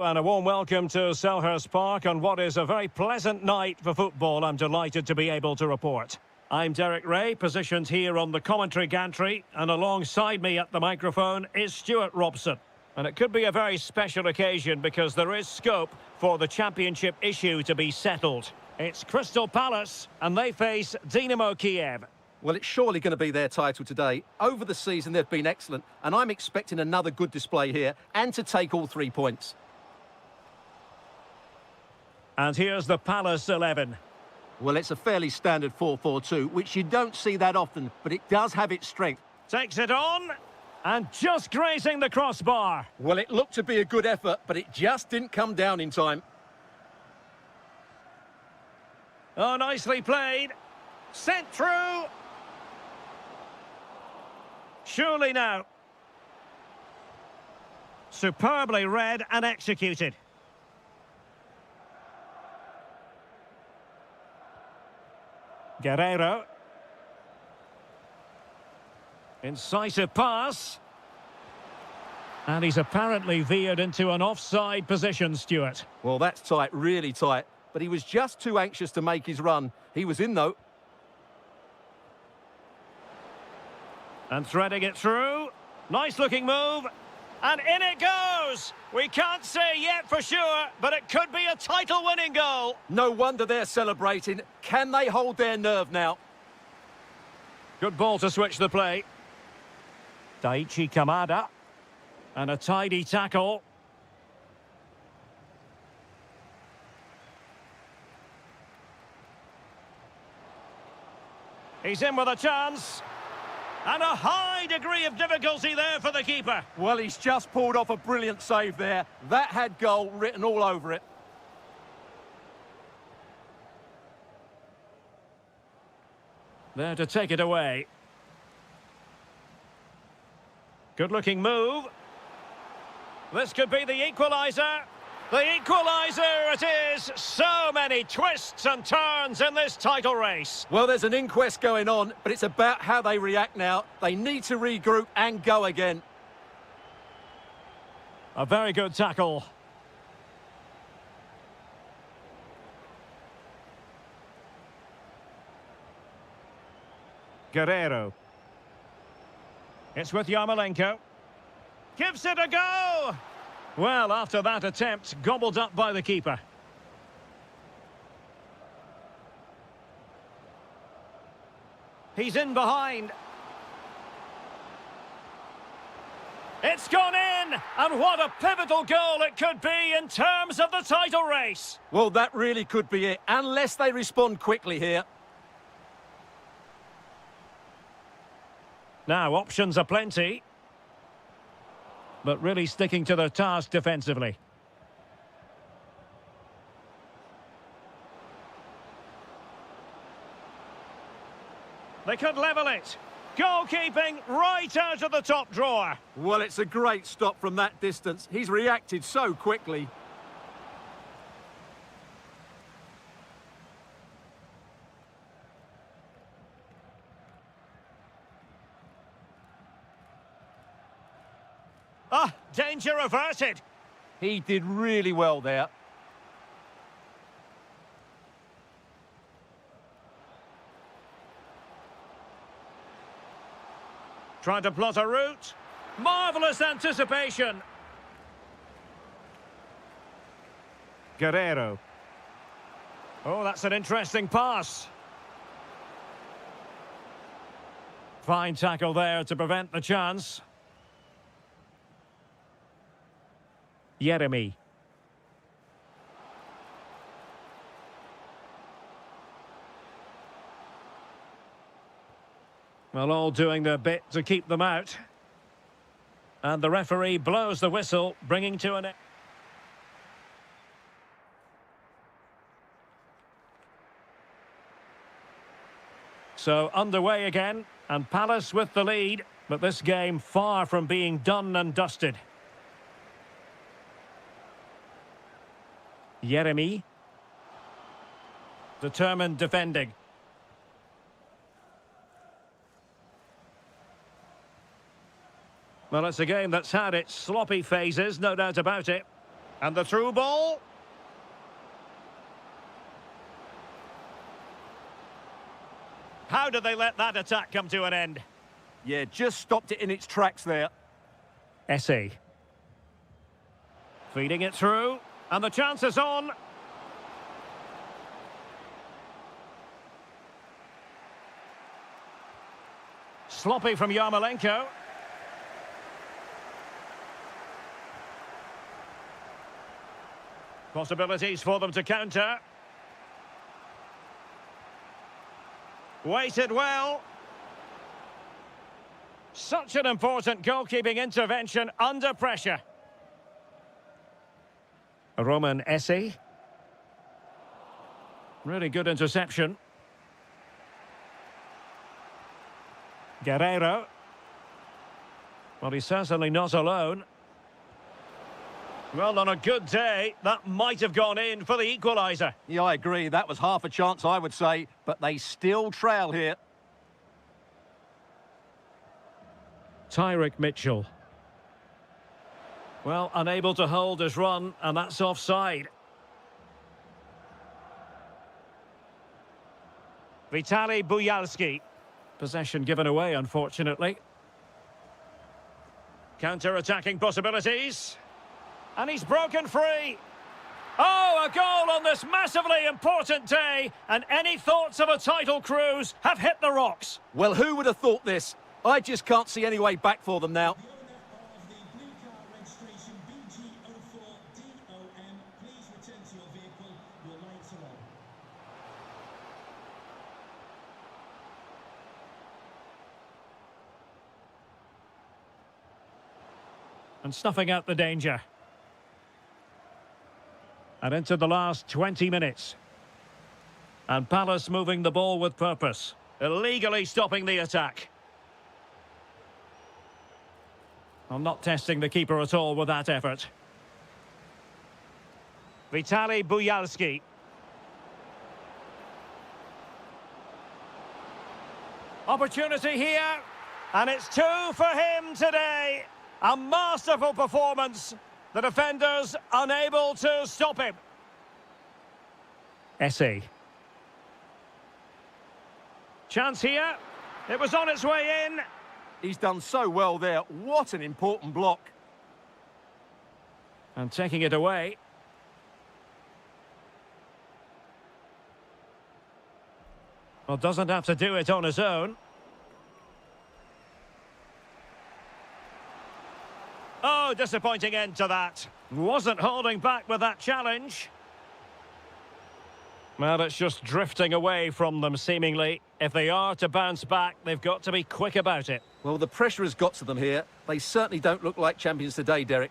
And a warm welcome to Selhurst Park on what is a very pleasant night for football, I'm delighted to be able to report. I'm Derek Ray, positioned here on the commentary gantry, and alongside me at the microphone is Stuart Robson. And it could be a very special occasion because there is scope for the championship issue to be settled. It's Crystal Palace, and they face Dynamo Kiev. Well, it's surely going to be their title today. Over the season, they've been excellent, and I'm expecting another good display here, and to take all 3 points. And here's the Palace 11. Well, it's a fairly standard 4-4-2, which you don't see that often, but it does have its strength. Takes it on, and just grazing the crossbar. Well, it looked to be a good effort, but it just didn't come down in time. Oh, nicely played. Sent through. Surely now. Superbly read and executed. Guerrero. Incisive pass. And he's apparently veered into an offside position, Stuart. Well, that's tight, really tight. But he was just too anxious to make his run. He was in, though. And threading it through. Nice-looking move. And in it goes! We can't say yet for sure, but it could be a title-winning goal. No wonder they're celebrating. Can they hold their nerve now? Good ball to switch the play. Daichi Kamada. And a tidy tackle. He's in with a chance. And a high degree of difficulty there for the keeper. Well, he's just pulled off a brilliant save there. That had goal written all over it. There to take it away. Good-looking move. This could be the equaliser. The equaliser it is! So many twists and turns in this title race. Well, there's an inquest going on, but it's about how they react now. They need to regroup and go again. A very good tackle. Guerrero. It's with Yarmolenko. Gives it a go! Well, after that attempt, gobbled up by the keeper. He's in behind. It's gone in! And what a pivotal goal it could be in terms of the title race. Well, that really could be it, unless they respond quickly here. Now, options are plenty. But really sticking to their task defensively. They could level it. Goalkeeping right out of the top drawer. Well, it's a great stop from that distance. He's reacted so quickly. Ah, danger averted. He did really well there. Trying to plot a route. Marvellous anticipation. Guerrero. Oh, that's an interesting pass. Fine tackle there to prevent the chance. Jeremy. Well, all doing their bit to keep them out. And the referee blows the whistle, bringing to an end. So underway again, and Palace with the lead, but this game far from being done and dusted. Jeremy. Determined defending. Well, it's a game that's had its sloppy phases, no doubt about it. And the through ball. How did they let that attack come to an end? Yeah, just stopped it in its tracks there. Essie. Feeding it through. And the chance is on. Sloppy from Yarmolenko. Possibilities for them to counter. Waited well. Such an important goalkeeping intervention under pressure. Roman Essie. Really good interception. Guerrero. Well, he's certainly not alone. Well, on a good day, that might have gone in for the equaliser. Yeah, I agree. That was half a chance, I would say. But they still trail here. Tyrick Mitchell. Well, unable to hold his run, and that's offside. Vitaly Buyalski. Possession given away, unfortunately. Counter-attacking possibilities. And he's broken free. Oh, a goal on this massively important day. And any thoughts of a title cruise have hit the rocks. Well, who would have thought this? I just can't see any way back for them now. And snuffing out the danger. And into the last 20 minutes. And Palace moving the ball with purpose. Illegally stopping the attack. I'm not testing the keeper at all with that effort. Vitaly Buyalski. Opportunity here. And it's 2 for him today. A masterful performance. The defenders unable to stop him. Essie. Chance here. It was on its way in. He's done so well there. What an important block. And taking it away. Well, doesn't have to do it on his own. Oh, disappointing end to that. Wasn't holding back with that challenge. Well, it's just drifting away from them, seemingly. If they are to bounce back, they've got to be quick about it. Well, the pressure has got to them here. They certainly don't look like champions today, Derek.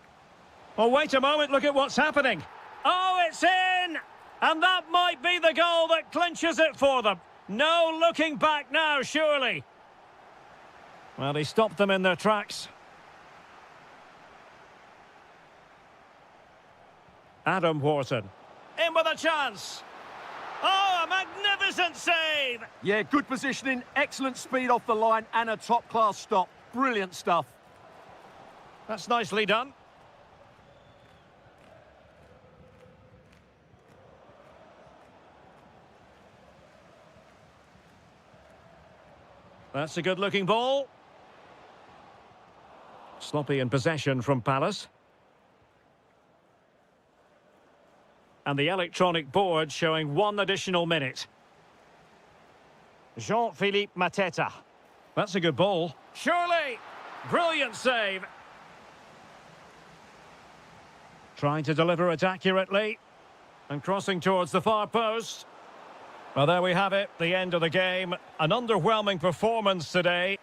Oh, wait a moment, look at what's happening. Oh, it's in! And that might be the goal that clinches it for them. No looking back now, surely. Well, he stopped them in their tracks. Adam Wharton. In with a chance. Oh, a magnificent save! Yeah, good positioning, excellent speed off the line, and a top-class stop. Brilliant stuff. That's nicely done. That's a good-looking ball. Sloppy in possession from Palace. And the electronic board showing 1 additional minute. Jean-Philippe Mateta. That's a good ball. Surely! Brilliant save. Trying to deliver it accurately. And crossing towards the far post. Well, there we have it, the end of the game. An underwhelming performance today.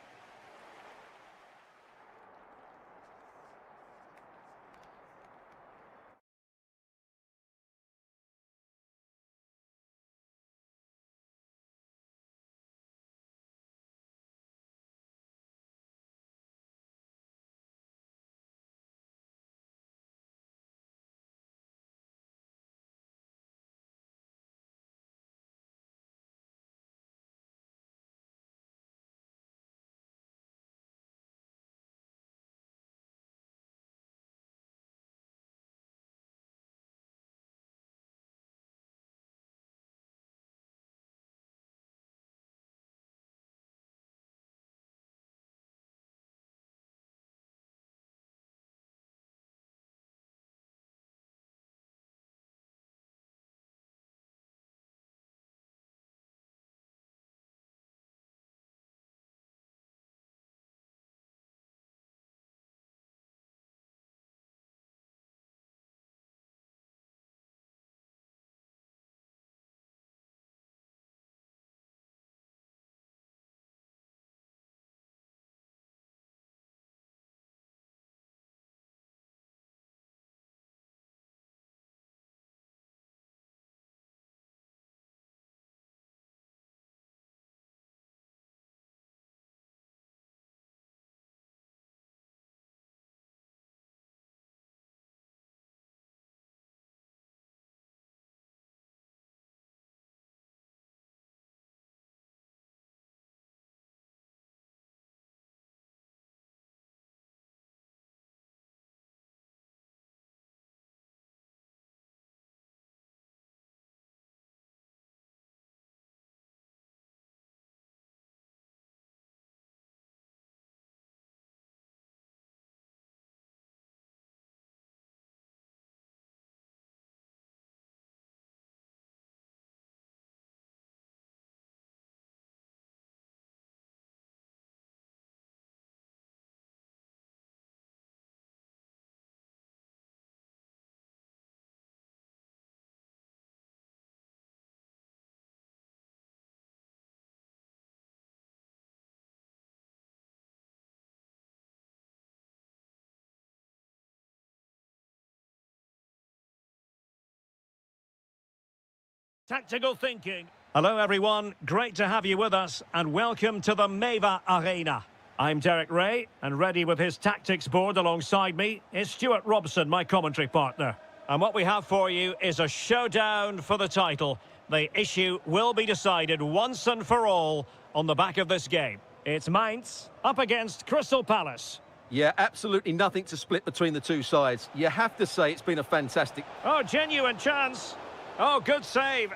Tactical thinking. Hello everyone, great to have you with us and welcome to the Meva Arena. I'm Derek Ray and ready with his tactics board alongside me is Stuart Robson, my commentary partner. And what we have for you is a showdown for the title. The issue will be decided once and for all on the back of this game. It's Mainz up against Crystal Palace. Yeah, absolutely nothing to split between the two sides. You have to say it's been a fantastic... Oh, genuine chance. Oh, good save.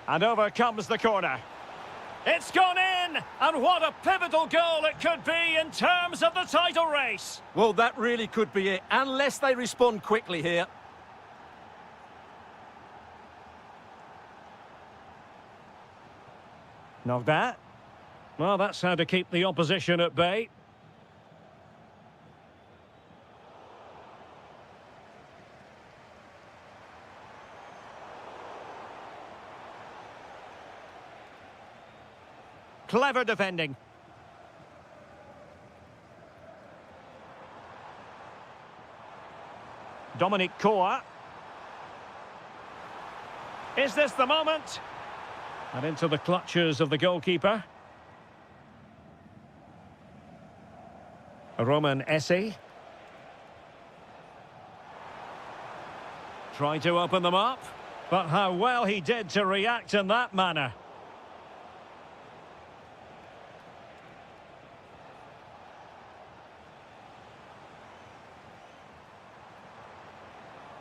And over comes the corner. It's gone in! And what a pivotal goal it could be in terms of the title race. Well, that really could be it, unless they respond quickly here. Not that. Well, that's how to keep the opposition at bay. Clever defending. Dominic Koa. Is this the moment? And into the clutches of the goalkeeper. Roman Essie. Tried to open them up, but how well he did to react in that manner.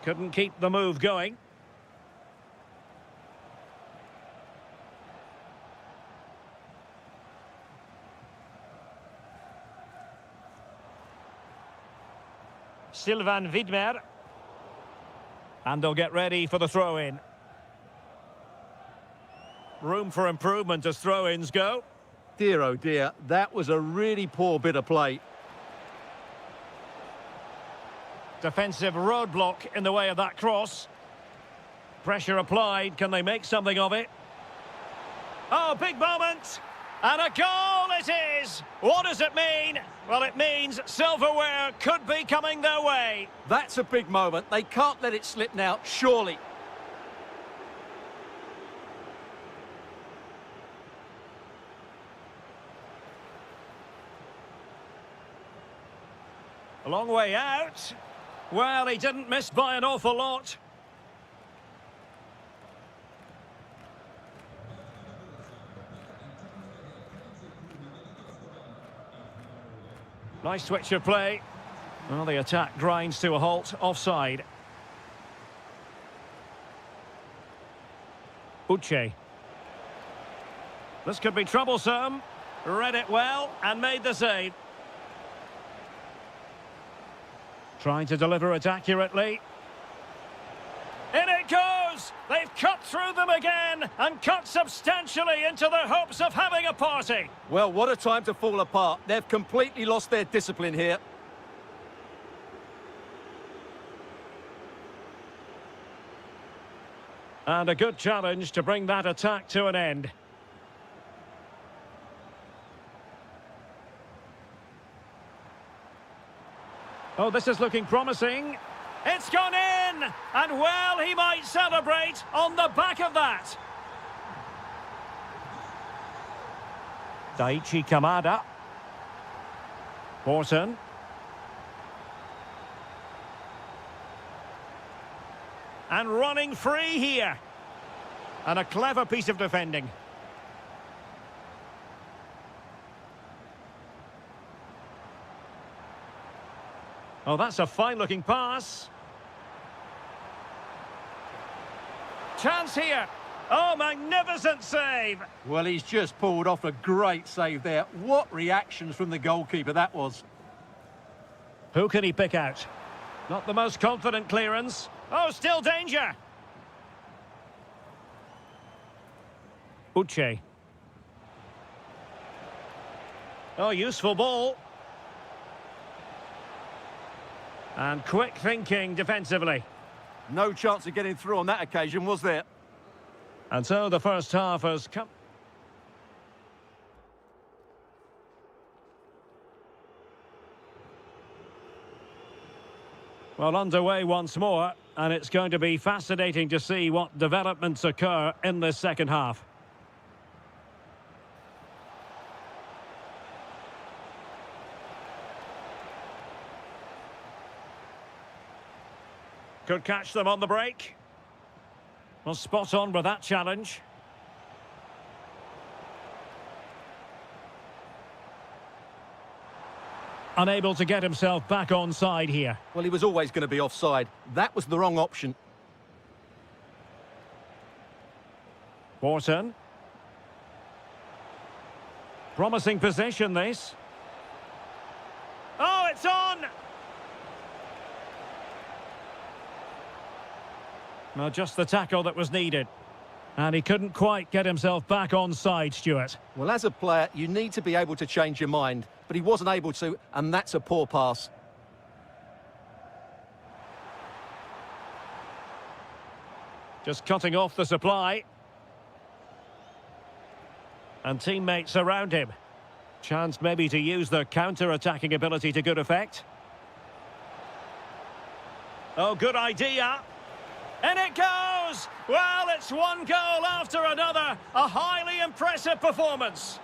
Couldn't keep the move going. Sylvain Widmer. And they'll get ready for the throw-in. Room for improvement as throw-ins go. Dear, oh dear, that was a really poor bit of play. Defensive roadblock in the way of that cross. Pressure applied. Can they make something of it? Oh, big moment. And a goal it is. What does it mean? Well, it means silverware could be coming their way. That's a big moment. They can't let it slip now, surely. A long way out. Well, he didn't miss by an awful lot. Nice switch of play. Well, the attack grinds to a halt, offside. Uche. This could be troublesome. Read it well and made the save. Trying to deliver it accurately. In it goes! They've cut through them again and cut substantially into their hopes of having a party. Well, what a time to fall apart. They've completely lost their discipline here. And a good challenge to bring that attack to an end. Oh, this is looking promising. It's gone in! And well, he might celebrate on the back of that. Daichi Kamada. Horton. And running free here. And a clever piece of defending. Oh, that's a fine-looking pass. Chance here. Oh, magnificent save. Well, he's just pulled off a great save there. What reactions from the goalkeeper that was. Who can he pick out? Not the most confident clearance. Oh, still danger. Uche. Oh, useful ball. And quick thinking defensively. No chance of getting through on that occasion, was there? And so the first half has come. Well, underway once more. and it's going to be fascinating to see what developments occur in this second half. Could catch them on the break. Well, spot on with that challenge. Unable to get himself back on side here. Well, he was always going to be offside. That was the wrong option. Wharton. Promising position, this. Oh, it's on! Well, just the tackle that was needed. And he couldn't quite get himself back on side, Stuart. Well, as a player, you need to be able to change your mind, but he wasn't able to, and that's a poor pass. Just cutting off the supply. And teammates around him. Chance maybe to use their counter-attacking ability to good effect. Oh, good idea. And it goes! Well, it's one goal after another. A highly impressive performance.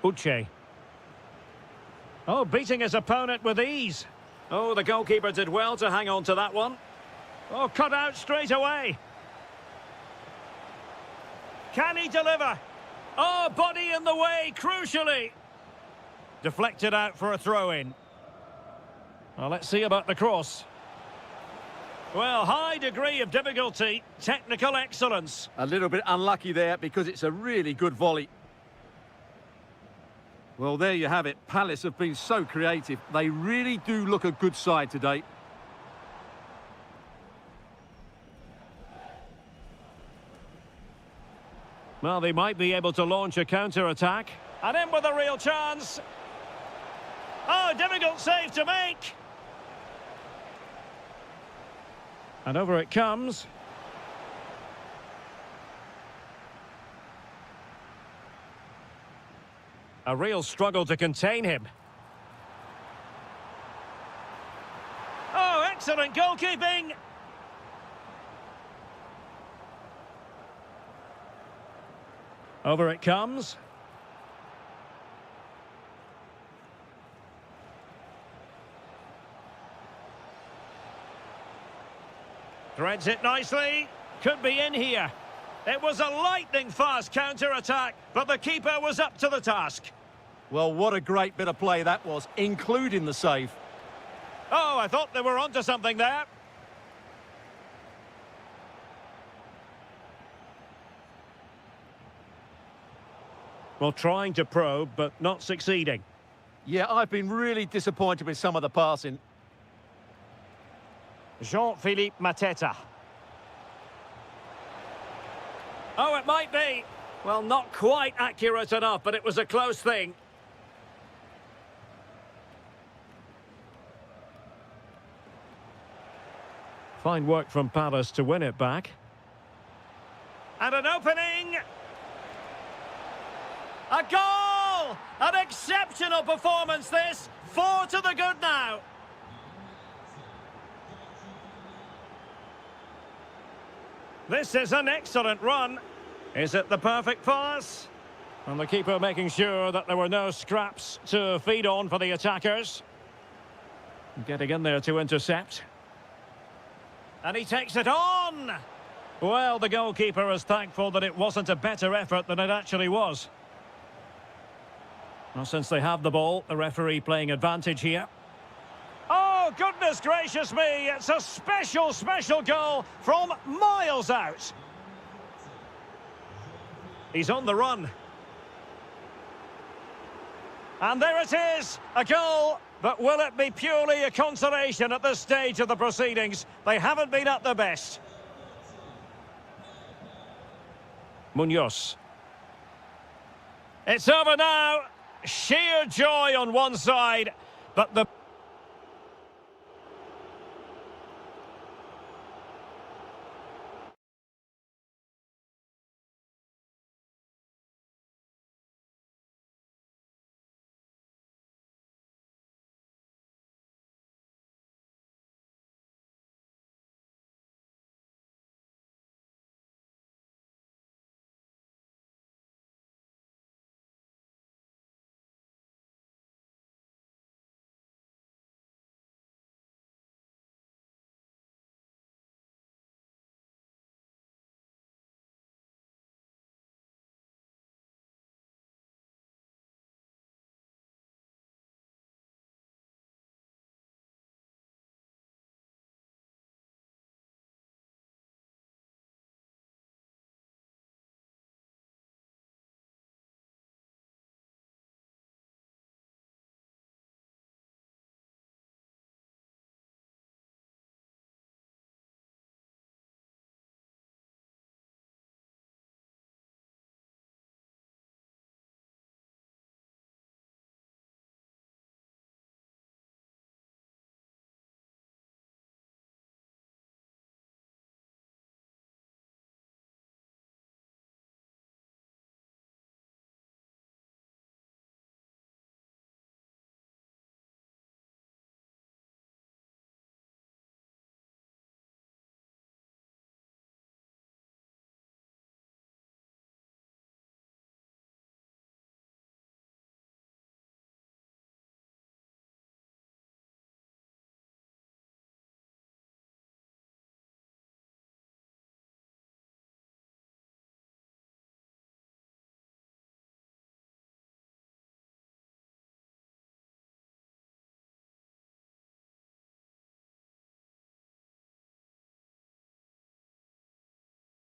Uche. Oh, beating his opponent with ease. Oh, the goalkeeper did well to hang on to that one. Oh, cut out straight away. Can he deliver? Oh, body in the way, crucially. Deflected out for a throw-in. Well, let's see about the cross. Well, high degree of difficulty, technical excellence. A little bit unlucky there because it's a really good volley. Well, there you have it. Palace have been so creative. They really do look a good side today. Well, they might be able to launch a counter-attack. And in with a real chance. Oh, difficult save to make. And over it comes. A real struggle to contain him. Oh, excellent goalkeeping. Over it comes. Threads it nicely. Could be in here. It was a lightning-fast counter-attack, but the keeper was up to the task. Well, what a great bit of play that was, including the save. Oh, I thought they were onto something there. Well, trying to probe, but not succeeding. Yeah, I've been really disappointed with some of the passing. Jean-Philippe Mateta. Oh, it might be. Well, not quite accurate enough, but it was a close thing. Fine work from Palace to win it back. And an opening! A goal! An exceptional performance, this. 4 to the good now. This is an excellent run. Is it the perfect pass? And the keeper making sure that there were no scraps to feed on for the attackers. Getting in there to intercept. And he takes it on! Well, the goalkeeper is thankful that it wasn't a better effort than it actually was. Well, since they have the ball, the referee playing advantage here. Oh, goodness gracious me! It's a special, special goal from miles out. He's on the run. And there it is, a goal. But will it be purely a consolation at this stage of the proceedings? They haven't been at their best. Munoz. It's over now. Sheer joy on one side, but the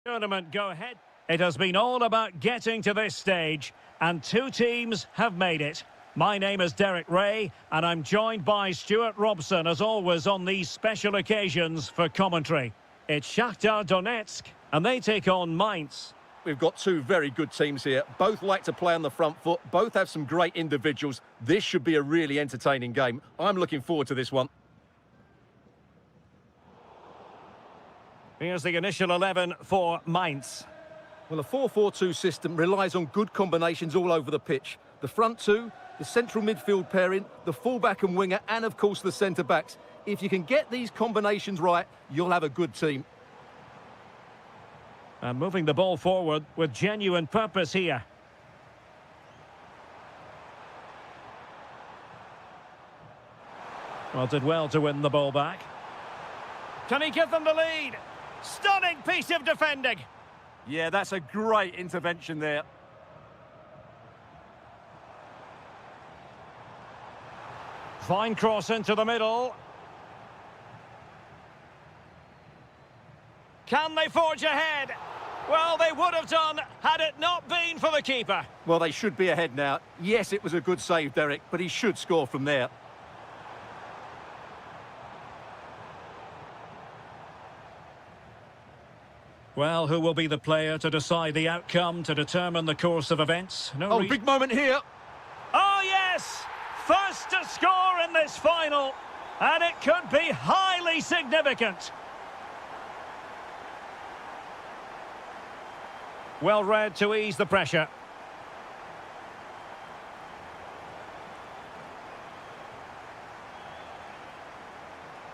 Tournament go ahead. It has been all about getting to this stage, and two teams have made it. My name is Derek Ray, and I'm joined by Stuart Robson, as always, on these special occasions for commentary. It's Shakhtar Donetsk, and they take on Mainz. We've got two very good teams here. Both like to play on the front foot. Both have some great individuals. This should be a really entertaining game. I'm looking forward to this one. Here's the initial 11 for Mainz. Well, a 4-4-2 system relies on good combinations all over the pitch. The front two, the central midfield pairing, the fullback and winger, and of course the centre-backs. If you can get these combinations right, you'll have a good team. And moving the ball forward with genuine purpose here. Well, did well to win the ball back. Can he give them the lead? Stunning piece of defending. Yeah, that's a great intervention there. Fine cross into the middle. Can they forge ahead? Well, they would have done had it not been for the keeper. Well, they should be ahead now. Yes, it was a good save, Derek, but he should score from there. Well, who will be the player to decide the outcome, to determine the course of events? Big moment here. Oh, yes! First to score in this final, and it could be highly significant. Well read to ease the pressure.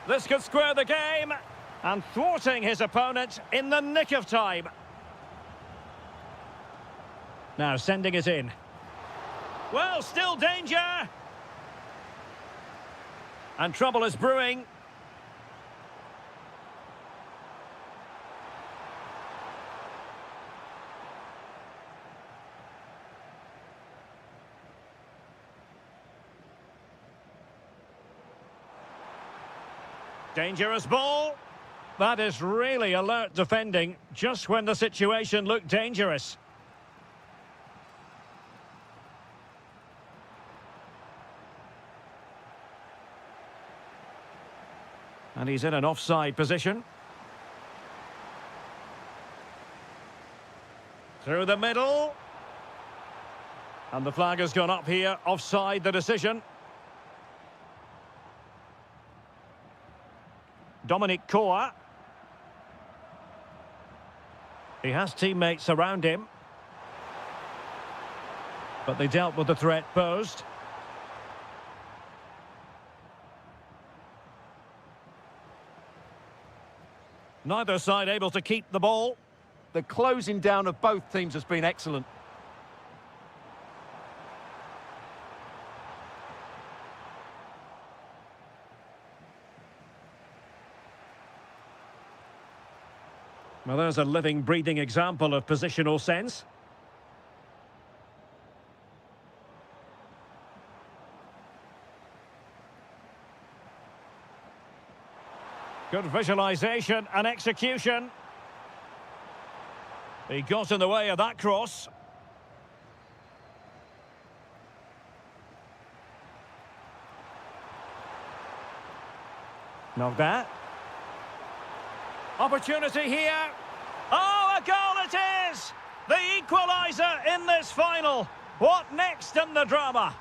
This could square the game, and thwarting his opponent in the nick of time. Now sending it in. Well, still danger. And trouble is brewing. Dangerous ball. That is really alert defending, just when the situation looked dangerous. And he's in an offside position. Through the middle. And the flag has gone up here, offside the decision. Dominic Koa. He has teammates around him. But they dealt with the threat posed. Neither side able to keep the ball. The closing down of both teams has been excellent. Well, there's a living, breathing example of positional sense. Good visualisation and execution. He got in the way of that cross. Not that. Opportunity here. Oh, a goal it is! The equaliser in this final. What next in the drama?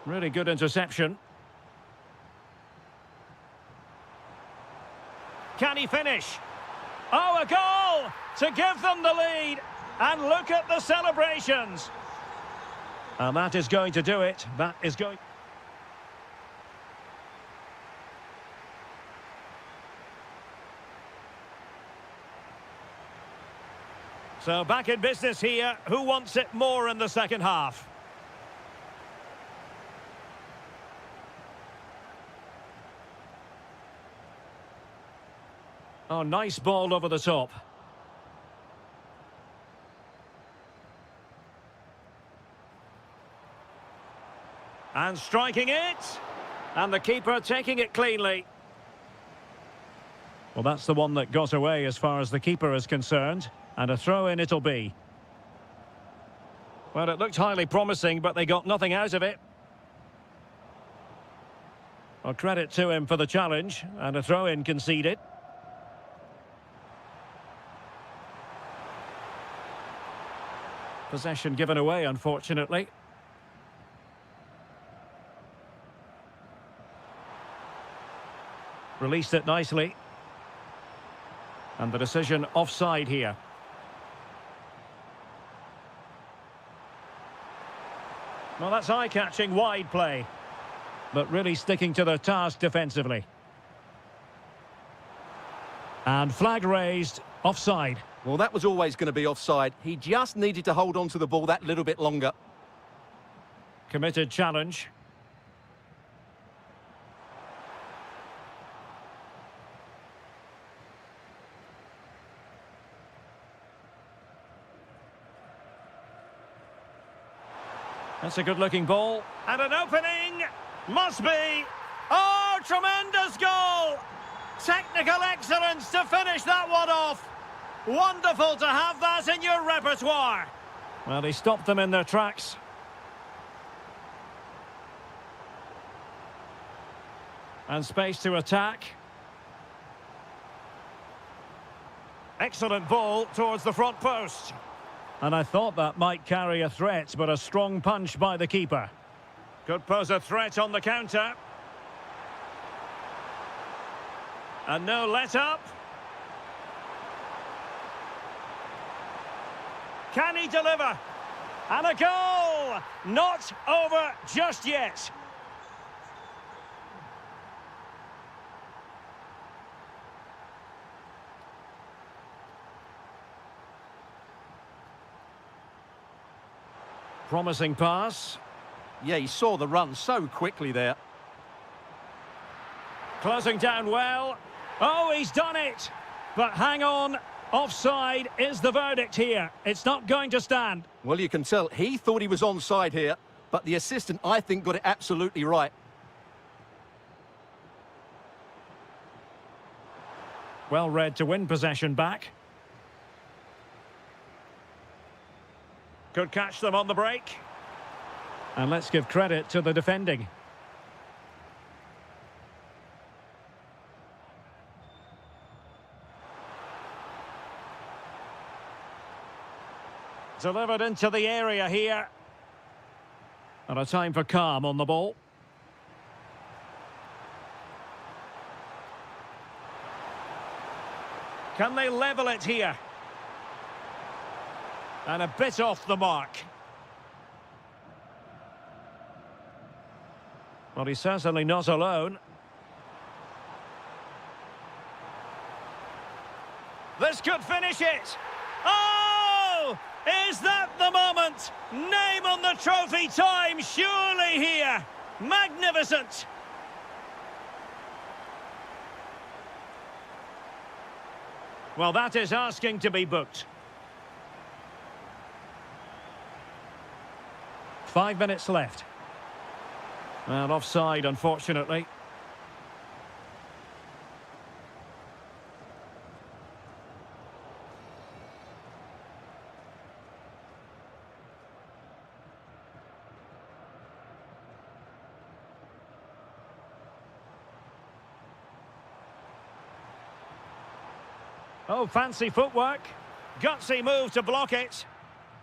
Really good interception. Can he finish? Oh, a goal to give them the lead. And look at the celebrations. And that is going to do it. That is going... So back in business here. Who wants it more in the second half? Oh, nice ball over the top. And striking it. And the keeper taking it cleanly. Well, that's the one that got away as far as the keeper is concerned. And a throw-in it'll be. Well, it looked highly promising, but they got nothing out of it. Well, credit to him for the challenge, and a throw-in conceded. Possession given away, unfortunately. Released it nicely. And the decision offside here. Well, that's eye-catching wide play. But really sticking to their task defensively. And flag raised, offside. Well, that was always going to be offside. He just needed to hold on to the ball that little bit longer. Committed challenge. That's a good-looking ball. And an opening! Must be! Oh, tremendous goal! Technical excellence to finish that one off. Wonderful to have that in your repertoire. Well, he stopped them in their tracks. And space to attack. Excellent ball towards the front post. And I thought that might carry a threat, but a strong punch by the keeper. Could pose a threat on the counter. And no let-up. Can he deliver? And a goal! Not over just yet. Promising pass. Yeah, he saw the run so quickly there. Closing down well. Oh, he's done it. But hang on. Offside is the verdict here. It's not going to stand. Well, you can tell he thought he was onside here, but the assistant, I think, got it absolutely right. Well read to win possession back. Could catch them on the break. And let's give credit to the defending. Delivered into the area here. And a time for calm on the ball. Can they level it here? And a bit off the mark. Well, he's certainly not alone. This could finish it. Oh! Is that the moment? Name on the trophy time, surely here. Magnificent. Well, that is asking to be booked. 5 minutes left. And offside, unfortunately. Oh, fancy footwork. Gutsy move to block it.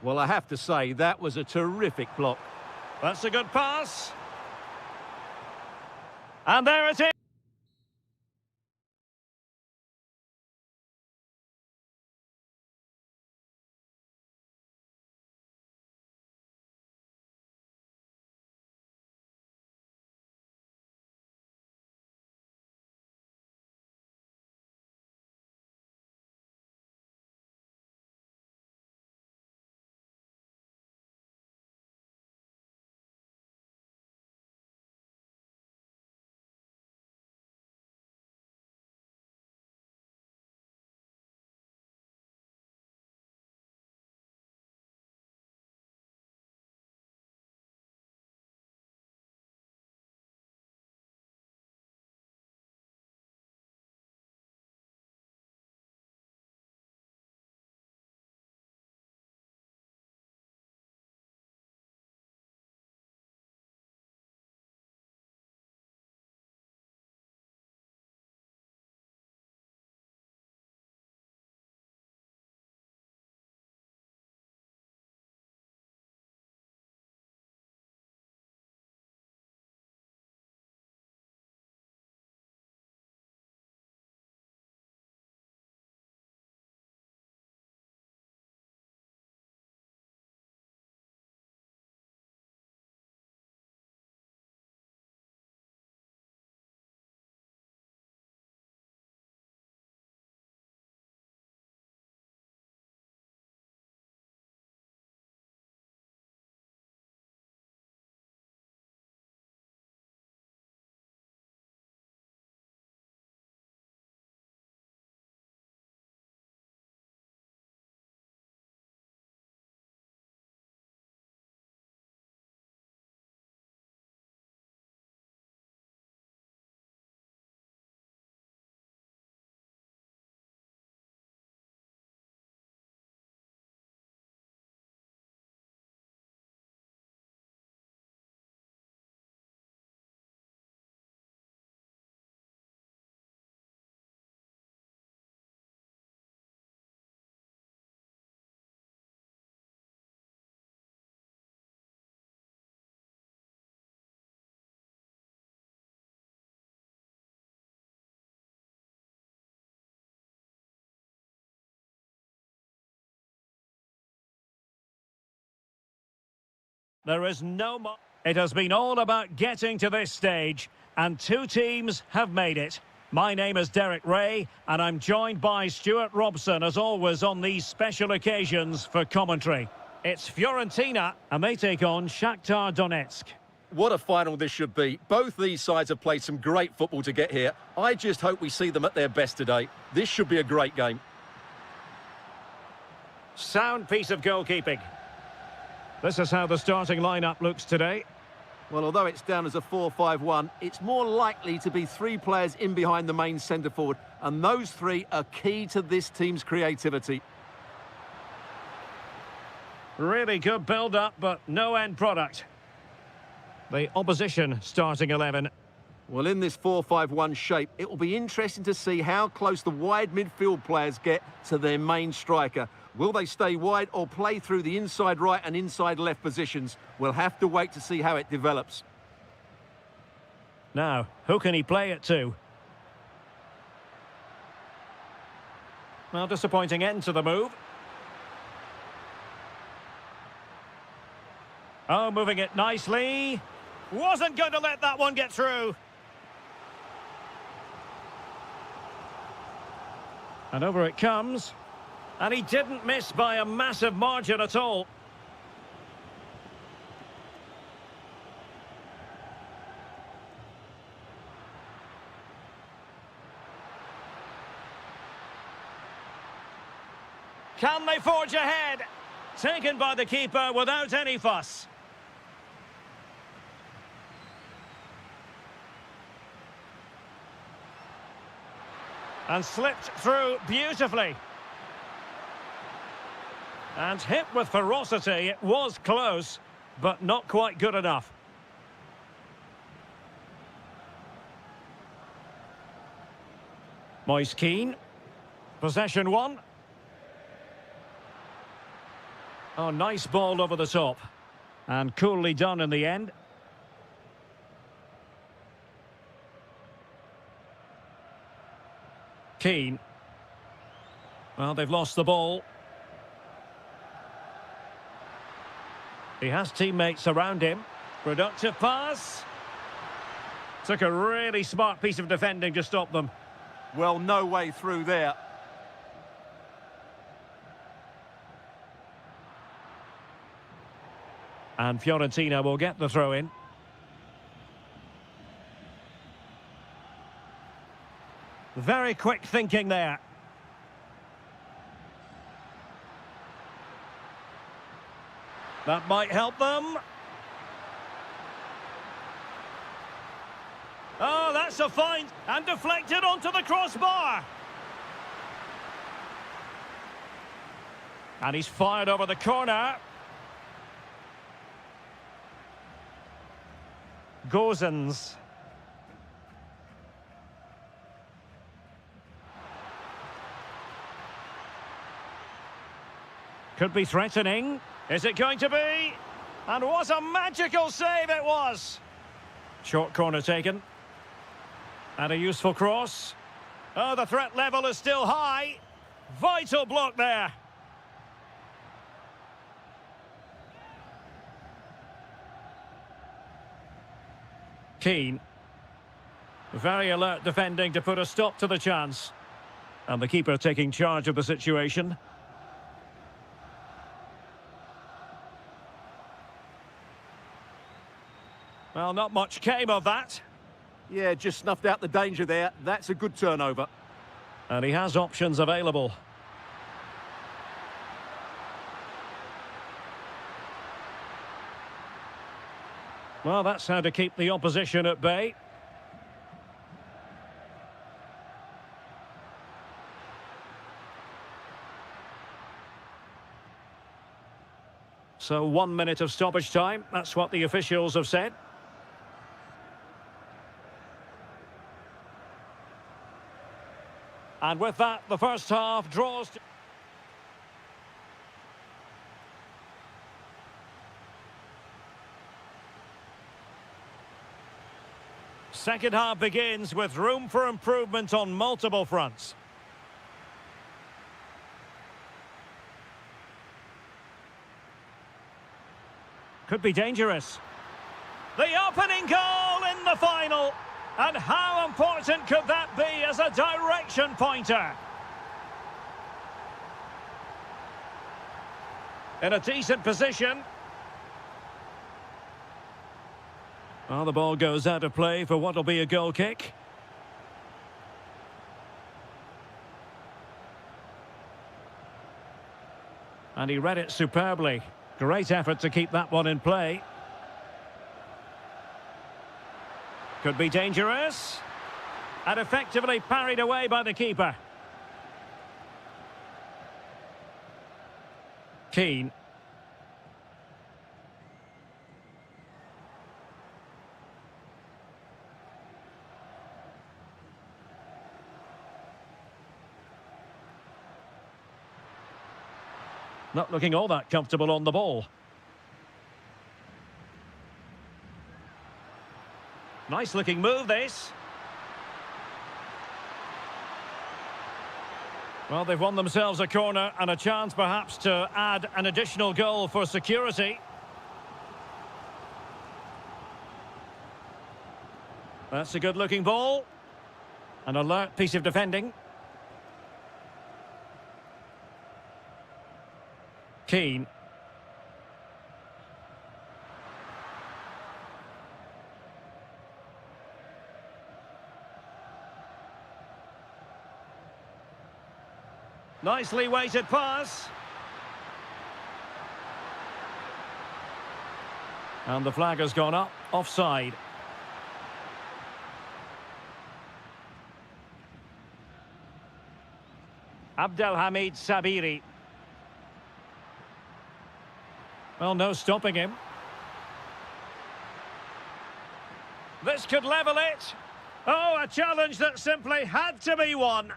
Well, I have to say, that was a terrific block. That's a good pass. And there it is. There is no more. It has been all about getting to this stage, and two teams have made it. My name is Derek Ray, and I'm joined by Stuart Robson, as always, on these special occasions for commentary. It's Fiorentina, and they take on Shakhtar Donetsk. What a final this should be. Both these sides have played some great football to get here. I just hope we see them at their best today. This should be a great game. Sound piece of goalkeeping. This is how the starting lineup looks today. Well, although it's down as a 4-5-1, it's more likely to be three players in behind the main centre-forward, and those three are key to this team's creativity. Really good build-up, but no end product. The opposition starting 11. Well, in this 4-5-1 shape, it will be interesting to see how close the wide midfield players get to their main striker. Will they stay wide or play through the inside right and inside left positions? We'll have to wait to see how it develops. Now, who can he play it to? Well, disappointing end to the move. Oh, moving it nicely. Wasn't going to let that one get through. And over it comes. And he didn't miss by a massive margin at all. Can they forge ahead? Taken by the keeper without any fuss. And slipped through beautifully. And hit with ferocity. It was close, but not quite good enough. Moise Keane. Possession one. Oh, nice ball over the top. And coolly done in the end. Keane. Well, they've lost the ball. He has teammates around him. Productive pass. Took a really smart piece of defending to stop them. Well, no way through there. And Fiorentina will get the throw in. Very quick thinking there. That might help them. Oh, that's a find. And deflected onto the crossbar. And he's fired over the corner. Gozens. Could be threatening. Is it going to be? And what a magical save it was! Short corner taken. And a useful cross. Oh, the threat level is still high. Vital block there. Keane. Very alert defending to put a stop to the chance. And the keeper taking charge of the situation. Well, not much came of that. Yeah, just snuffed out the danger there. That's a good turnover. And he has options available. Well, that's how to keep the opposition at bay. So 1 minute of stoppage time. That's what the officials have said. And with that, the first half draws. Second half begins with room for improvement on multiple fronts. Could be dangerous. The opening goal in the final. And how important could that be as a direction pointer? In a decent position. Well, the ball goes out of play for what will be a goal kick. And he read it superbly. Great effort to keep that one in play. Could be dangerous. And effectively parried away by the keeper. Keane. Not looking all that comfortable on the ball. Nice looking move, this. Well, they've won themselves a corner and a chance perhaps to add an additional goal for security. That's a good looking ball. An alert piece of defending. Keane. Nicely weighted pass. And the flag has gone up, offside. Abdelhamid Sabiri. Well, no stopping him. This could level it. Oh, a challenge that simply had to be won.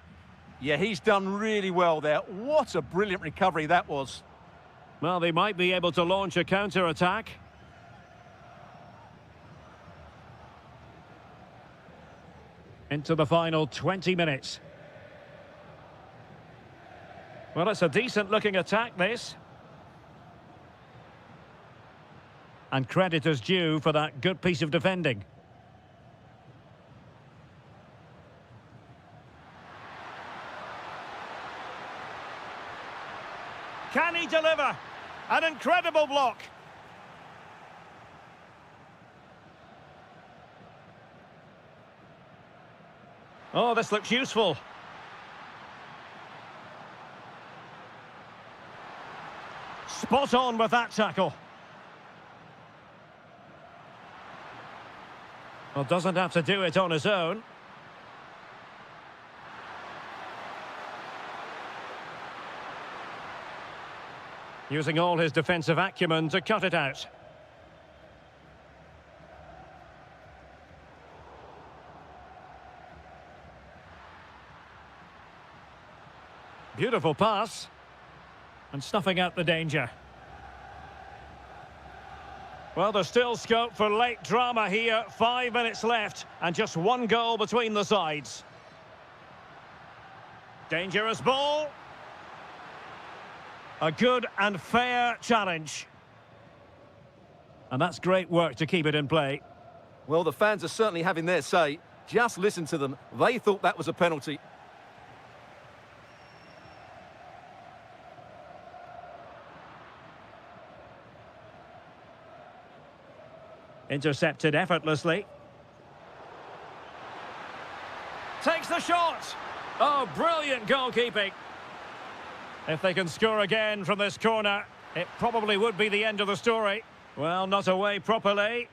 Yeah, he's done really well there. What a brilliant recovery that was. Well, they might be able to launch a counter-attack. Into the final 20 minutes. Well, it's a decent-looking attack, this. And credit is due for that good piece of defending. Can he deliver? An incredible block. Oh, this looks useful. Spot on with that tackle. Well, doesn't have to do it on his own. Using all his defensive acumen to cut it out. Beautiful pass. And snuffing out the danger. Well, there's still scope for late drama here. 5 minutes left and just one goal between the sides. Dangerous ball. A good and fair challenge. And that's great work to keep it in play. Well, the fans are certainly having their say. Just listen to them. They thought that was a penalty. Intercepted effortlessly. Takes the shot. Oh, brilliant goalkeeping. If they can score again from this corner, it probably would be the end of the story. Well, not away properly.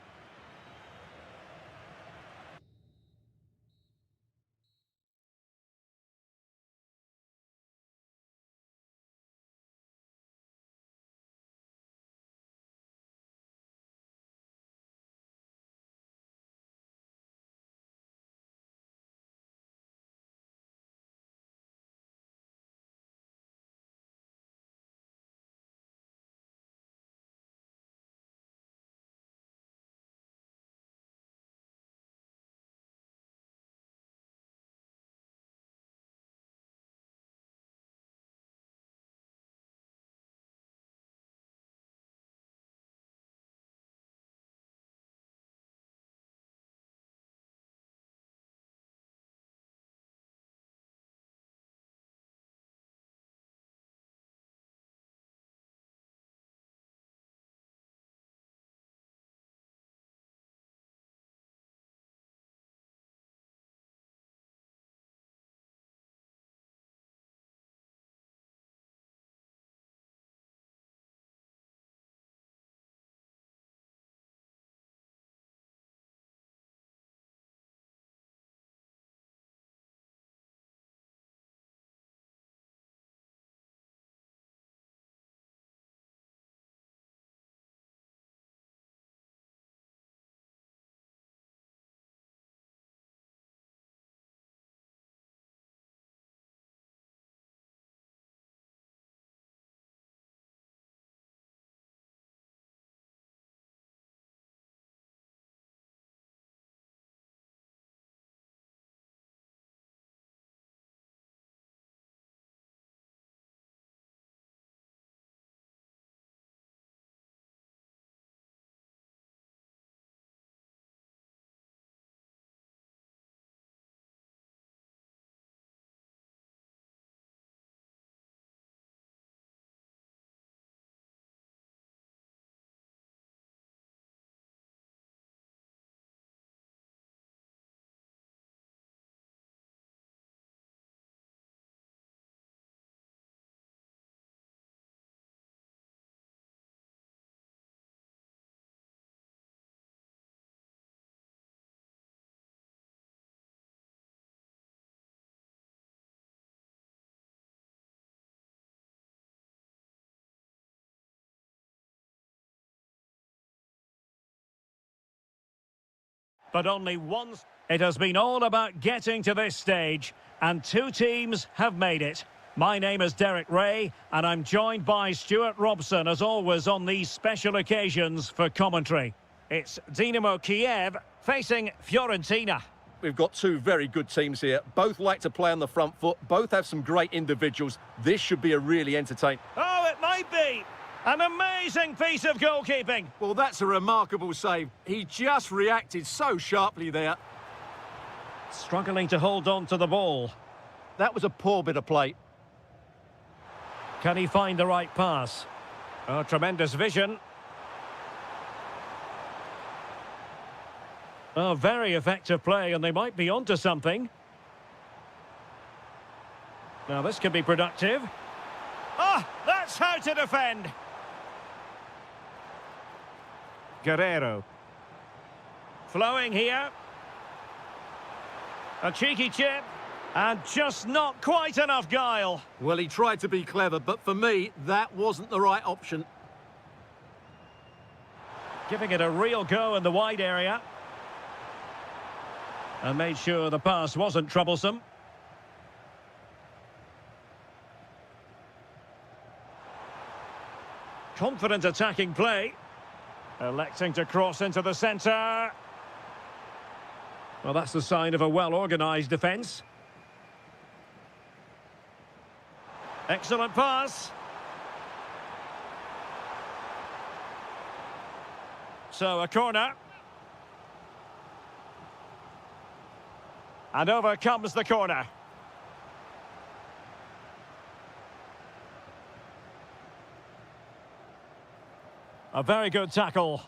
but only once. It has been all about getting to this stage, and two teams have made it. My name is Derek Ray, and I'm joined by Stuart Robson, as always, on these special occasions for commentary. It's Dynamo Kiev facing Fiorentina. We've got two very good teams here. Both like to play on the front foot. Both have some great individuals. This should be a really entertaining... Oh, it might be! An amazing piece of goalkeeping. Well, that's a remarkable save. He just reacted so sharply there. Struggling to hold on to the ball. That was a poor bit of play. Can he find the right pass? Oh, tremendous vision. Oh, very effective play, and they might be onto something. Now, this could be productive. Ah, that's how to defend. Guerrero. Flowing here. A cheeky chip. And just not quite enough guile. Well, he tried to be clever, but for me, that wasn't the right option. Giving it a real go in the wide area. And made sure the pass wasn't troublesome. Confident attacking play. Electing to cross into the centre. Well, that's the sign of a well-organised defence. Excellent pass. So, a corner. And over comes the corner. A very good tackle.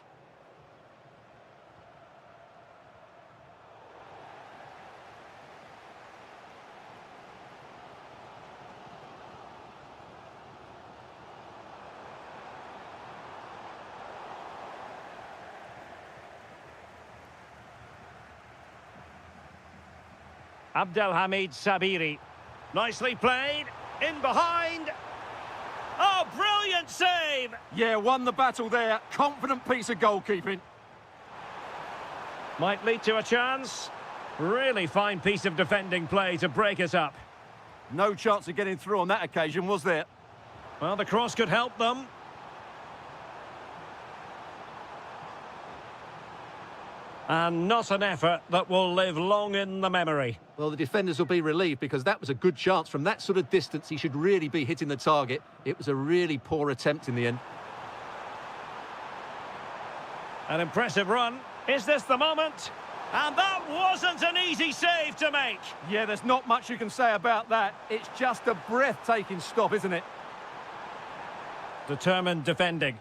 Abdelhamid Sabiri. Nicely played. In behind. Oh, brilliant save! Yeah, won the battle there. Confident piece of goalkeeping. Might lead to a chance. Really fine piece of defending play to break us up. No chance of getting through on that occasion, was there? Well, the cross could help them. And not an effort that will live long in the memory. Well, the defenders will be relieved because that was a good chance. From that sort of distance, he should really be hitting the target. It was a really poor attempt in the end. An impressive run. Is this the moment? And that wasn't an easy save to make. Yeah, there's not much you can say about that. It's just a breathtaking stop, isn't it? Determined defending.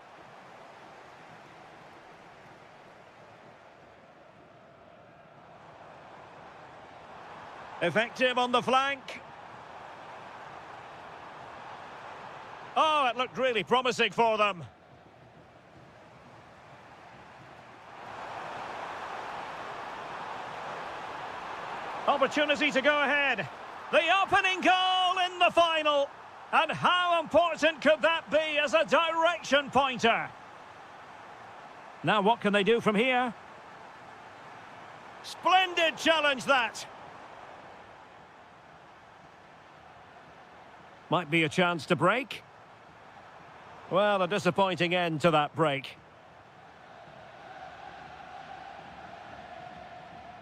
Effective on the flank. Oh, it looked really promising for them. Opportunity to go ahead. The opening goal in the final. And how important could that be as a direction pointer? Now what can they do from here? Splendid challenge that. Might be a chance to break. Well, a disappointing end to that break.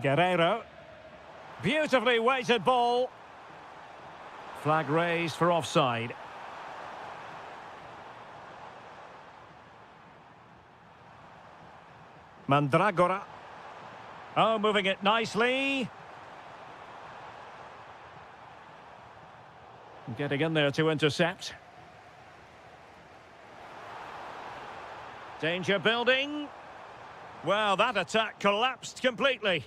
Guerrero. Beautifully weighted ball. Flag raised for offside. Mandragora. Oh, moving it nicely. Getting in there to intercept. Danger building. Well, that attack collapsed completely.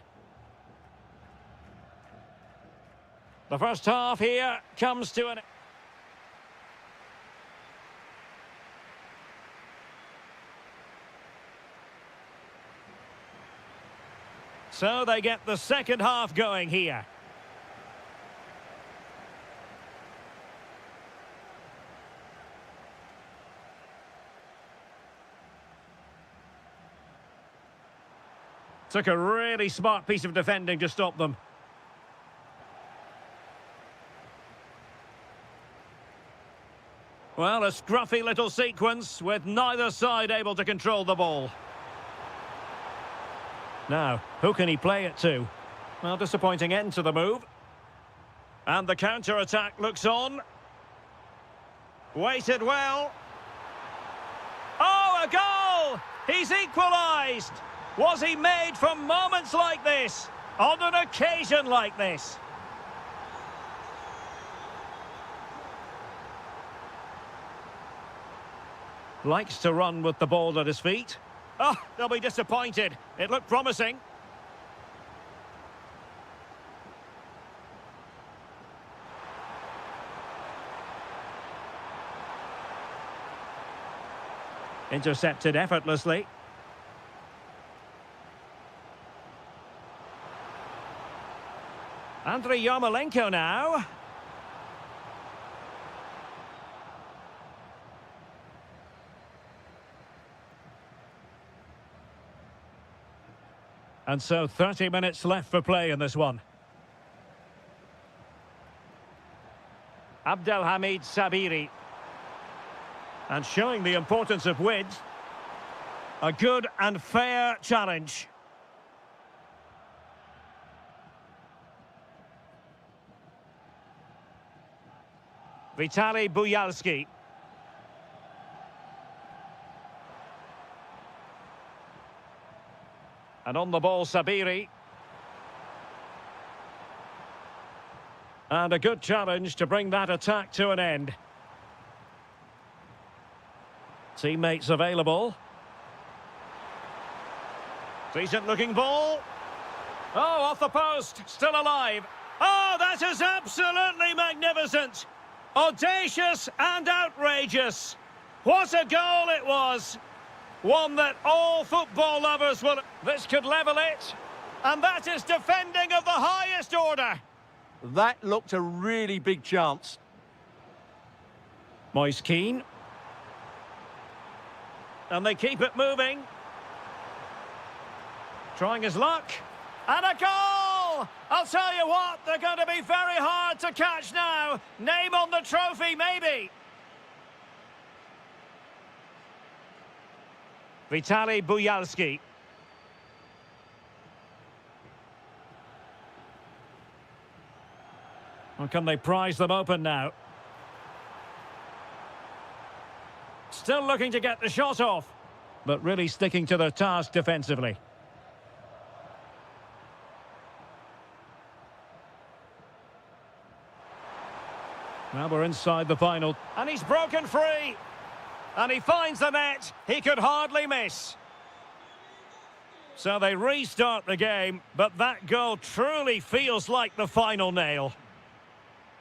The first half here comes to an... So they get the second half going here. Took a really smart piece of defending to stop them. Well, a scruffy little sequence with neither side able to control the ball. Now, who can he play it to? Well, disappointing end to the move. And the counter-attack looks on. Waited well. Oh, a goal! He's equalised! Was he made from moments like this? On an occasion like this? Likes to run with the ball at his feet. Oh, they'll be disappointed. It looked promising. Intercepted effortlessly. Andriy Yarmolenko now. And so 30 minutes left for play in this one. Abdelhamid Sabiri. And showing the importance of width. A good and fair challenge. Vitaly Buyalski. And on the ball, Sabiri. And a good challenge to bring that attack to an end. Teammates available. Decent looking ball. Oh, off the post. Still alive. Oh, that is absolutely magnificent. Audacious and outrageous. What a goal it was. One that all football lovers will... This could level it. And that is defending of the highest order. That looked a really big chance. Moise Keane. And they keep it moving. Trying his luck. And a goal! I'll tell you what, they're going to be very hard to catch now. Name on the trophy, maybe. Vitaly Buyalski. Or can they prize them open now? Still looking to get the shot off, but really sticking to their task defensively. Now we're inside the final. And he's broken free. And he finds the net. He could hardly miss. So they restart the game, but that goal truly feels like the final nail.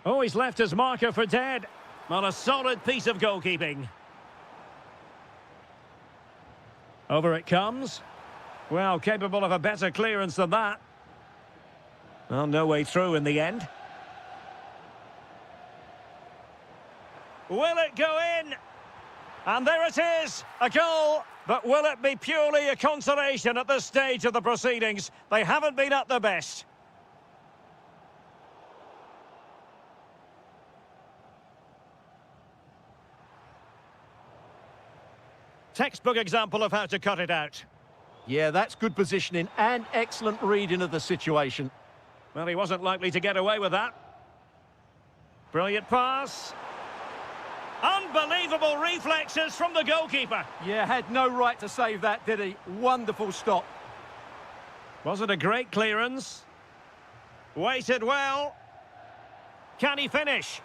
Oh, he's left his marker for dead. On a solid piece of goalkeeping. Over it comes. Well, capable of a better clearance than that. Well, no way through in the end. Will it go in? And there it is, a goal. But will it be purely a consolation at this stage of the proceedings? They haven't been at their best. Textbook example of how to cut it out. Yeah, that's good positioning and excellent reading of the situation. Well, he wasn't likely to get away with that. Brilliant pass. Unbelievable reflexes from the goalkeeper. Yeah, had no right to save that, did he? Wonderful stop. Was it a great clearance? Waited well. Can he finish?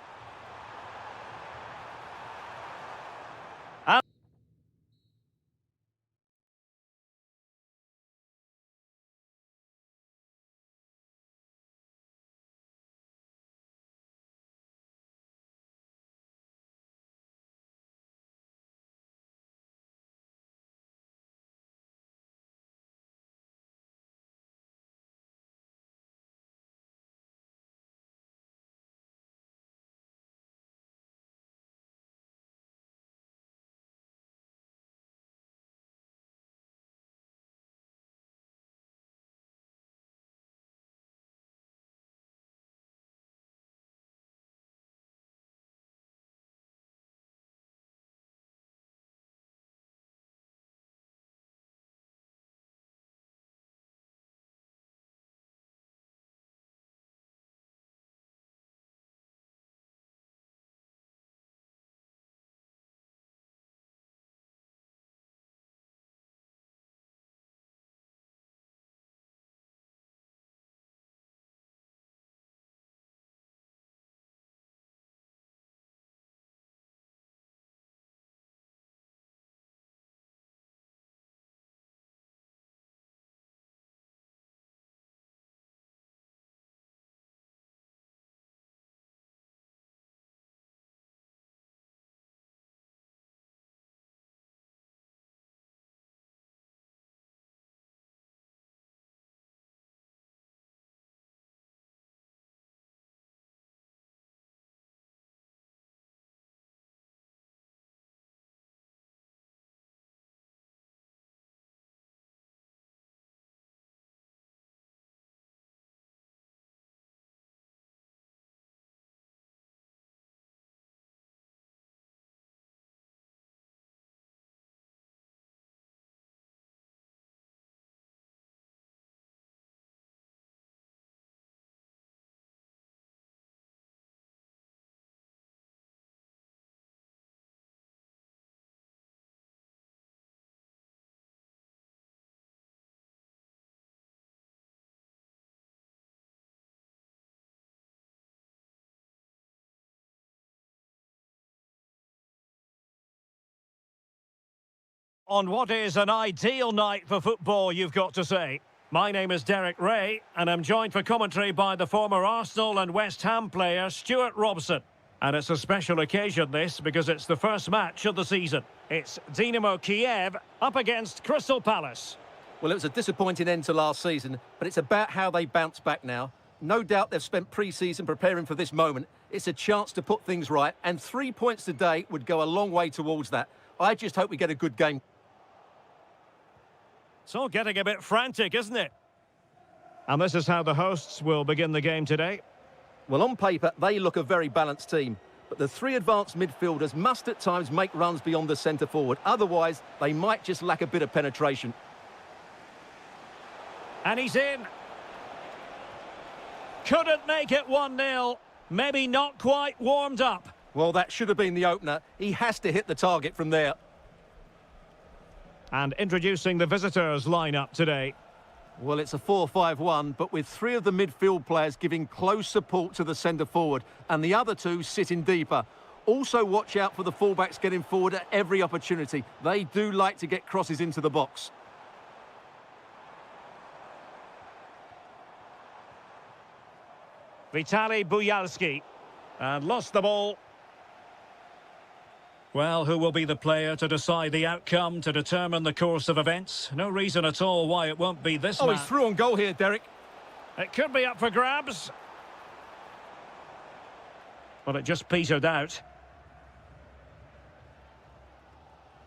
On what is an ideal night for football, you've got to say. My name is Derek Ray, and I'm joined for commentary by the former Arsenal and West Ham player Stuart Robson. And it's a special occasion, this, because it's the first match of the season. It's Dynamo Kiev up against Crystal Palace. Well, it was a disappointing end to last season, but it's about how they bounce back now. No doubt they've spent pre-season preparing for this moment. It's a chance to put things right, and 3 points today would go a long way towards that. I just hope we get a good game. It's all getting a bit frantic, isn't it? And this is how the hosts will begin the game today. Well, on paper, they look a very balanced team. But the three advanced midfielders must at times make runs beyond the centre forward. Otherwise, they might just lack a bit of penetration. And he's in. Couldn't make it 1-0. Maybe not quite warmed up. Well, that should have been the opener. He has to hit the target from there. And introducing the visitors' lineup today. Well, it's a 4-5-1, but with three of the midfield players giving close support to the centre forward and the other two sitting deeper. Also watch out for the fullbacks getting forward at every opportunity. They do like to get crosses into the box. Vitaly Buyalski. And lost the ball. Well, who will be the player to decide the outcome, to determine the course of events? No reason at all why it won't be this man. Oh, he's through on goal here, Derek. It could be up for grabs. But it just petered out.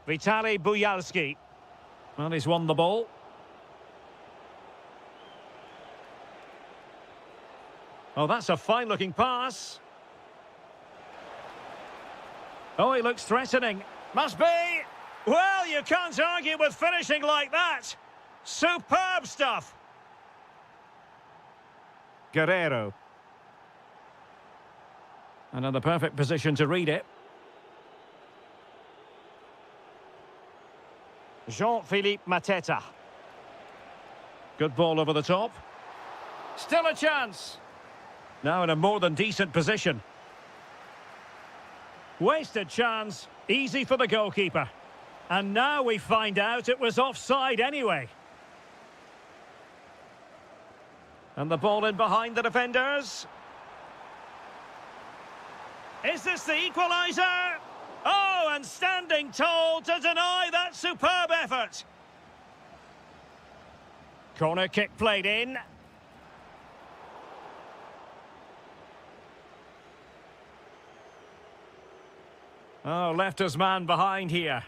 Vitaly Buyalski. Well, he's won the ball. Oh, that's a fine-looking pass. Oh, he looks threatening. Must be. Well, you can't argue with finishing like that. Superb stuff. Guerrero. And in the perfect position to read it. Jean-Philippe Mateta. Good ball over the top. Still a chance. Now in a more than decent position. Wasted chance, easy for the goalkeeper. And now we find out it was offside anyway. And the ball in behind the defenders. Is this the equaliser? Oh, and standing tall to deny that superb effort. Corner kick played in. Oh, left his man behind here.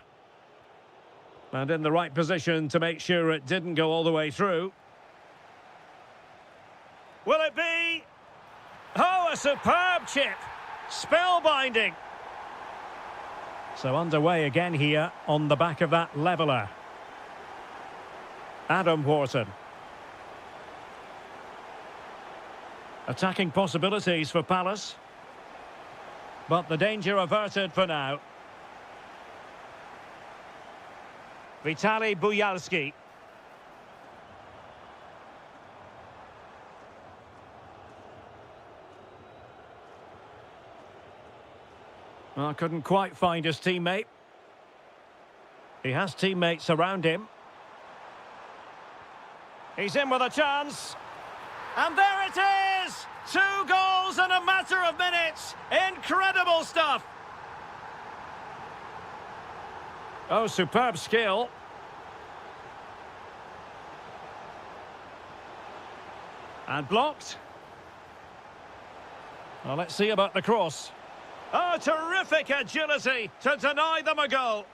And in the right position to make sure it didn't go all the way through. Will it be? Oh, a superb chip. Spellbinding. So underway again here on the back of that leveller. Adam Wharton. Attacking possibilities for Palace. But the danger averted for now. Vitaly Buyalski. Well, couldn't quite find his teammate. He has teammates around him. He's in with a chance. And there it is! 2 goals in a matter of minutes. Incredible stuff. Oh, superb skill. And blocked. Well, let's see about the cross. Oh, terrific agility to deny them a goal.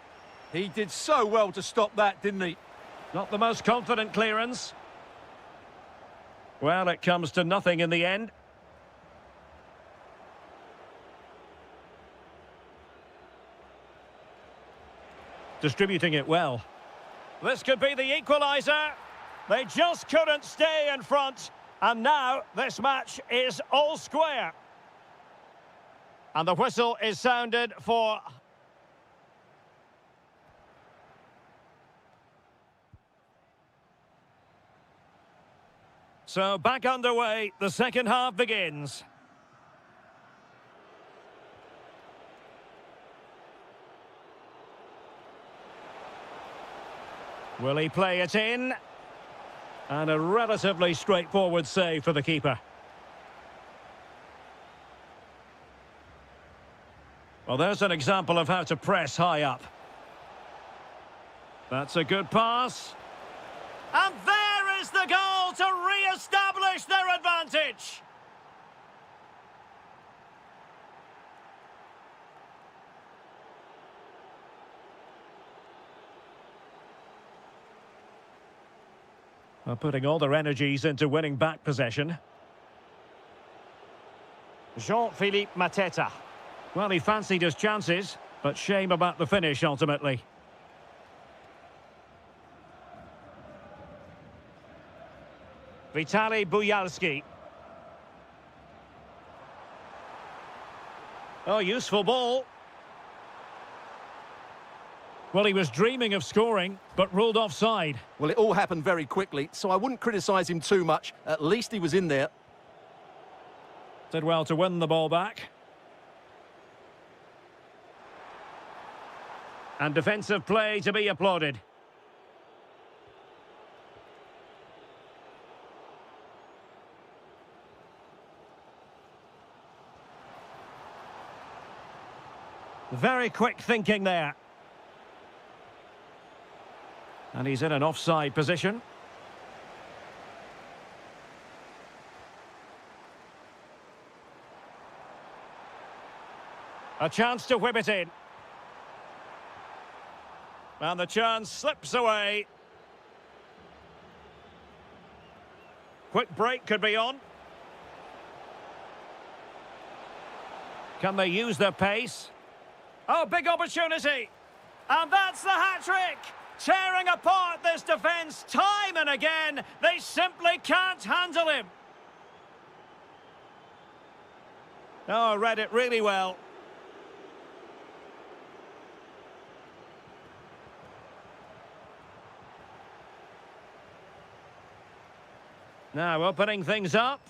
He did so well to stop that, didn't he? Not the most confident clearance. Well, it comes to nothing in the end. Distributing it well. This could be the equaliser. They just couldn't stay in front. And now this match is all square. And the whistle is sounded for... So back underway, the second half begins. Will he play it in? And a relatively straightforward save for the keeper. Well, there's an example of how to press high up. That's a good pass. And there is the goal to re-establish their advantage. Well, putting all their energies into winning back possession. Jean-Philippe Mateta. Well, he fancied his chances, but shame about the finish ultimately. Vitaly Buyalski. Oh, useful ball. Well, he was dreaming of scoring, but ruled offside. Well, it all happened very quickly, so I wouldn't criticise him too much. At least he was in there. Did well to win the ball back. And defensive play to be applauded. Very quick thinking there. And he's in an offside position. A chance to whip it in. And the chance slips away. Quick break could be on. Can they use their pace? Oh, big opportunity. And that's the hat-trick. Tearing apart this defence time and again. They simply can't handle him. Oh, read it really well. Now opening things up.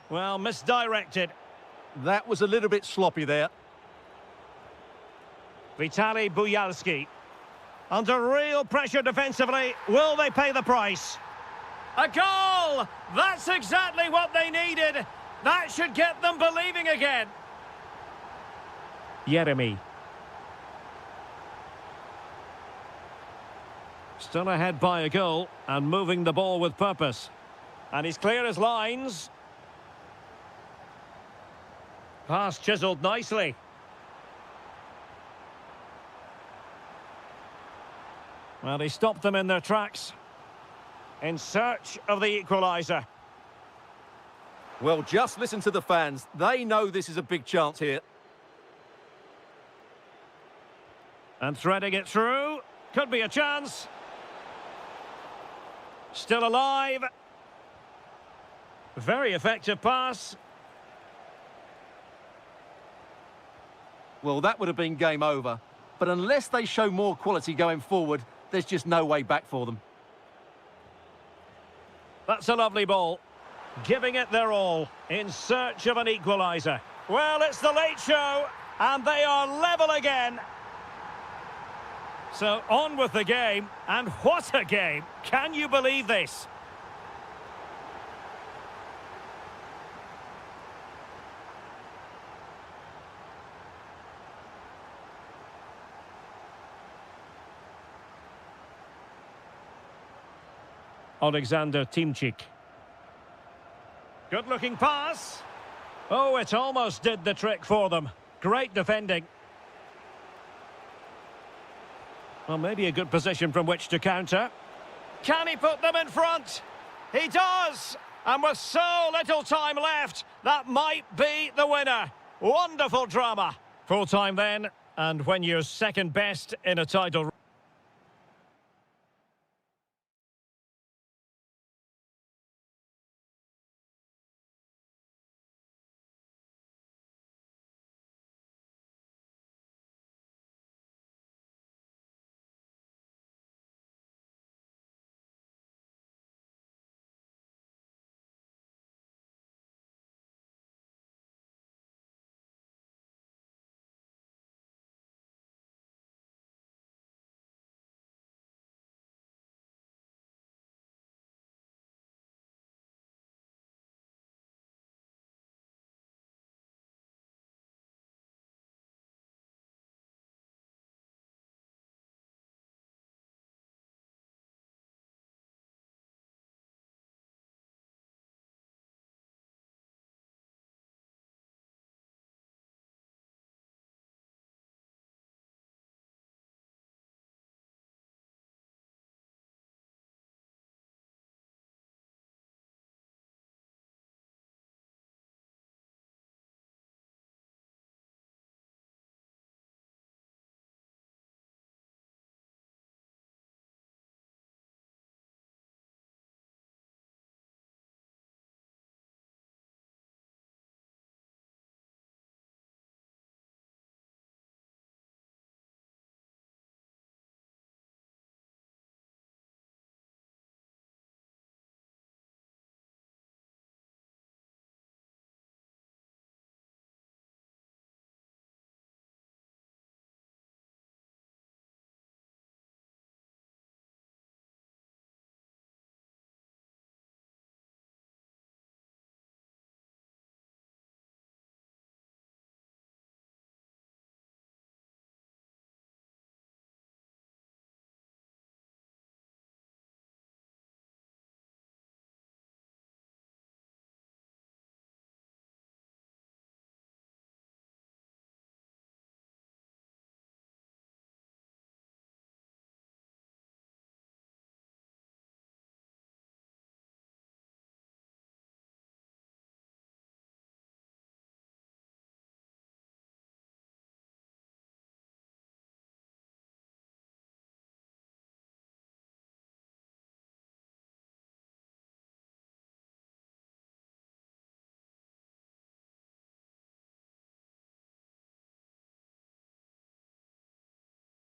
Well, misdirected. That was a little bit sloppy there. Vitaly Buyalski. Under real pressure defensively. Will they pay the price? A goal! That's exactly what they needed. That should get them believing again. Yeremy. Still ahead by a goal and moving the ball with purpose. And he's clear as lines. Pass chiselled nicely. Well, he stopped them in their tracks. In search of the equaliser. Well, just listen to the fans. They know this is a big chance here. And threading it through. Could be a chance. Still alive. Very effective pass. Well, that would have been game over. But unless they show more quality going forward, there's just no way back for them. That's a lovely ball. Giving it their all in search of an equaliser. Well, it's the late show, and they are level again. So on with the game, and what a game. Can you believe this? Alexander Timchik. Good-looking pass. Oh, it almost did the trick for them. Great defending. Well, maybe a good position from which to counter. Can he put them in front? He does! And with so little time left, that might be the winner. Wonderful drama. Full time then, and when you're second best in a title...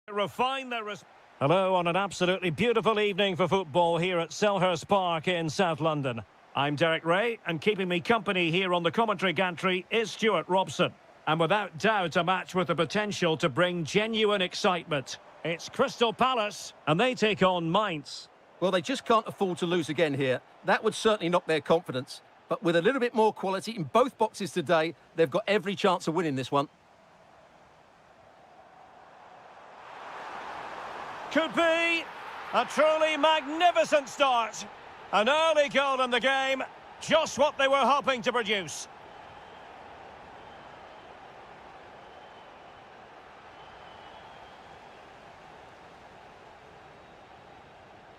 Refine their Hello on an absolutely beautiful evening for football here at Selhurst Park in South London. I'm Derek Ray, and keeping me company here on the commentary gantry is Stuart Robson. And without doubt, a match with the potential to bring genuine excitement. It's Crystal Palace, and they take on Mainz. Well, they just can't afford to lose again here. That would certainly knock their confidence. But with a little bit more quality in both boxes today, they've got every chance of winning this one. Could be a truly magnificent start. An early goal in the game, just what they were hoping to produce.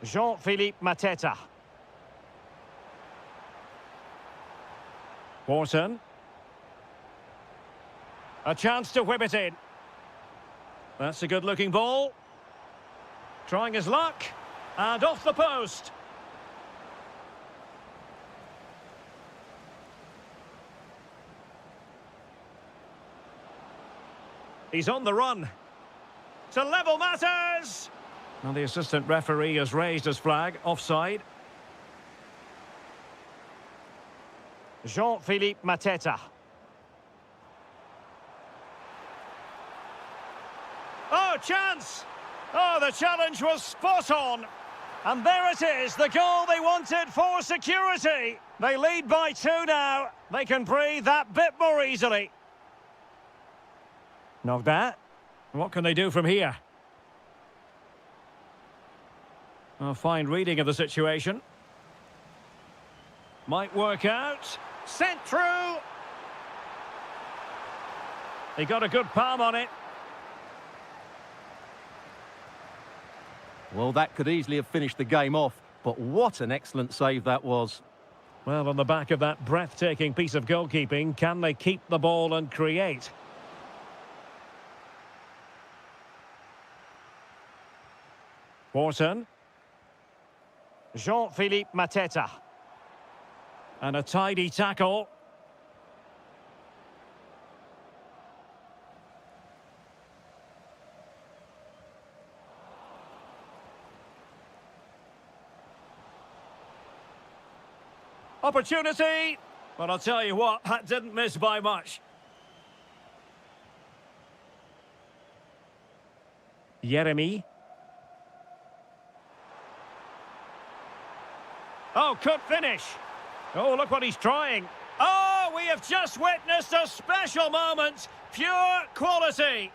Jean-Philippe Mateta. Wharton. A chance to whip it in. That's a good-looking ball. Trying his luck. And off the post. He's on the run. To level matters! And the assistant referee has raised his flag. Offside. Jean-Philippe Mateta. Oh, chance! Oh, the challenge was spot on. And there it is, the goal they wanted for security. They lead by 2 now. They can breathe that bit more easily. Not that. What can they do from here? A fine reading of the situation. Might work out. Sent through. He got a good palm on it. Well, that could easily have finished the game off, but what an excellent save that was. Well, on the back of that breathtaking piece of goalkeeping, can they keep the ball and create? Wharton. Jean-Philippe Mateta. And a tidy tackle. Opportunity! But I'll tell you what, that didn't miss by much. Jeremy. Oh, could finish. Oh, look what he's trying. Oh, we have just witnessed a special moment. Pure quality.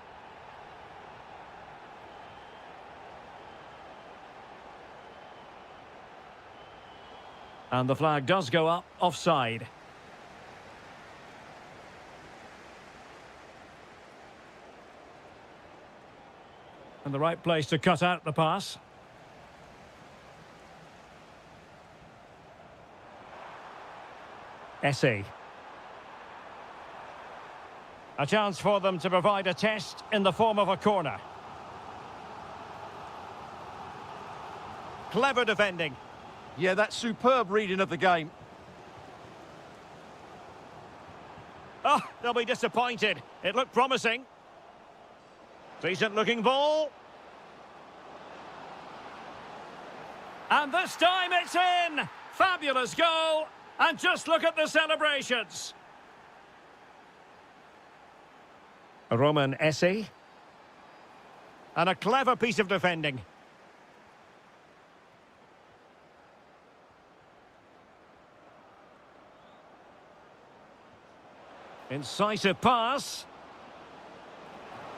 And the flag does go up, offside. And the right place to cut out the pass. Essay. A chance for them to provide a test in the form of a corner. Clever defending. Yeah, that's superb reading of the game. Oh, they'll be disappointed. It looked promising. Decent looking ball. And this time it's in. Fabulous goal. And just look at the celebrations. Roman Essay. And a clever piece of defending. Incisive pass.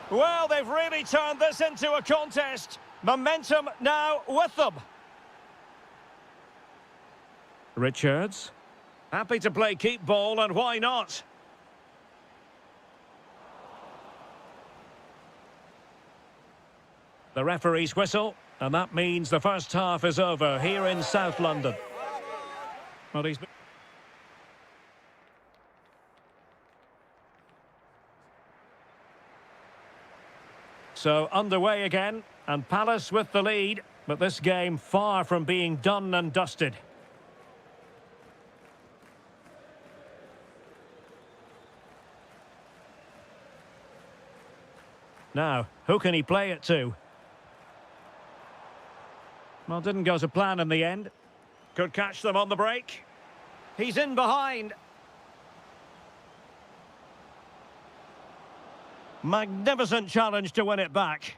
Well, they've really turned this into a contest. Momentum now with them. Richards. Happy to play keep ball, and why not? The referee's whistle, and that means the first half is over here in South London. Well, he's been... So underway again, and Palace with the lead, but this game far from being done and dusted. Now, who can he play it to? Well, didn't go to plan in the end. Could catch them on the break. He's in behind. Magnificent challenge to win it back.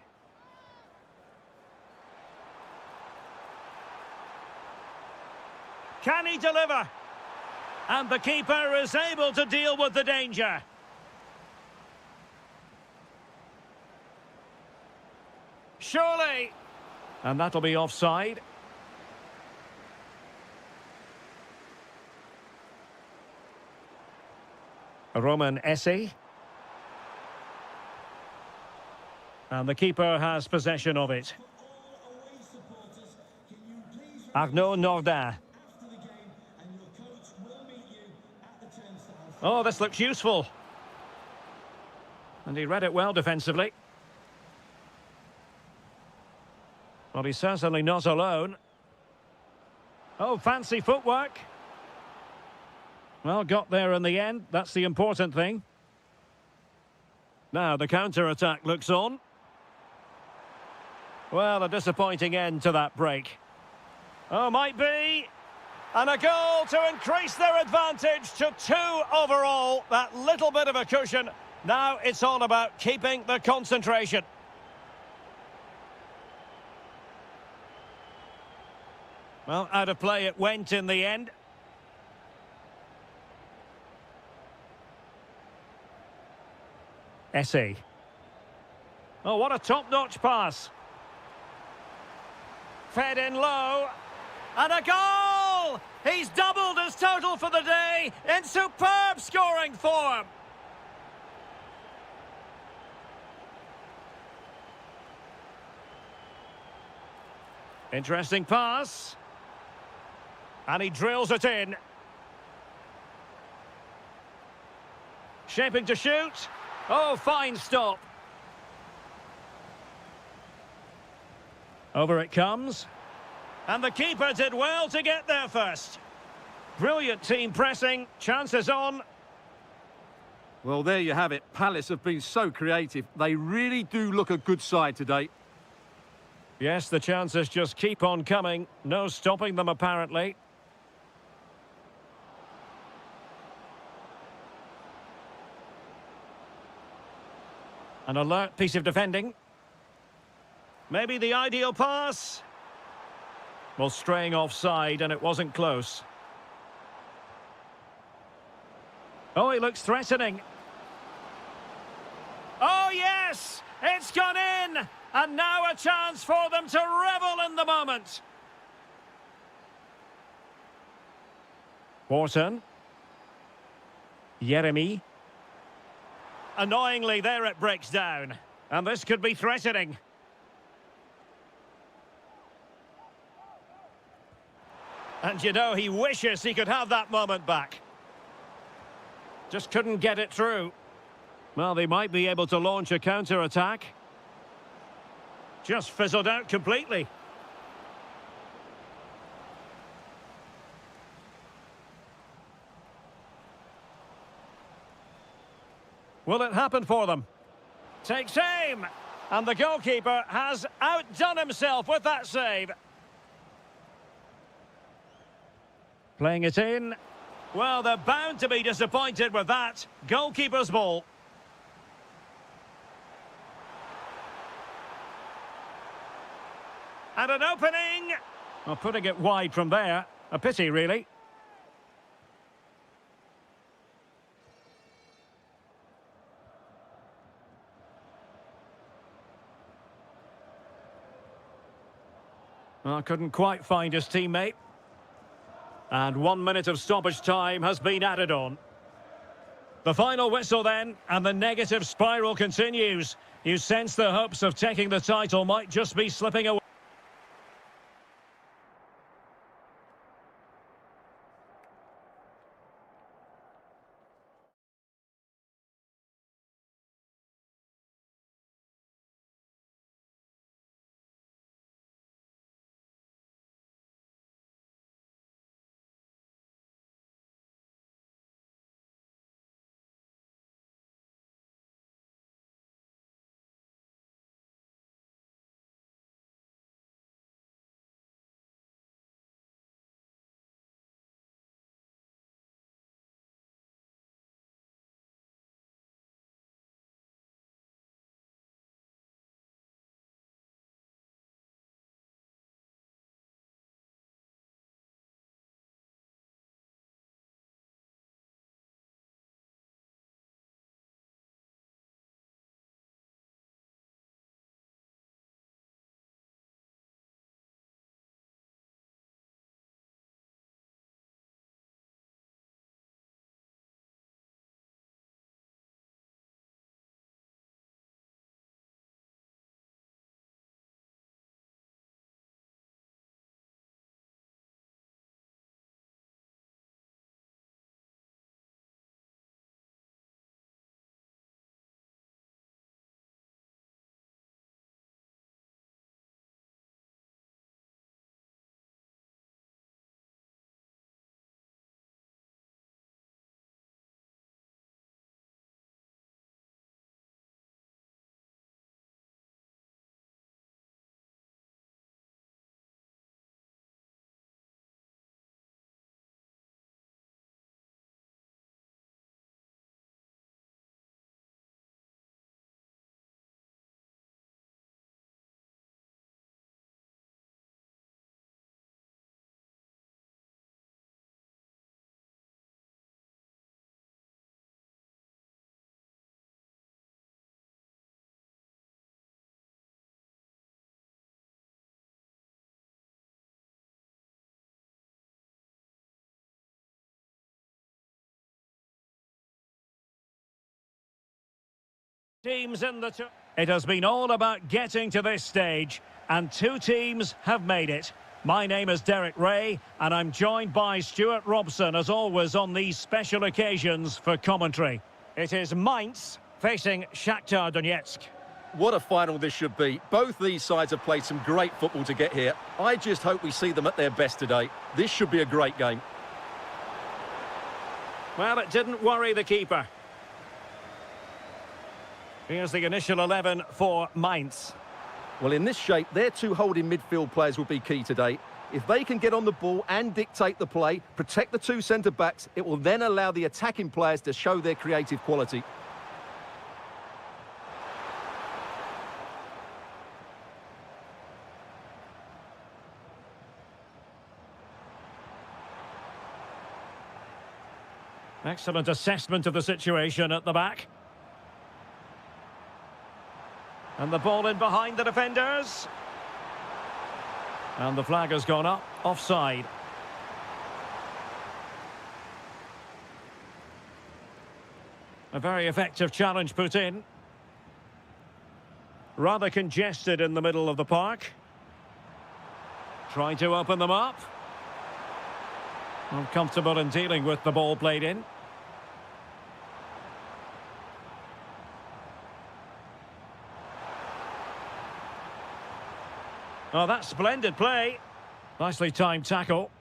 Can he deliver? And the keeper is able to deal with the danger. Surely. And that'll be offside. Roman Essie. And the keeper has possession of it. Arnaud Nordin. Oh, this looks useful. And he read it well defensively. Well, he's certainly not alone. Oh, fancy footwork. Well, got there in the end. That's the important thing. Now, the counter-attack looks on. Well, a disappointing end to that break. Oh, might be. And a goal to increase their advantage to 2 overall. That little bit of a cushion. Now it's all about keeping the concentration. Well, out of play it went in the end. Essie. Oh, what a top-notch pass. Fed in low. And a goal! He's doubled his total for the day in superb scoring form. Interesting pass. And he drills it in. Shaping to shoot. Oh, fine stop. Over it comes. And the keeper did well to get there first. Brilliant team pressing. Chances on. Well, there you have it. Palace have been so creative. They really do look a good side today. Yes, the chances just keep on coming. No stopping them, apparently. An alert piece of defending. Maybe the ideal pass. Well, straying offside, and it wasn't close. Oh, he looks threatening. Oh, yes! It's gone in! And now a chance for them to revel in the moment. Wharton. Jeremy. Annoyingly, there it breaks down. And this could be threatening. And you know, he wishes he could have that moment back. Just couldn't get it through. Well, they might be able to launch a counter-attack. Just fizzled out completely. Will it happen for them? Takes aim! And the goalkeeper has outdone himself with that save. Playing it in. Well, they're bound to be disappointed with that. Goalkeeper's ball. And an opening. Well, putting it wide from there. A pity, really. Well, couldn't quite find his teammate. And 1 minute of stoppage time has been added on. The final whistle then, and the negative spiral continues. You sense the hopes of taking the title might just be slipping away. Teams in the... It has been all about getting to this stage, and two teams have made it. My name is Derek Ray, and I'm joined by Stuart Robson, as always, on these special occasions for commentary. It is Mainz facing Shakhtar Donetsk. What a final this should be. Both these sides have played some great football to get here. I just hope we see them at their best today. This should be a great game. Well, it didn't worry the keeper. Here's the initial 11 for Mainz. Well, in this shape, their two holding midfield players will be key today. If they can get on the ball and dictate the play, protect the two centre-backs, it will then allow the attacking players to show their creative quality. Excellent assessment of the situation at the back. And the ball in behind the defenders. And the flag has gone up, offside. A very effective challenge put in. Rather congested in the middle of the park. Trying to open them up. Uncomfortable in dealing with the ball played in. Oh, that's splendid play. Nicely timed tackle.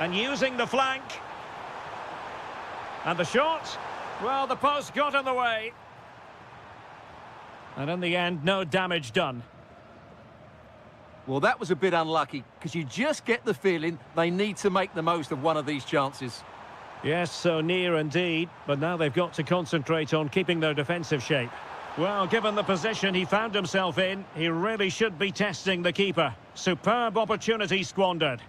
And using the flank. And the shot. Well, the post got in the way. And in the end, no damage done. Well, that was a bit unlucky, because you just get the feeling they need to make the most of one of these chances. Yes, so near indeed, but now they've got to concentrate on keeping their defensive shape. Well, given the position he found himself in, he really should be testing the keeper. Superb opportunity squandered.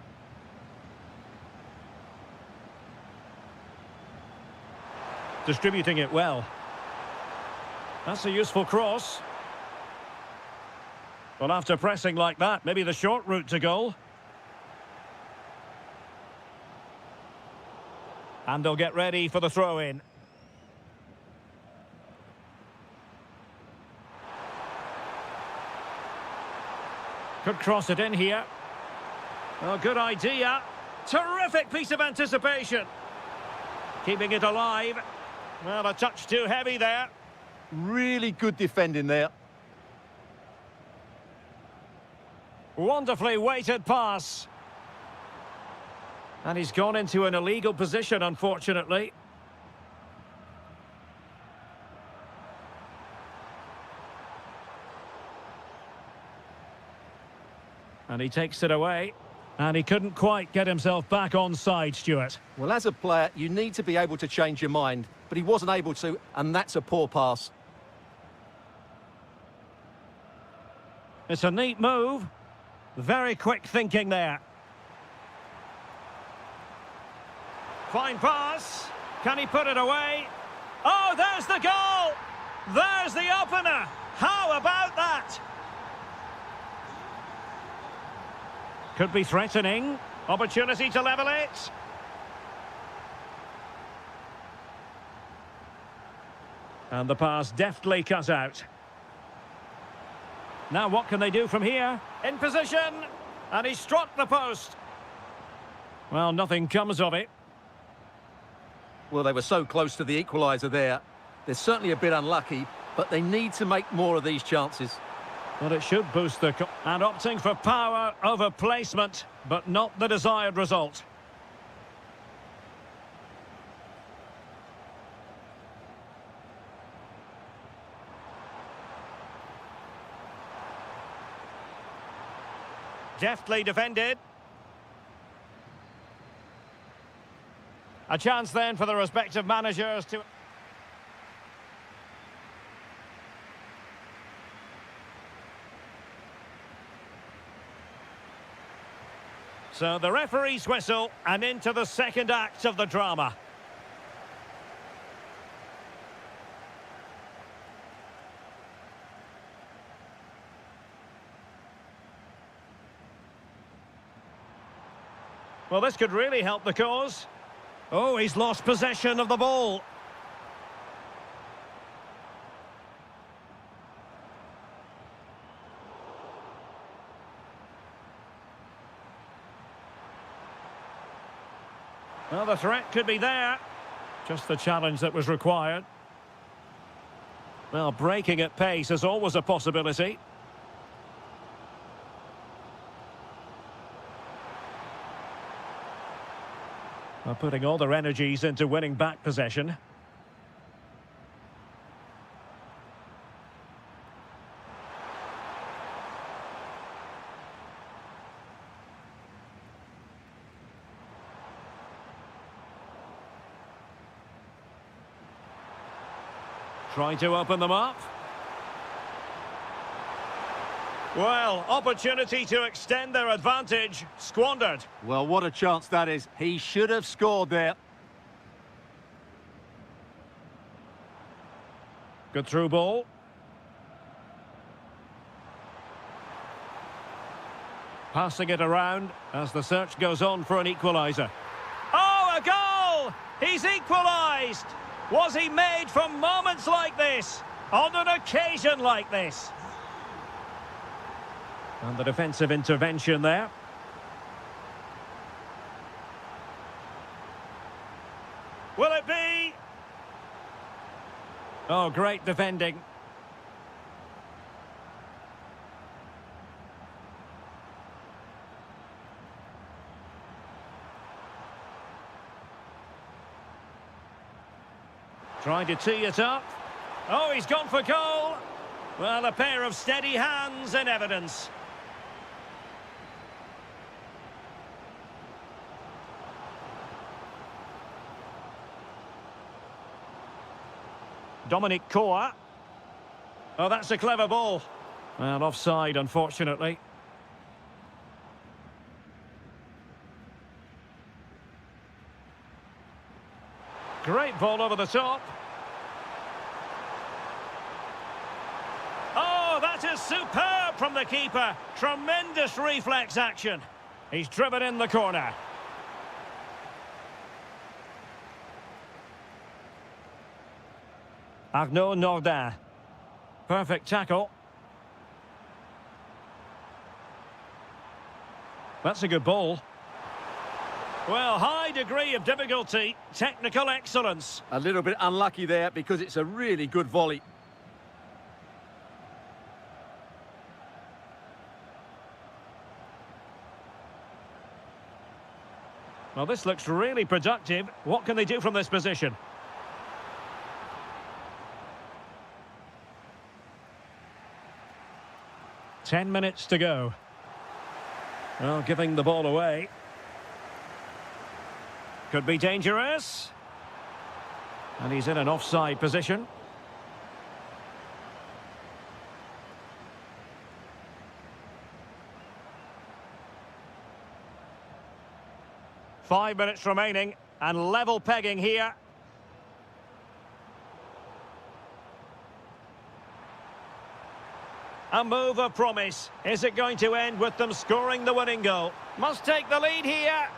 Distributing it well. That's a useful cross. Well, after pressing like that, maybe the short route to goal. And they'll get ready for the throw-in. Could cross it in here. Oh, good idea. Terrific piece of anticipation. Keeping it alive. Well, a touch too heavy there. Really good defending there. Wonderfully weighted pass. And he's gone into an illegal position, unfortunately. And he takes it away. And he couldn't quite get himself back on side, Stuart. Well, as a player, you need to be able to change your mind, but he wasn't able to, and that's a poor pass. It's a neat move. Very quick thinking there. Fine pass. Can he put it away? Oh, there's the goal! There's the opener! How about that? Could be threatening. Opportunity to level it. And the pass deftly cut out. Now what can they do from here? In position! And he struck the post. Well, nothing comes of it. Well, they were so close to the equaliser there. They're certainly a bit unlucky, but they need to make more of these chances. Well, it should boost the... And opting for power over placement, but not the desired result. Deftly defended. A chance then for the respective managers to... So the referee's whistle, and into the second act of the drama. Well, this could really help the cause. Oh, he's lost possession of the ball. Well, the threat could be there. Just the challenge that was required. Well, breaking at pace is always a possibility. Well, putting all their energies into winning back possession. Trying to open them up. Well, opportunity to extend their advantage, squandered. Well, what a chance that is. He should have scored there. Good through ball. Passing it around as the search goes on for an equaliser. Oh, a goal! He's equalised! Was he made from moments like this? On an occasion like this? And the defensive intervention there. Will it be? Oh, great defending. Trying to tee it up. Oh, he's gone for goal. Well, a pair of steady hands in evidence. Dominic Koa. Oh, that's a clever ball. Well, offside, unfortunately. Great ball over the top. Oh, that is superb from the keeper. Tremendous reflex action. He's driven in the corner. Arnaud Nordin. Perfect tackle. That's a good ball. Well, high degree of difficulty, technical excellence. A little bit unlucky there because it's a really good volley. Well, this looks really productive. What can they do from this position? Ten minutes to go. Well, giving the ball away. Could be dangerous. And he's in an offside position. Five minutes remaining and level pegging here. A move of promise. Is it going to end with them scoring the winning goal? Must take the lead here.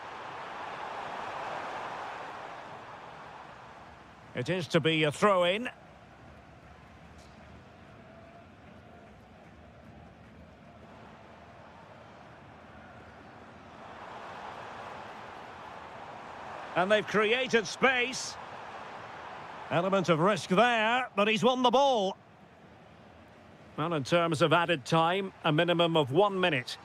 It is to be a throw-in. And they've created space. Element of risk there, but he's won the ball. Well, in terms of added time, a minimum of 1 minute.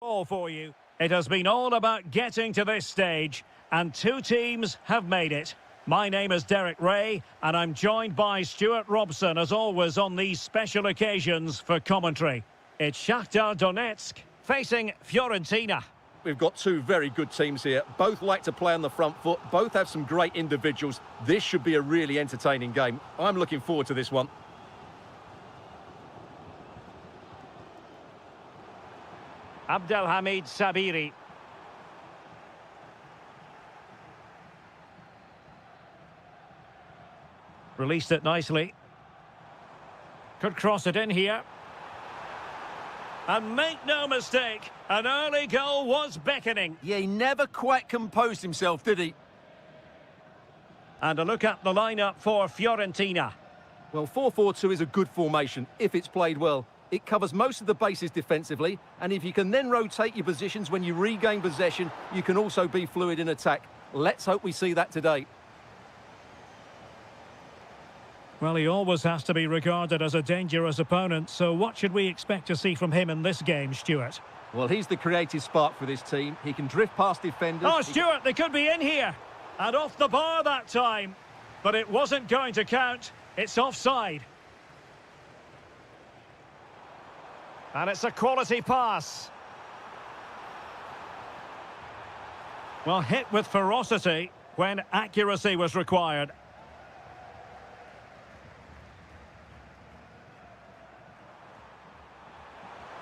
All for you. It has been all about getting to this stage, and two teams have made it. My name is Derek Ray, and I'm joined by Stuart Robson, as always, on these special occasions for commentary. It's Shakhtar Donetsk facing Fiorentina. We've got two very good teams here. Both like to play on the front foot. Both have some great individuals. This should be a really entertaining game. I'm looking forward to this one. Abdelhamid Sabiri. Released it nicely. Could cross it in here. And make no mistake, an early goal was beckoning. Yeah, he never quite composed himself, did he? And a look at the lineup for Fiorentina. Well, 4-4-2 is a good formation if it's played well. It covers most of the bases defensively, and if you can then rotate your positions when you regain possession, you can also be fluid in attack. Let's hope we see that today. Well, he always has to be regarded as a dangerous opponent, so what should we expect to see from him in this game, Stuart? Well, he's the creative spark for this team. He can drift past defenders. Oh, Stuart, they could be in here. And off the bar that time. But it wasn't going to count. It's offside. And it's a quality pass. Well, hit with ferocity when accuracy was required.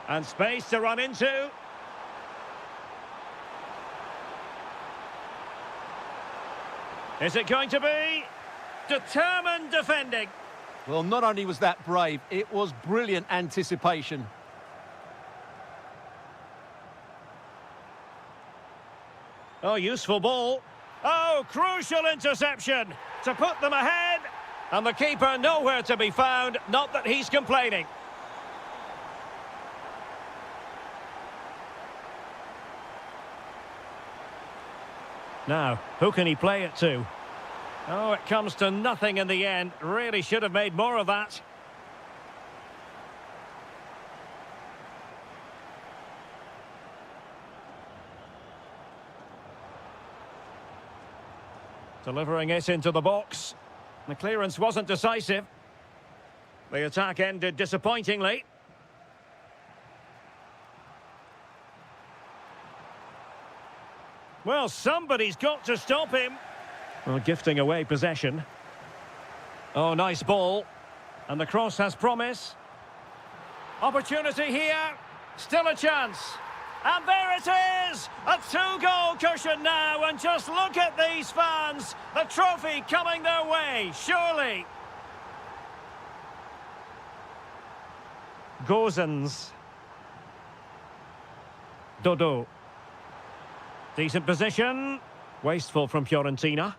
And space to run into. Is it going to be? Determined defending. Well, not only was that brave, it was brilliant anticipation. Oh, useful ball. Oh, crucial interception to put them ahead. And the keeper nowhere to be found, not that he's complaining. Now, who can he play it to? Oh, it comes to nothing in the end. Really should have made more of that. Delivering it into the box. The clearance wasn't decisive. The attack ended disappointingly. Well, somebody's got to stop him. Well, gifting away possession. Oh, nice ball. And the cross has promise. Opportunity here. Still a chance. And there it is! A two-goal cushion now, and just look at these fans. The trophy coming their way, surely. Gozens. Dodo. Decent position. Wasteful from Fiorentina.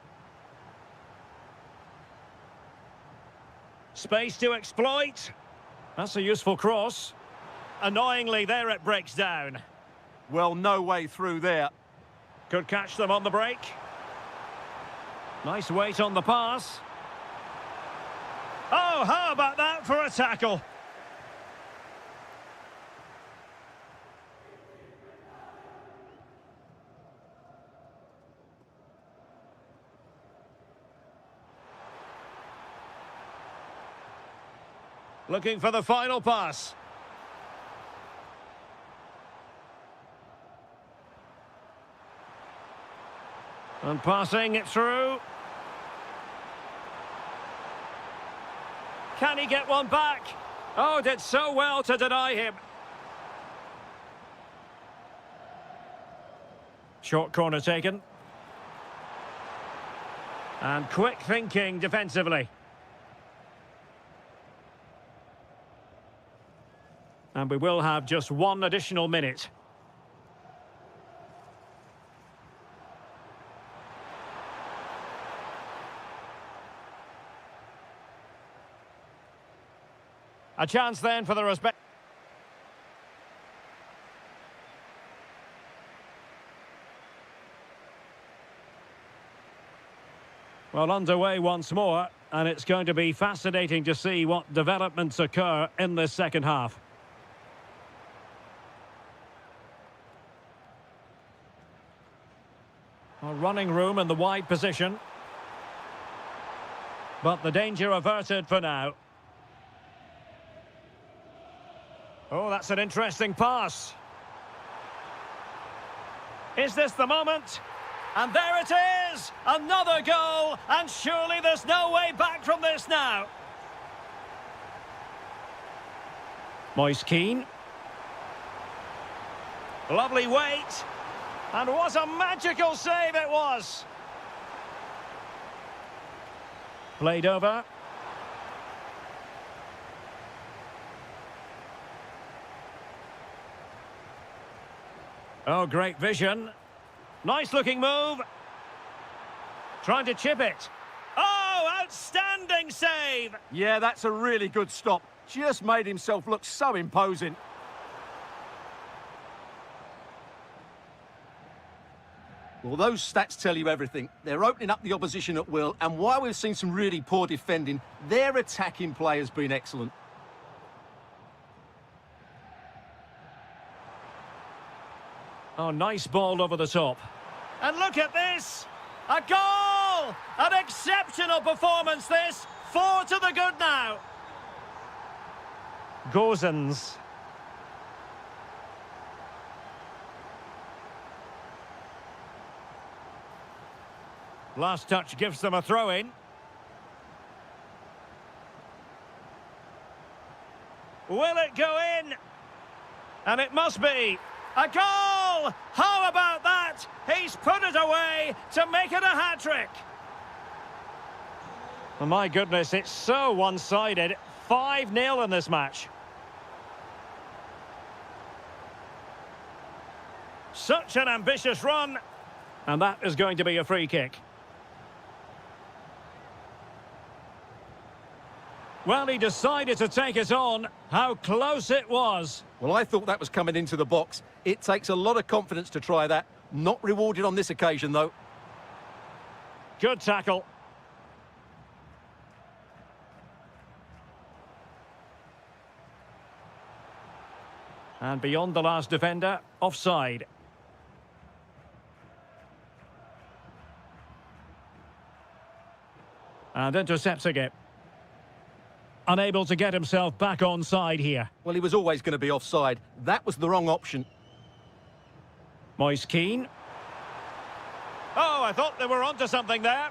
Space to exploit. That's a useful cross. Annoyingly, there it breaks down. Well, no way through there. Could catch them on the break. Nice weight on the pass. Oh, how about that for a tackle? Looking for the final pass. And passing it through. Can he get one back? Oh, did so well to deny him. Short corner taken. And quick thinking defensively. And we will have just one additional minute. A chance then for the respect. Well, underway once more, and it's going to be fascinating to see what developments occur in this second half. Well, running room in the wide position. But the danger averted for now. Oh, that's an interesting pass. Is this the moment? And there it is! Another goal! And surely there's no way back from this now. Moise Keane. Lovely weight. And what a magical save it was! Played over. Oh, great vision. Nice looking move. Trying to chip it. Oh, outstanding save! Yeah, that's a really good stop. Just made himself look so imposing. Well, those stats tell you everything. They're opening up the opposition at will, and while we've seen some really poor defending, their attacking play has been excellent. Oh, nice ball over the top. And look at this! A goal! An exceptional performance, this! 4 to the good now. Gozens. Last touch gives them a throw-in. Will it go in? And it must be. A goal! How about that? He's put it away to make it a hat-trick. Oh, my goodness, it's so one-sided. 5-0 in this match. Such an ambitious run. And that is going to be a free kick. Well, he decided to take it on. How close it was. Well, I thought that was coming into the box. It takes a lot of confidence to try that. Not rewarded on this occasion, though. Good tackle. And beyond the last defender, offside. And intercepting it. Unable to get himself back on side here. Well, he was always going to be offside. That was the wrong option. Moise Keane. Oh, I thought they were onto something there.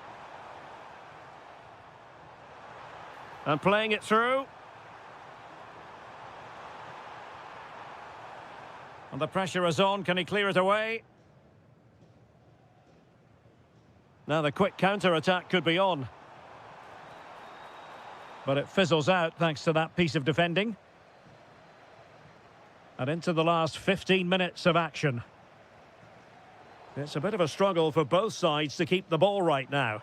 And playing it through. And the pressure is on. Can he clear it away? Now the quick counter-attack could be on. But it fizzles out thanks to that piece of defending. And into the last 15 minutes of action. It's a bit of a struggle for both sides to keep the ball right now.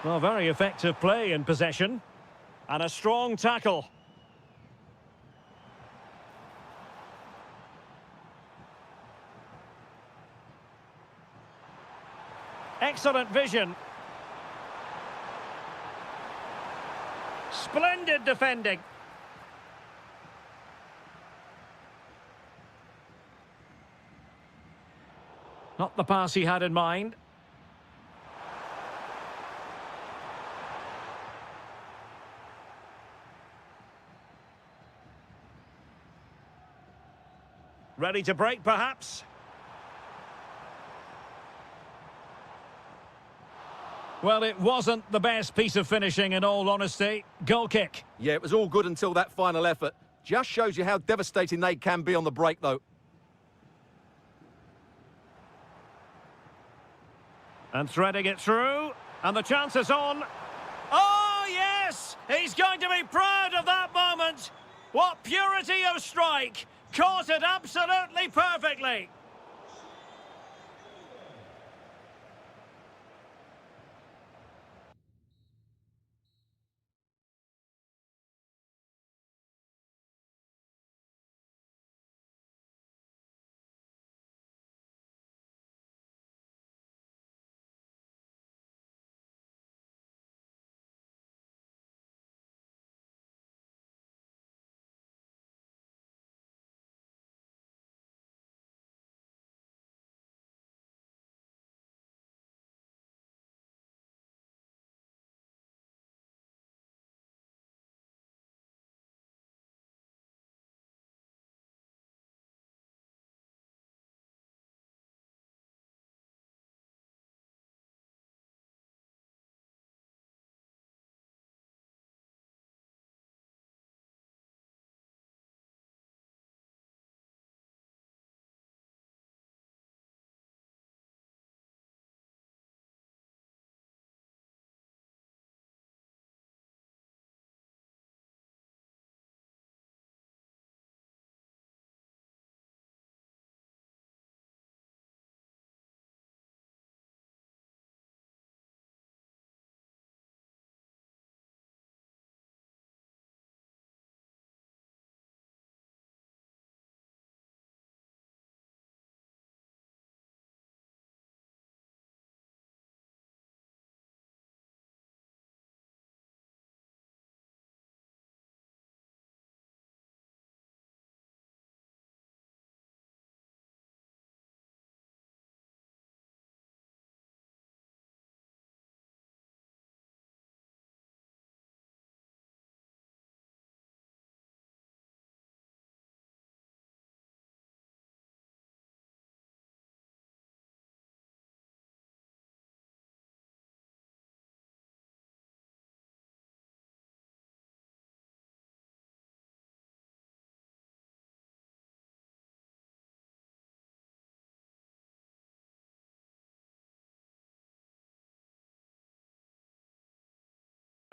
Well, very effective play in possession. And a strong tackle. Excellent vision. Splendid defending. Not the pass he had in mind. Ready to break, perhaps? Well, it wasn't the best piece of finishing, in all honesty. Goal kick. Yeah, it was all good until that final effort. Just shows you how devastating they can be on the break, though. And threading it through. And the chance is on. Oh, yes! He's going to be proud of that moment. What purity of strike. Caught it absolutely perfectly.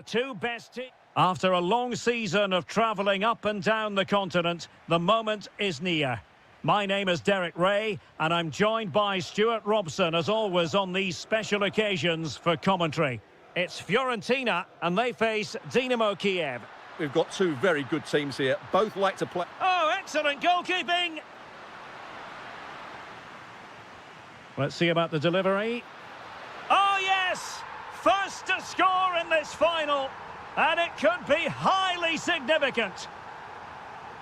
Two best teams. After a long season of travelling up and down the continent, the moment is near. My name is Derek Ray, and I'm joined by Stuart Robson, as always, on these special occasions for commentary. It's Fiorentina, and they face Dynamo Kiev. We've got two very good teams here. Both like to play. Oh, excellent goalkeeping! Let's see about the delivery. Oh, yes! First to score in this final, and it could be highly significant.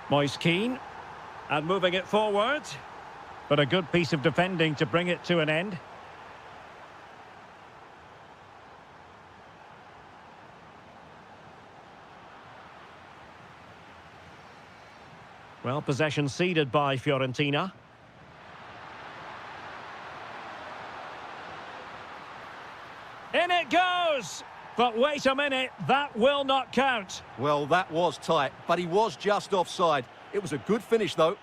Moise Keane, and moving it forward. But a good piece of defending to bring it to an end. Well, possession ceded by Fiorentina. In it goes! But wait a minute, that will not count. Well, that was tight, but he was just offside. It was a good finish, though.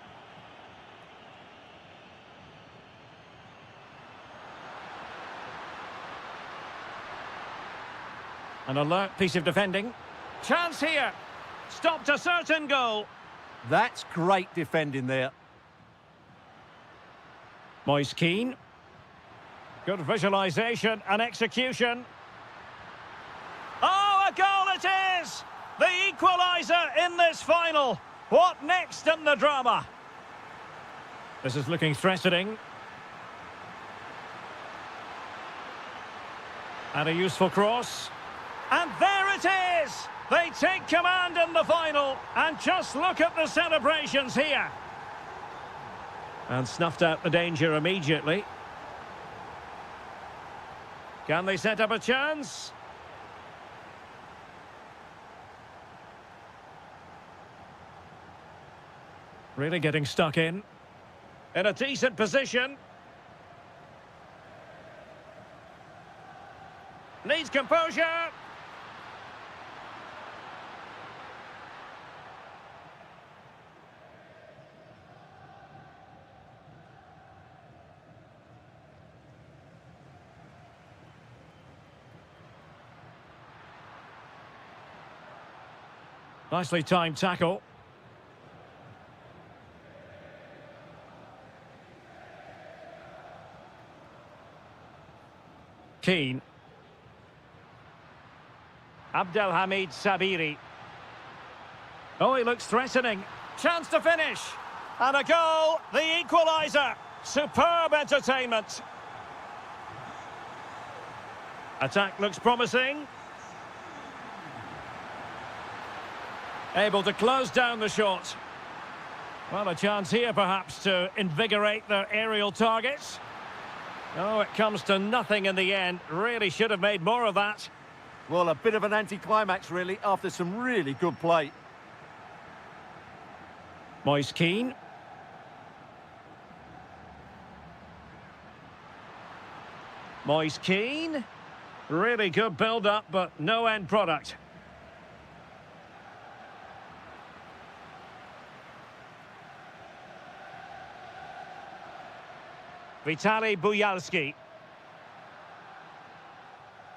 An alert piece of defending. Chance here. Stopped a certain goal. That's great defending there. Moise Keane. Good visualisation and execution. Oh, a goal it is! The equaliser in this final. What next in the drama? This is looking threatening. And a useful cross. And there it is! They take command in the final. And just look at the celebrations here. And snuffed out the danger immediately. Can they set up a chance? Really getting stuck in a decent position. Needs composure. Nicely timed tackle. Keane. Abdelhamid Sabiri. Oh, he looks threatening. Chance to finish. And a goal, the equaliser. Superb entertainment. Attack looks promising. Able to close down the shot. Well, a chance here perhaps to invigorate their aerial targets. Oh, it comes to nothing in the end. Really should have made more of that. Well, a bit of an anticlimax, really, after some really good play. Moise Keane. Moise Keane. Really good build-up, but no end product. Vitaly Buyalski.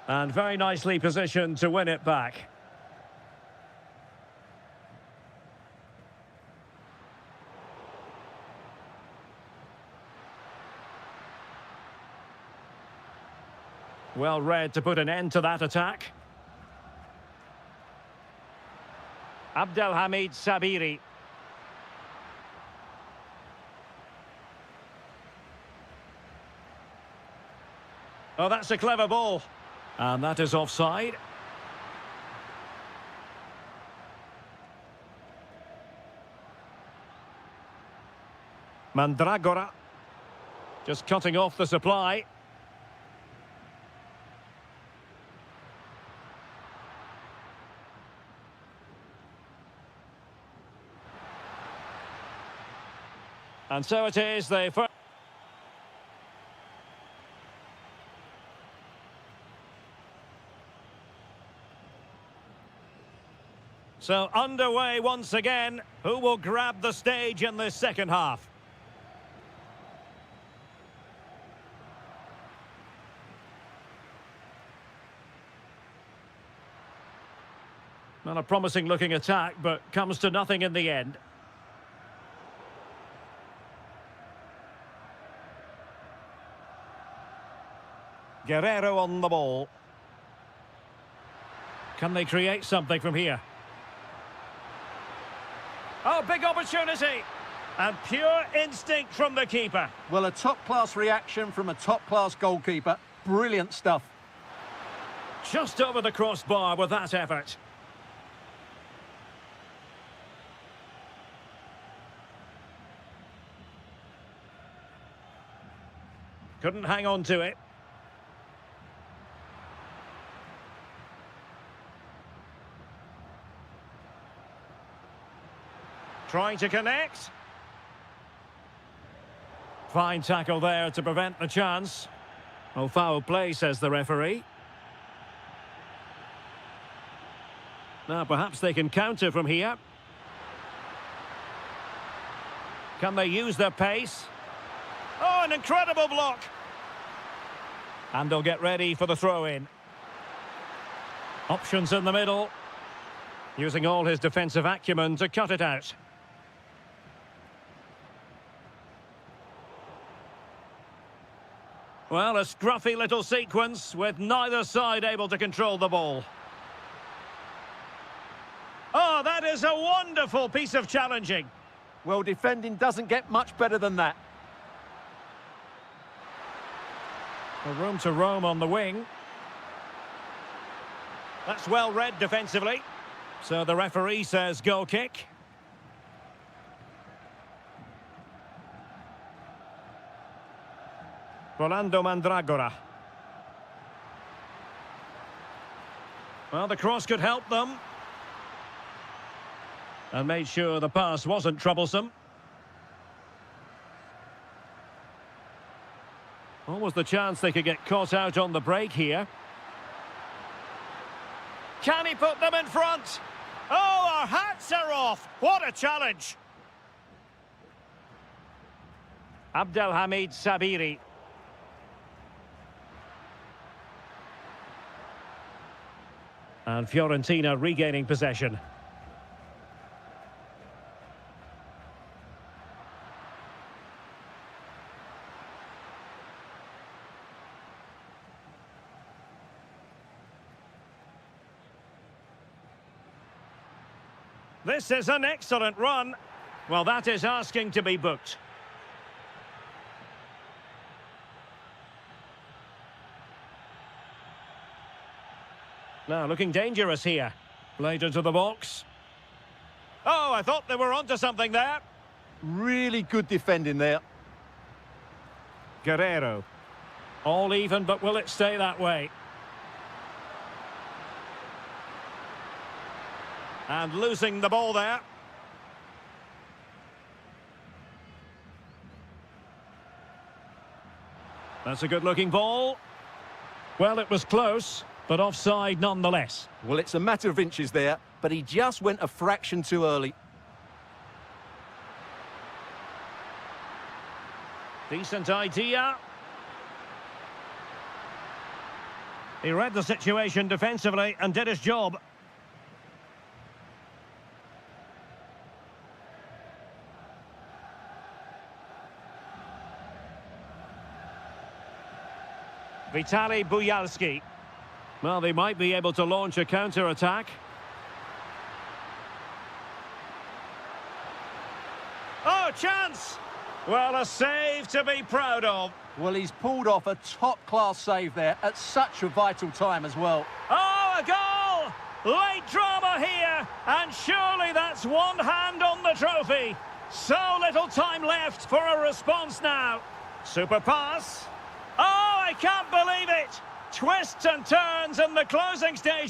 And very nicely positioned to win it back. Well read to put an end to that attack. Abdelhamid Sabiri. Oh, that's a clever ball. And that is offside. Mandragora. Just cutting off the supply. And so it is, they first... So underway once again. Who will grab the stage in this second half? Not a promising looking attack, but comes to nothing in the end. Guerrero on the ball. Can they create something from here? Oh, big opportunity! And pure instinct from the keeper. Well, a top-class reaction from a top-class goalkeeper. Brilliant stuff. Just over the crossbar with that effort. Couldn't hang on to it. Trying to connect. Fine tackle there to prevent the chance. Oh, foul play, says the referee. Now, perhaps they can counter from here. Can they use their pace? Oh, an incredible block. And they'll get ready for the throw-in. Options in the middle. Using all his defensive acumen to cut it out. Well, a scruffy little sequence with neither side able to control the ball. Oh, that is a wonderful piece of challenging. Well, defending doesn't get much better than that. A room to roam on the wing. That's well read defensively. So the referee says goal kick. Rolando Mandragora. Well, the cross could help them. And made sure the pass wasn't troublesome. Almost the chance they could get caught out on the break here. Can he put them in front? Oh, our hats are off. What a challenge. Abdelhamid Sabiri. And Fiorentina regaining possession. This is an excellent run. Well, that is asking to be booked. Now, looking dangerous here. Played into the box. Oh, I thought they were onto something there. Really good defending there. Guerrero. All even, but will it stay that way? And losing the ball there. That's a good-looking ball. Well, it was close, but offside nonetheless. Well, it's a matter of inches there, but he just went a fraction too early. Decent idea. He read the situation defensively and did his job. Vitaly Buyalski. Well, they might be able to launch a counter-attack. Oh, chance! Well, a save to be proud of. Well, he's pulled off a top-class save there at such a vital time as well. Oh, a goal! Late drama here, and surely that's one hand on the trophy. So little time left for a response now. Super pass. Oh, I can't believe it! Twists and turns in the closing stage.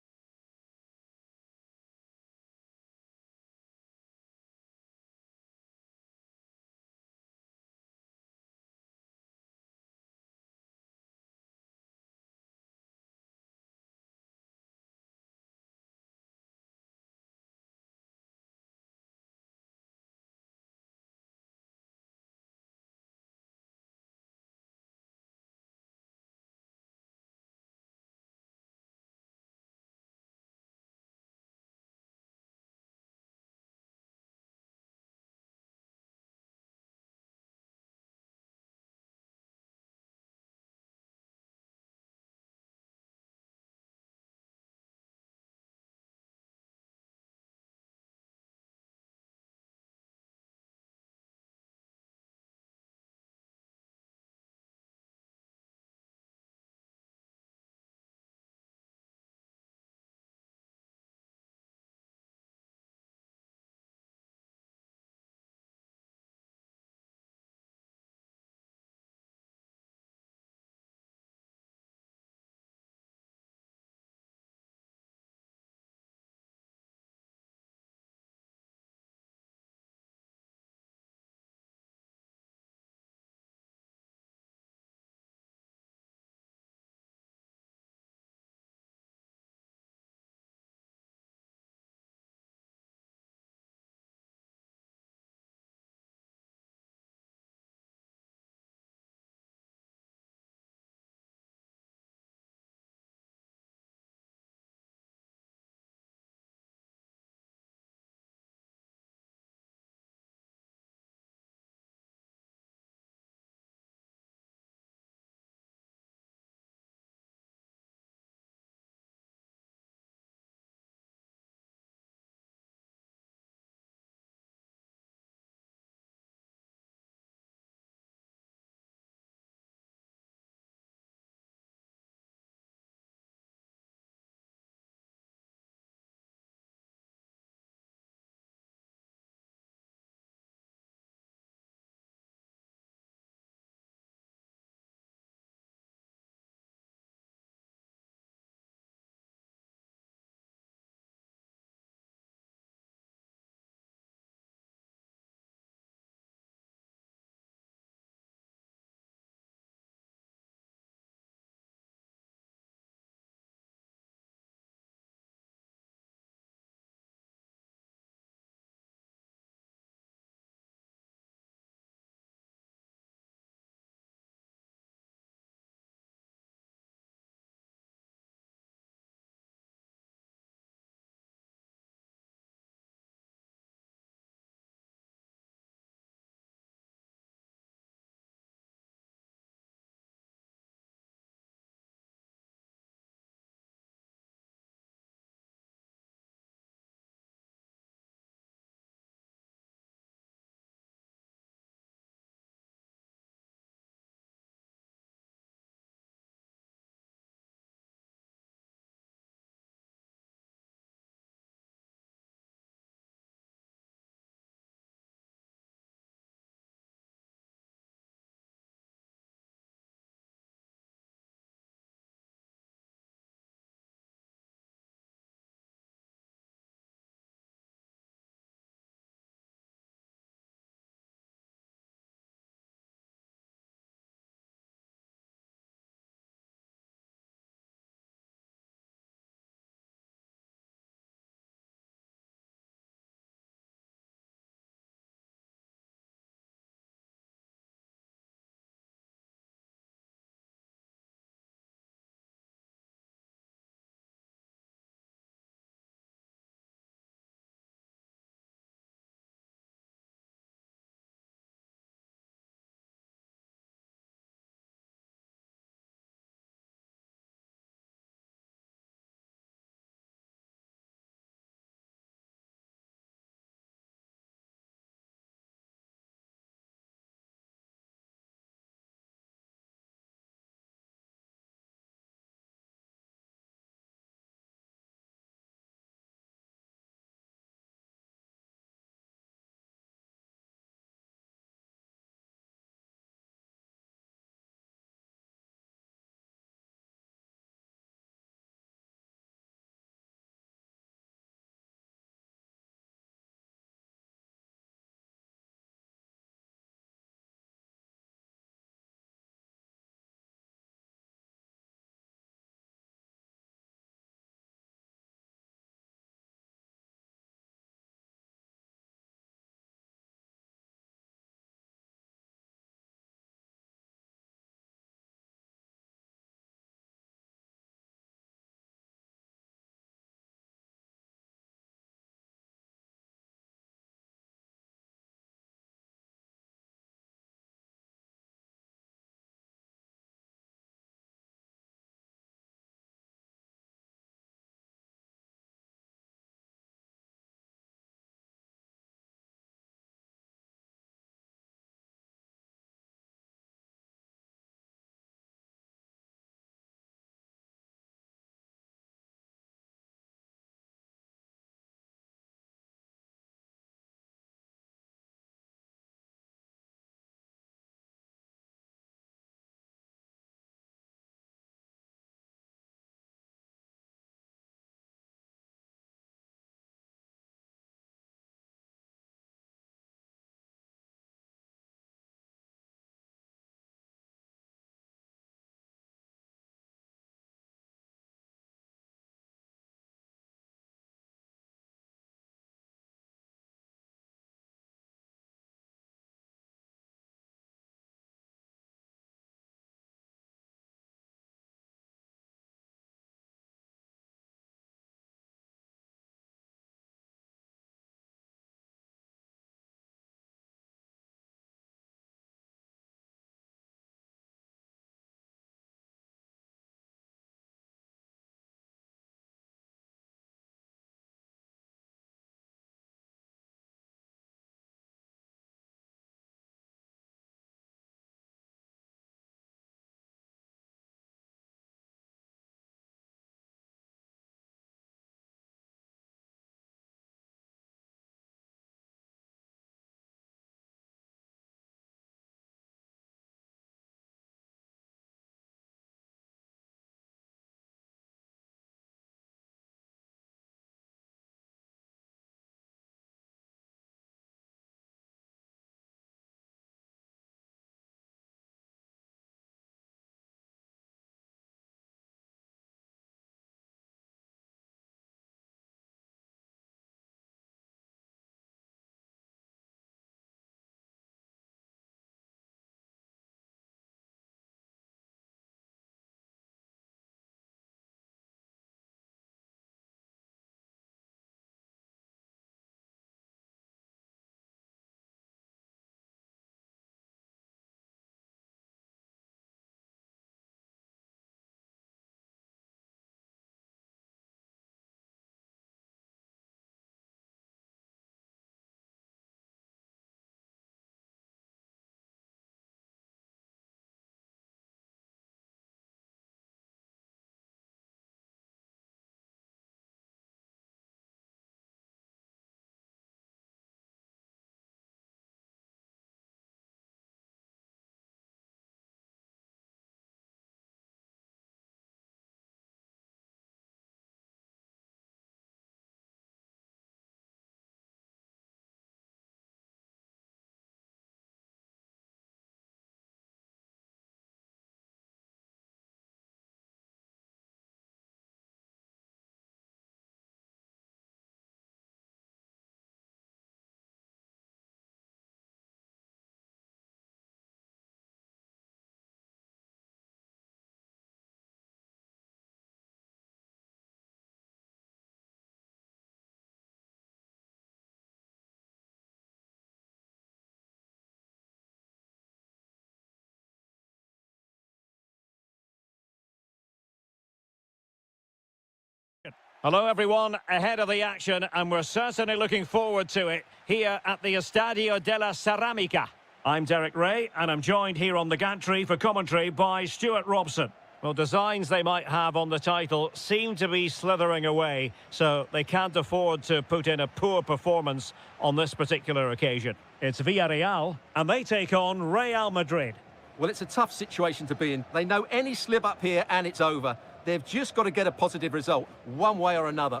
Hello everyone, ahead of the action, and we're certainly looking forward to it here at the Estadio della Ceramica. I'm Derek Ray, and I'm joined here on the gantry for commentary by Stuart Robson. Well, designs they might have on the title seem to be slithering away, so they can't afford to put in a poor performance on this particular occasion. It's Villarreal, and they take on Real Madrid. Well, it's a tough situation to be in. They know any slip up here and it's over. They've just got to get a positive result, one way or another.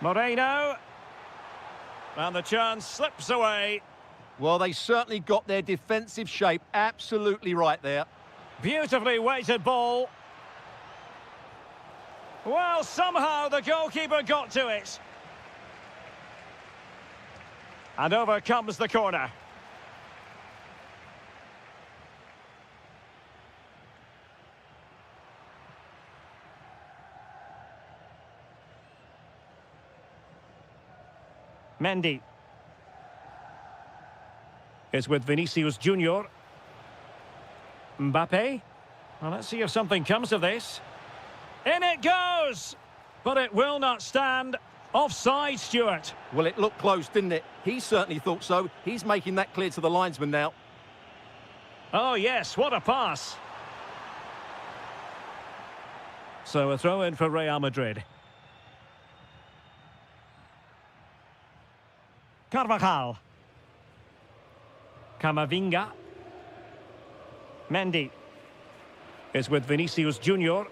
Moreno. And the chance slips away. Well, they certainly got their defensive shape absolutely right there. Beautifully weighted ball. Well, somehow the goalkeeper got to it. And over comes the corner. Mendy is with Vinicius Junior. Mbappe. Well, let's see if something comes of this. In it goes! But it will not stand. Offside, Stuart. Well, it looked close, didn't it? He certainly thought so. He's making that clear to the linesman now. Oh, yes, what a pass. So a throw in for Real Madrid. Carvajal. Camavinga. Mendy is with Vinicius Junior.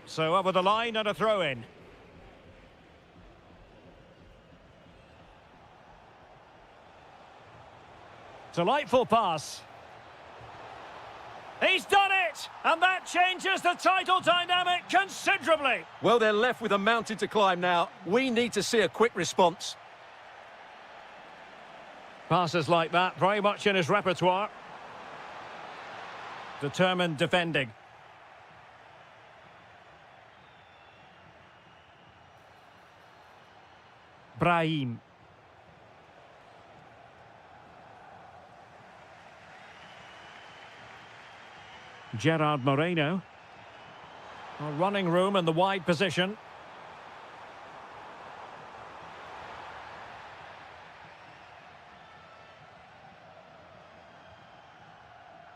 So over the line and a throw in. Delightful pass. He's done it! And that changes the title dynamic considerably. Well, they're left with a mountain to climb now. We need to see a quick response. Passes like that, very much in his repertoire. Determined defending. Brahim. Gerard Moreno. Running room in the wide position.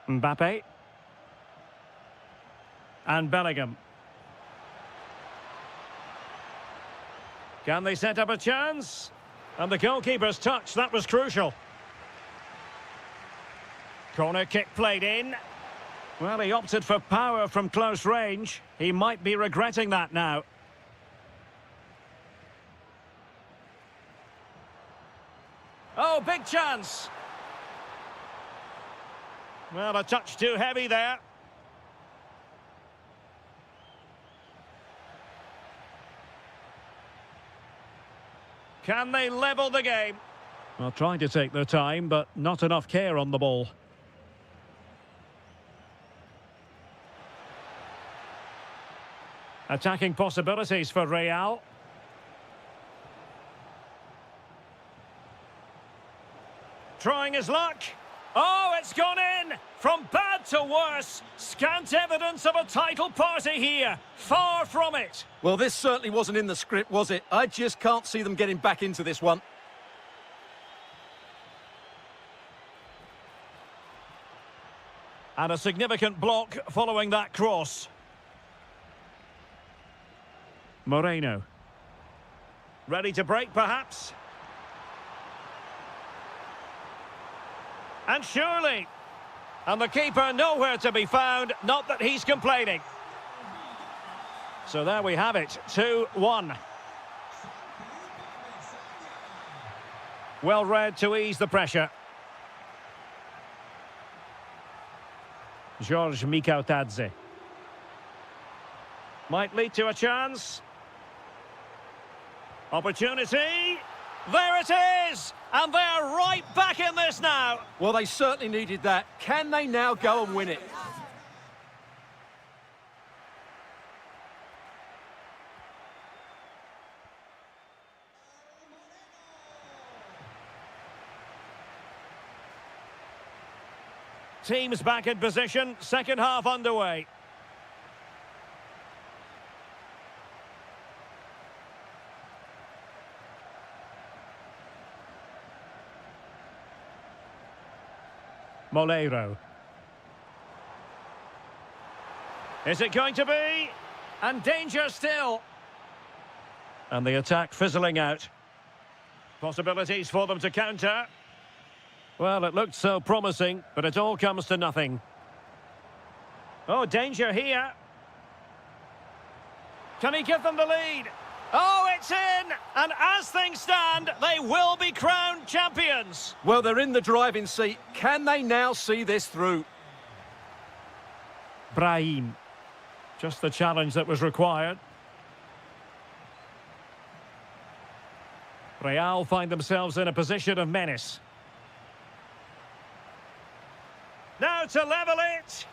Mbappe. And Bellingham. Can they set up a chance? And the goalkeeper's touch, that was crucial. Corner kick played in. Well, he opted for power from close range. He might be regretting that now. Oh, big chance. Well, a touch too heavy there. Can they level the game? Well, trying to take their time, but not enough care on the ball. Attacking possibilities for Real. Trying his luck. Oh, it's gone in! From bad to worse. Scant evidence of a title party here. Far from it. Well, this certainly wasn't in the script, was it? I just can't see them getting back into this one. And a significant block following that cross. Moreno. Ready to break, perhaps? And surely. And the keeper nowhere to be found. Not that he's complaining. So there we have it. 2-1. Well read to ease the pressure. George Mikautadze. Might lead to a chance. Opportunity. There it is! And they're right back in this now. Well, they certainly needed that. Can they now go and win it? Teams back in position, second half underway. Molero. Is it going to be? And danger still. And the attack fizzling out. Possibilities for them to counter. Well, it looked so promising, but it all comes to nothing. Oh, danger here. Can he give them the lead? Oh, it's in! And as things stand, they will be crowned champions. Well, they're in the driving seat. Can they now see this through? Brahim. Just the challenge that was required. Real find themselves in a position of menace. Now to level it!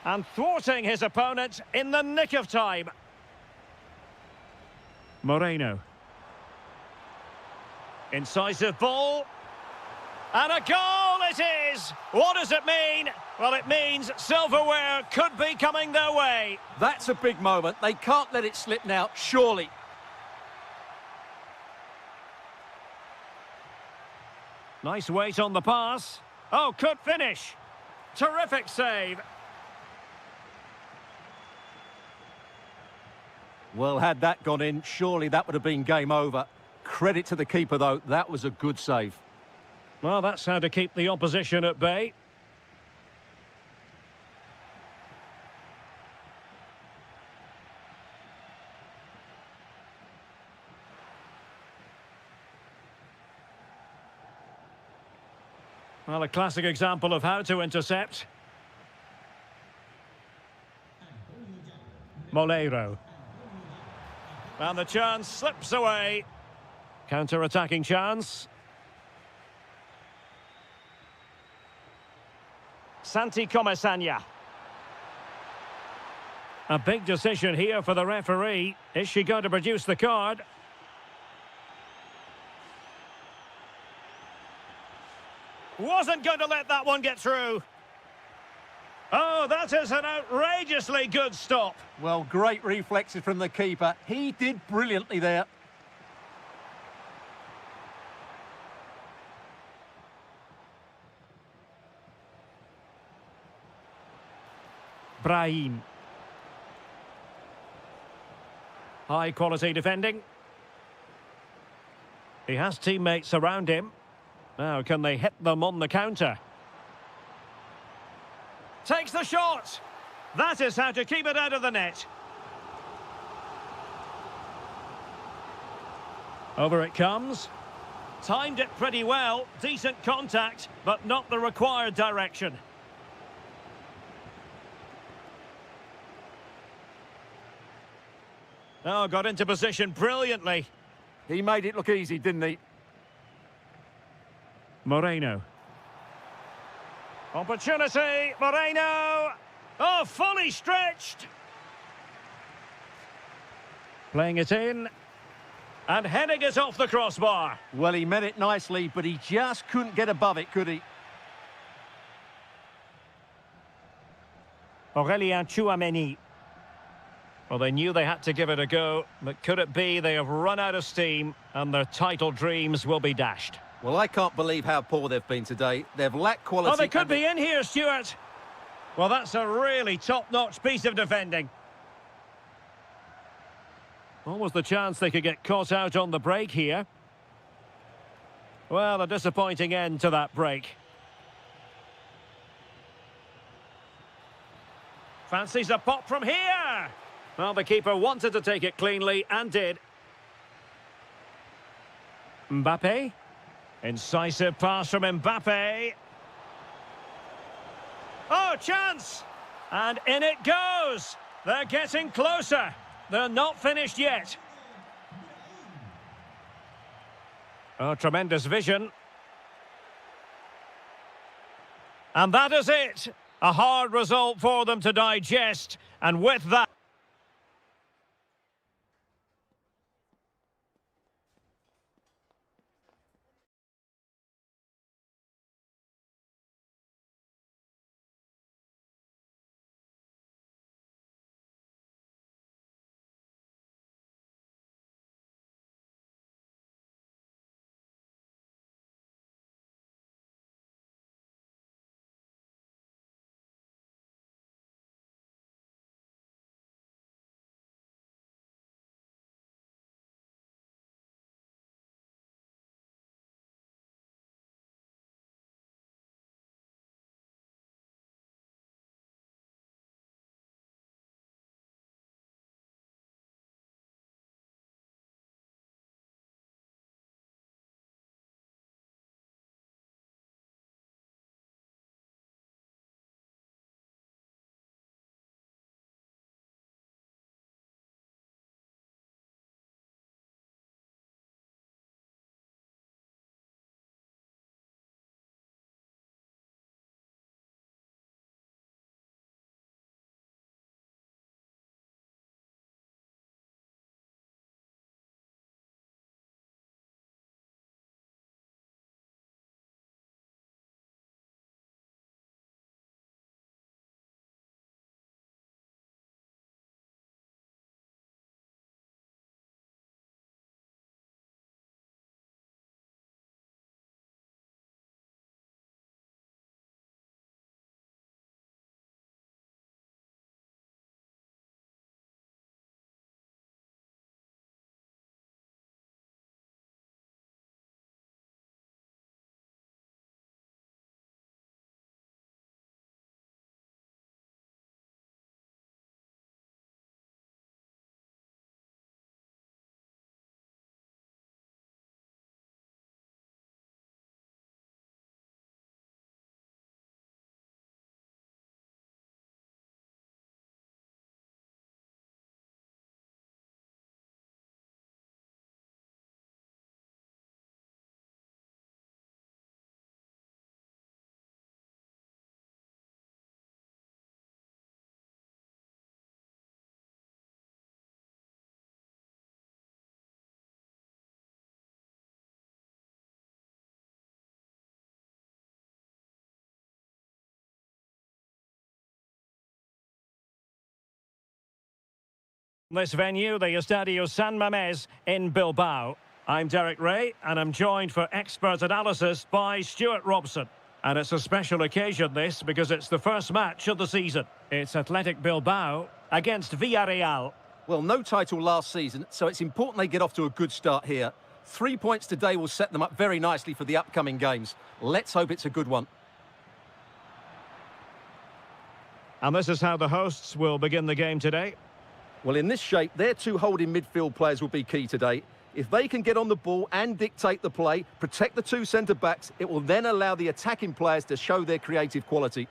And thwarting his opponent in the nick of time. Moreno. Incisive ball. And a goal it is! What does it mean? Well, it means silverware could be coming their way. That's a big moment. They can't let it slip now, surely. Nice weight on the pass. Oh, could finish. Terrific save. Well, had that gone in, surely that would have been game over. Credit to the keeper, though. That was a good save. Well, that's how to keep the opposition at bay. Well, a classic example of how to intercept. Molero. And the chance slips away. Counter-attacking chance. Santi Comesaña. A big decision here for the referee. Is she going to produce the card? Wasn't going to let that one get through. Oh, that is an outrageously good stop. Well, great reflexes from the keeper. He did brilliantly there. Brahim. High quality defending. He has teammates around him. Now, can they hit them on the counter? Takes the shot. That is how to keep it out of the net. Over it comes. Timed it pretty well. Decent contact, but not the required direction. Oh, got into position brilliantly. He made it look easy, didn't he? Moreno. Opportunity, Moreno! Oh, fully stretched! Playing it in. And heading it off the crossbar. Well, he meant it nicely, but he just couldn't get above it, could he? Aurélien Tchouaméni. Well, they knew they had to give it a go, but could it be they have run out of steam and their title dreams will be dashed? Well, I can't believe how poor they've been today. They've lacked quality. Oh, they could be in here, Stuart. Well, that's a really top-notch piece of defending. What was the chance they could get caught out on the break here? Well, a disappointing end to that break. Fancies a pop from here. Well, the keeper wanted to take it cleanly and did. Mbappe. Incisive pass from Mbappe. Oh, chance! And in it goes! They're getting closer. They're not finished yet. Oh, tremendous vision. And that is it. A hard result for them to digest. And with that... This venue, the Estadio San Mamés in Bilbao. I'm Derek Ray, and I'm joined for expert analysis by Stuart Robson. And it's a special occasion, this, because it's the first match of the season. It's Athletic Bilbao against Villarreal. Well, no title last season, so it's important they get off to a good start here. 3 points today will set them up very nicely for the upcoming games. Let's hope it's a good one. And this is how the hosts will begin the game today. Well, in this shape, their two holding midfield players will be key today. If they can get on the ball and dictate the play, protect the two centre-backs, it will then allow the attacking players to show their creative quality.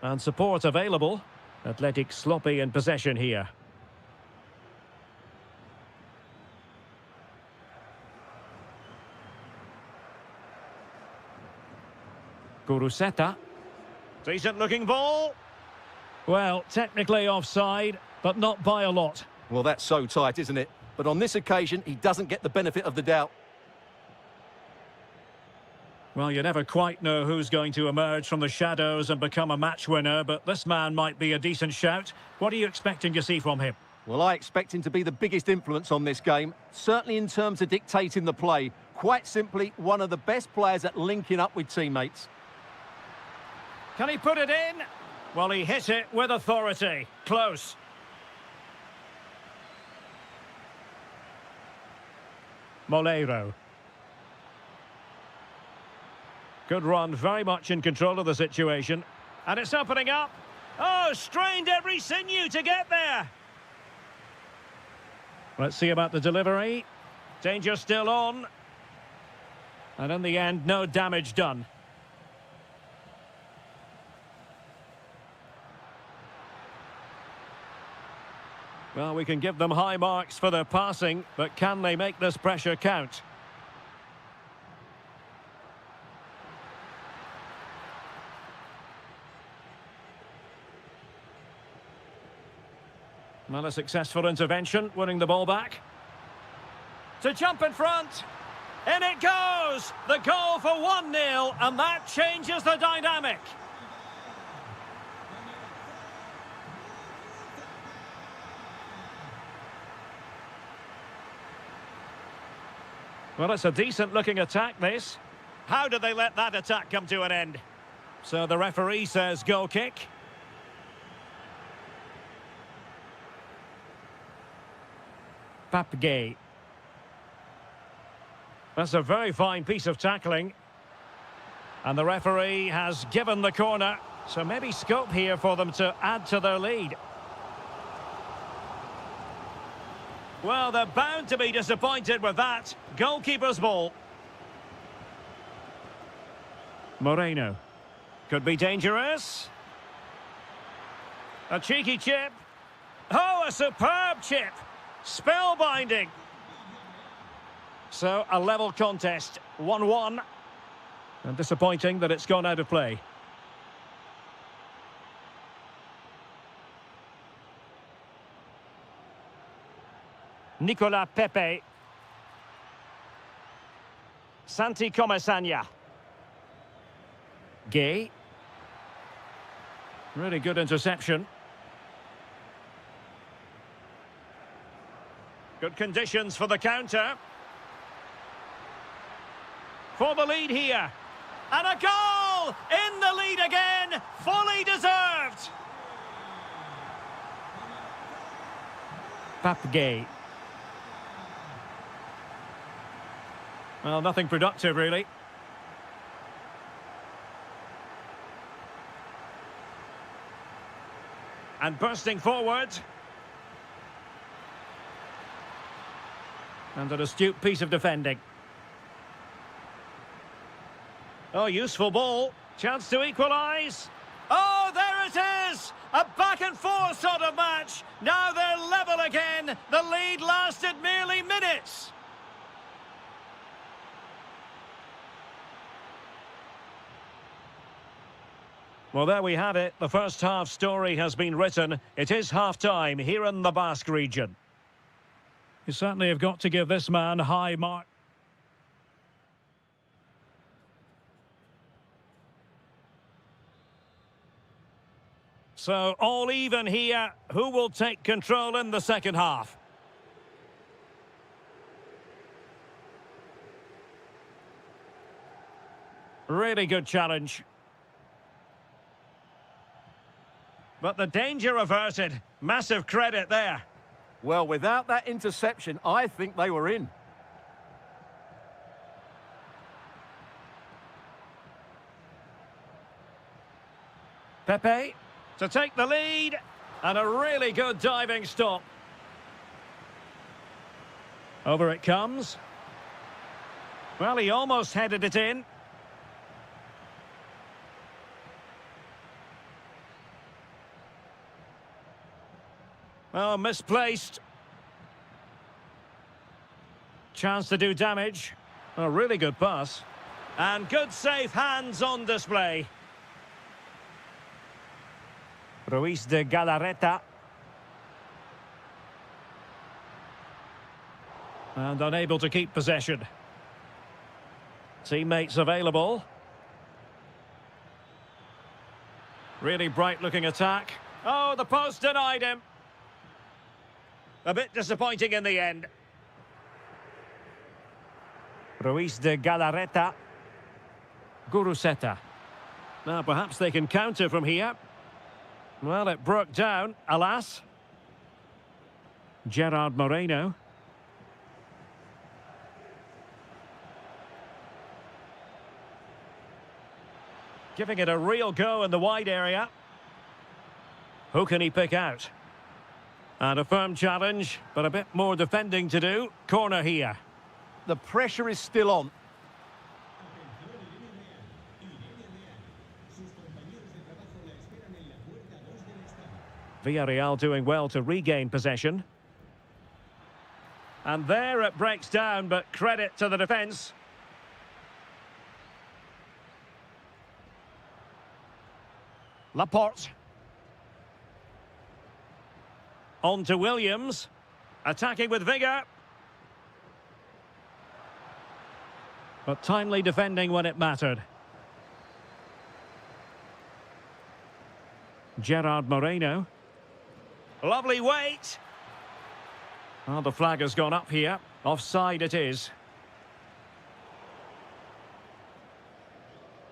And support available. Athletic sloppy in possession here. Guruseta. Decent looking ball. Well, technically offside, but not by a lot. Well, that's so tight, isn't it? But on this occasion, he doesn't get the benefit of the doubt. Well, you never quite know who's going to emerge from the shadows and become a match winner, but this man might be a decent shout. What are you expecting to see from him? Well, I expect him to be the biggest influence on this game, certainly in terms of dictating the play. Quite simply, one of the best players at linking up with teammates. Can he put it in? Well, he hit it with authority. Close. Moleiro. Good run, very much in control of the situation. And it's opening up. Oh, strained every sinew to get there. Let's see about the delivery. Danger still on. And in the end, no damage done. Well, we can give them high marks for their passing, but can they make this pressure count? Well, a successful intervention, winning the ball back. To jump in front. In it goes! The goal for 1-0, and that changes the dynamic. Well, it's a decent-looking attack, this. How did they let that attack come to an end? So the referee says goal kick. Papgay. That's a very fine piece of tackling. And the referee has given the corner. So maybe scope here for them to add to their lead. Well, they're bound to be disappointed with that. Goalkeeper's ball. Moreno. Could be dangerous. A cheeky chip. Oh, a superb chip. Spellbinding. So, a level contest. 1-1. And disappointing that it's gone out of play. Nicolas Pepe. Santi Comesaña. Gay. Really good interception. Good conditions for the counter. For the lead here. And a goal! In the lead again! Fully deserved! Papgay. Well, nothing productive, really. And bursting forward. And an astute piece of defending. Oh, useful ball. Chance to equalise. Oh, there it is! A back-and-forth sort of match. Now they're level again. The lead lasted merely minutes. Well, there we have it. The first half story has been written. It is half-time here in the Basque region. You certainly have got to give this man high mark. So all even here. Who will take control in the second half? Really good challenge. But the danger averted. Massive credit there. Well, without that interception, I think they were in. Pepe to take the lead. And a really good diving stop. Over it comes. Well, he almost headed it in. Oh, misplaced. Chance to do damage. A really good pass. And good safe hands on display. Ruiz de Galarreta. And unable to keep possession. Teammates available. Really bright-looking attack. Oh, the post denied him. A bit disappointing in the end. Ruiz de Galarreta. Guruseta. Now, perhaps they can counter from here. Well, it broke down, alas. Gerard Moreno. Giving it a real go in the wide area. Who can he pick out? And a firm challenge, but a bit more defending to do. Corner here. The pressure is still on. Villarreal doing well to regain possession. And there it breaks down, but credit to the defence. Laporte. On to Williams. Attacking with vigour. But timely defending when it mattered. Gerard Moreno. Lovely weight. Oh, the flag has gone up here. Offside it is.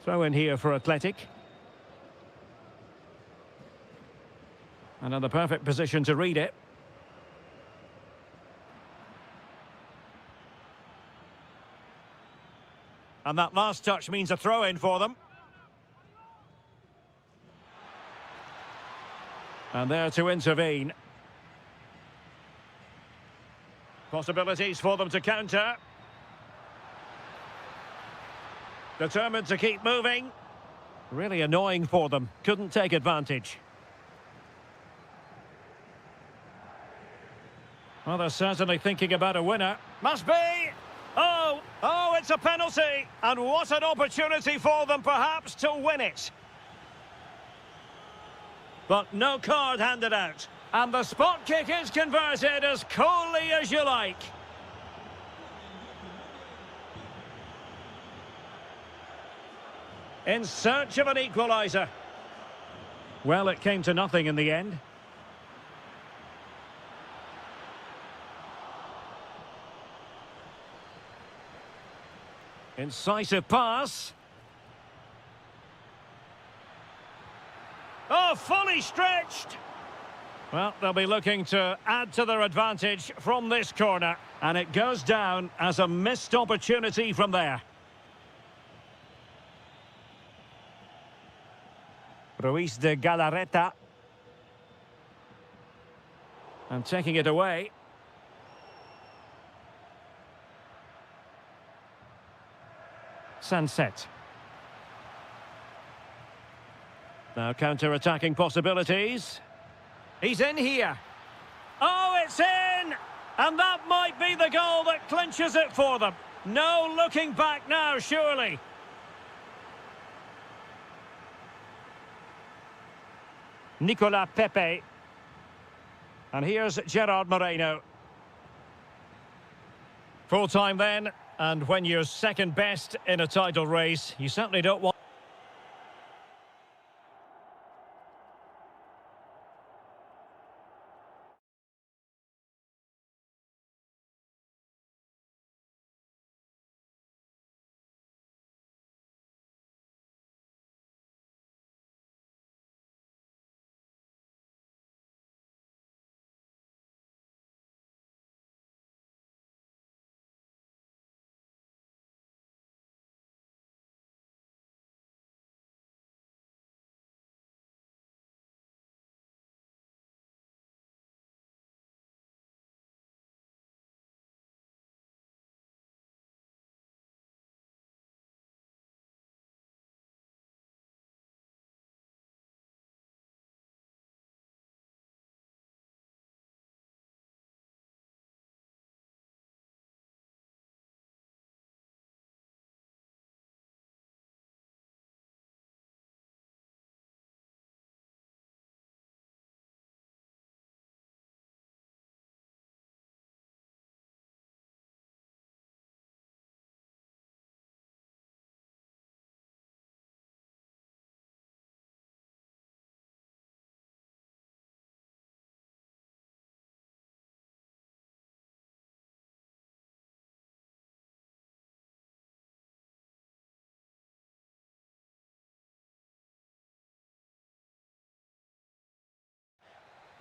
Throw in here for Athletic. Another perfect position to read it. And that last touch means a throw-in for them. And there to intervene. Possibilities for them to counter. Determined to keep moving. Really annoying for them. Couldn't take advantage. Well, they're certainly thinking about a winner. Must be! Oh, it's a penalty! And what an opportunity for them, perhaps, to win it. But no card handed out. And the spot kick is converted as coolly as you like. In search of an equaliser. Well, it came to nothing in the end. Incisive pass. Oh, fully stretched. Well, they'll be looking to add to their advantage from this corner. And it goes down as a missed opportunity from there. Ruiz de Galarreta. And taking it away. Sunset. Now counter-attacking possibilities. He's in here. Oh, it's in! And that might be the goal that clinches it for them. No looking back now, surely. Nicolas Pepe. And here's Gerard Moreno. Full time then, and when you're second best in a title race, you certainly don't want...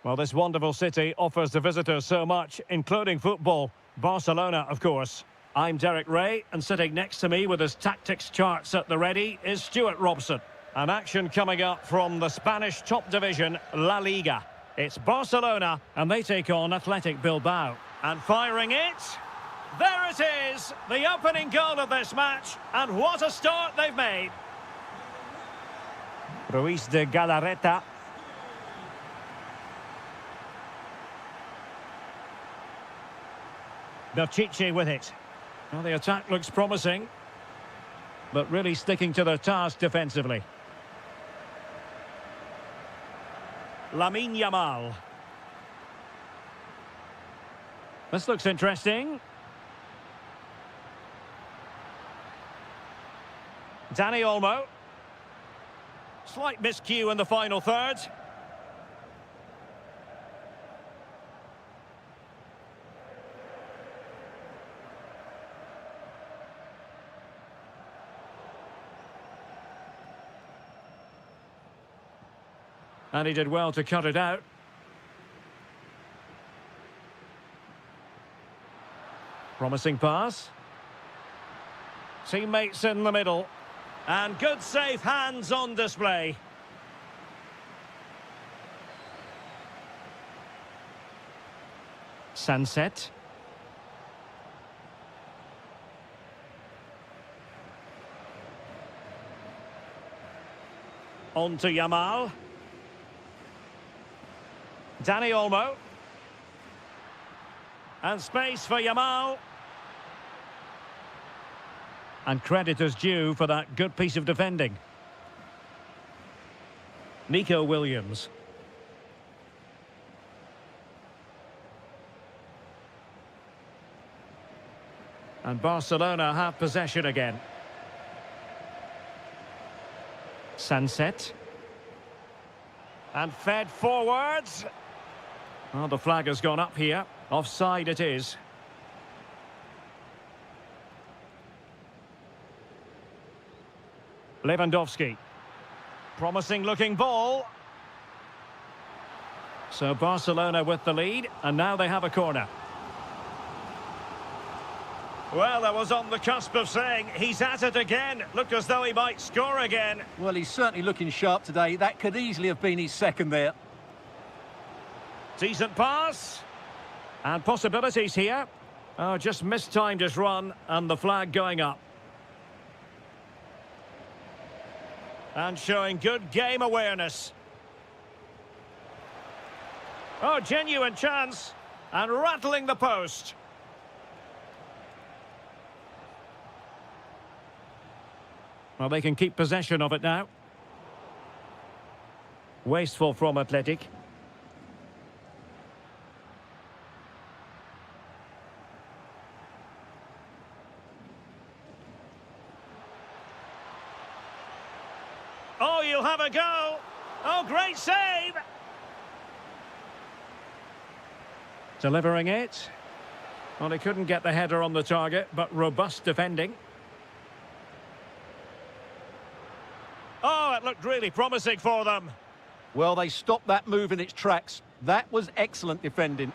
Well, this wonderful city offers the visitors so much, including football. Barcelona, of course. I'm Derek Ray, and sitting next to me with his tactics charts at the ready is Stuart Robson. An action coming up from the Spanish top division, La Liga. It's Barcelona, and they take on Athletic Bilbao. And firing it, there it is, the opening goal of this match, and what a start they've made. Ruiz de Galarreta. Berchiche with it. Well, the attack looks promising, but really sticking to their task defensively. Lamine Yamal. This looks interesting. Dani Olmo. Slight miscue in the final third. And he did well to cut it out. Promising pass. Teammates in the middle. And good safe hands on display. Sunset. On to Yamal. Dani Olmo. And space for Yamal. And credit is due for that good piece of defending. Nico Williams. And Barcelona have possession again. Sunset. And fed forwards. Well, the flag has gone up here. Offside it is. Lewandowski. Promising looking ball. So Barcelona with the lead, and now they have a corner. Well, I was on the cusp of saying he's at it again. Looked as though he might score again. Well, he's certainly looking sharp today. That could easily have been his second there. Decent pass. And possibilities here. Oh, just mistimed his run, and the flag going up. And showing good game awareness. Oh, genuine chance. And rattling the post. Well, they can keep possession of it now. Wasteful from Athletic. Oh, you'll have a go. Oh, great save. Delivering it. Well, he couldn't get the header on the target, but robust defending. Oh, it looked really promising for them. Well, they stopped that move in its tracks. That was excellent defending.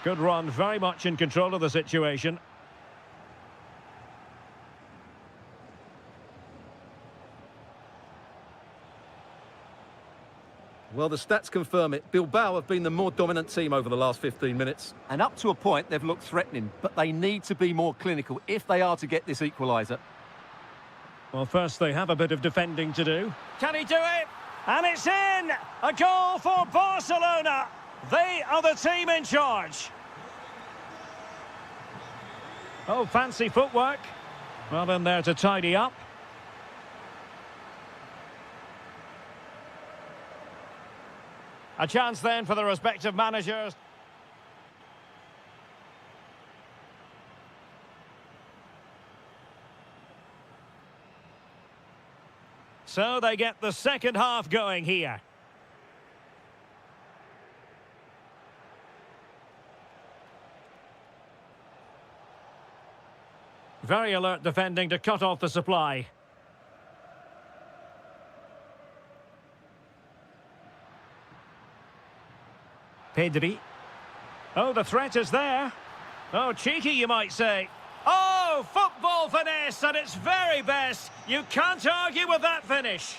Good run, very much in control of the situation. Well, the stats confirm it. Bilbao have been the more dominant team over the last 15 minutes. And up to a point, they've looked threatening, but they need to be more clinical if they are to get this equaliser. Well, first they have a bit of defending to do. Can he do it? And it's in! A goal for Barcelona! They are the team in charge. Oh, fancy footwork. Well in there to tidy up. A chance then for the respective managers. So they get the second half going here. Very alert defending to cut off the supply. Pedri. Oh, the threat is there. Oh, cheeky, you might say. Oh, football finesse at its very best. You can't argue with that finish.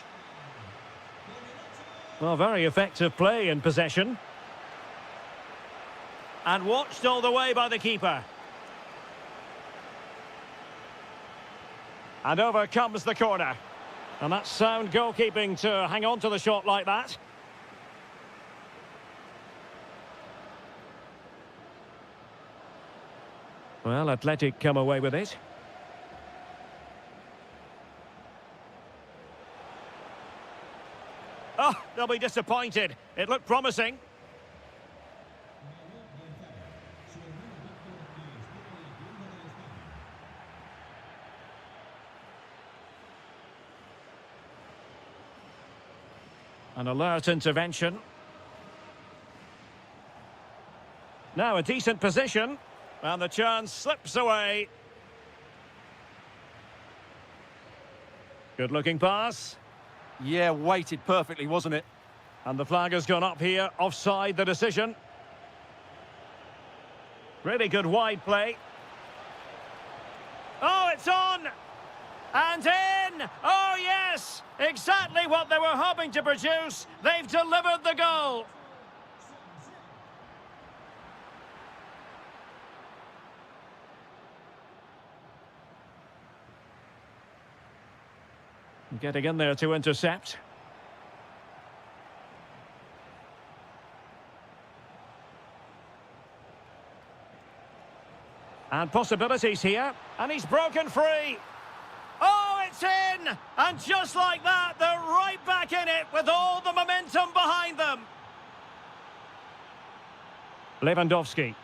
Well, very effective play in possession. And watched all the way by the keeper. And over comes the corner. And that's sound goalkeeping to hang on to the shot like that. Well, Athletic come away with it. Oh, they'll be disappointed. It looked promising. An alert intervention. Now a decent position. And the chance slips away. Good-looking pass. Yeah, weighted perfectly, wasn't it? And the flag has gone up here. Offside the decision. Really good wide play. Oh, it's on! And in! Oh, yes! Exactly what they were hoping to produce. They've delivered the goal. Getting in there to intercept. And possibilities here. And he's broken free. Oh, it's in! And just like that, they're right back in it with all the momentum behind them. Lewandowski.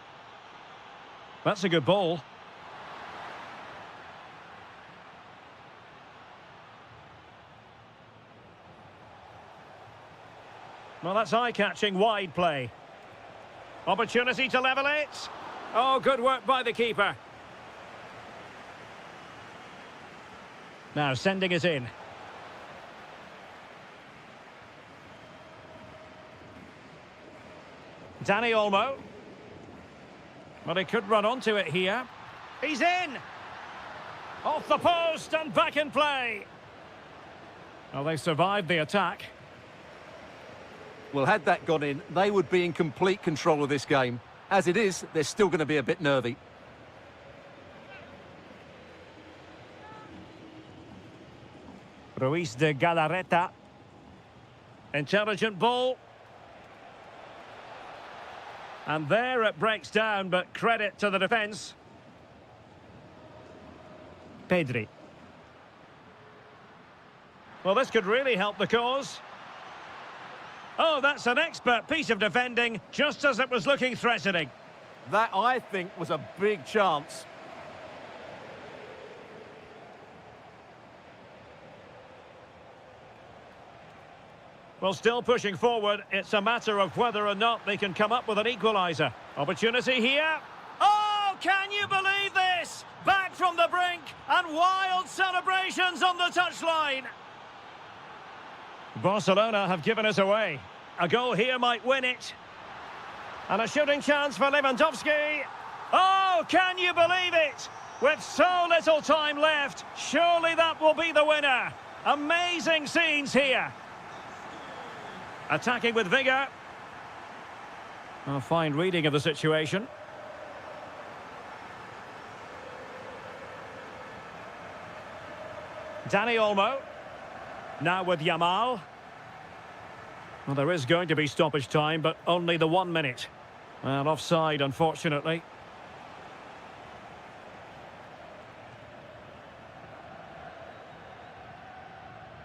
That's a good ball. Well, that's eye-catching wide play. Opportunity to level it. Oh, good work by the keeper. Now sending it in. Dani Olmo. Well, he could run onto it here. He's in! Off the post and back in play. Well, they survived the attack. Well, had that gone in, they would be in complete control of this game. As it is, they're still going to be a bit nervy. Ruiz de Galarreta. Intelligent ball. And there it breaks down, but credit to the defence. Pedri. Well, this could really help the cause. Oh, that's an expert piece of defending, just as it was looking threatening. That, I think, was a big chance. Well, still pushing forward. It's a matter of whether or not they can come up with an equaliser. Opportunity here. Oh, can you believe this? Back from the brink and wild celebrations on the touchline. Barcelona have given us away. A goal here might win it. And a shooting chance for Lewandowski. Oh, can you believe it? With so little time left, surely that will be the winner. Amazing scenes here. Attacking with vigour. A fine reading of the situation. Dani Olmo. Now with Yamal. Well, there is going to be stoppage time, but only the 1 minute. Well, offside, unfortunately.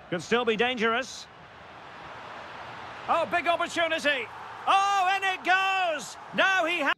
Could still be dangerous. Oh, big opportunity. Oh, and it goes. Now he has...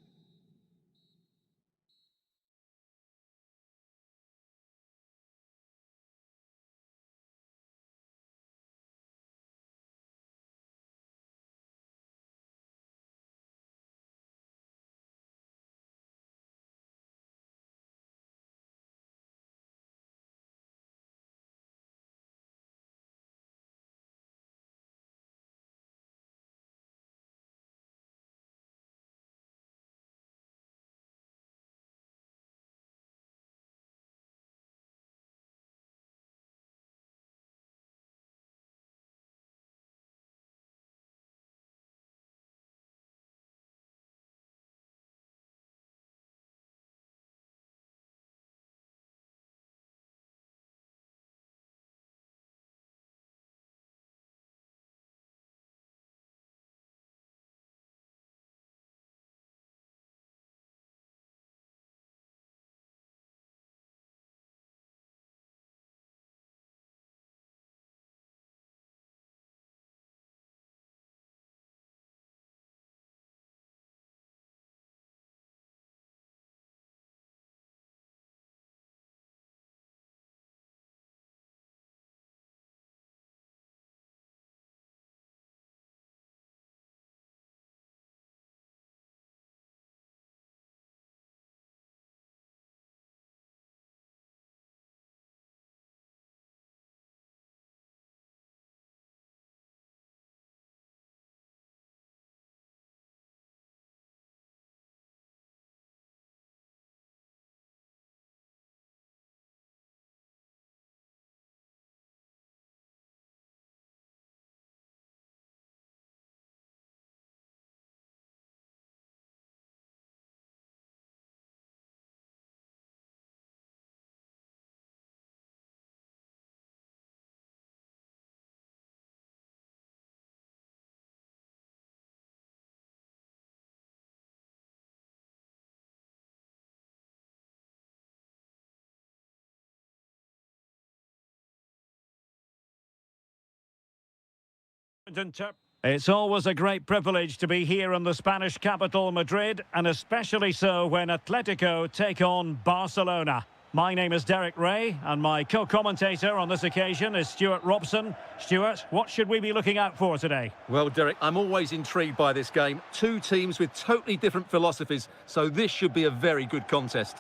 It's always a great privilege to be here in the Spanish capital, Madrid, and especially so when Atletico take on Barcelona. My name is Derek Ray, and my co-commentator on this occasion is Stuart Robson. Stuart, what should we be looking out for today? Well, Derek, I'm always intrigued by this game. Two teams with totally different philosophies, so this should be a very good contest.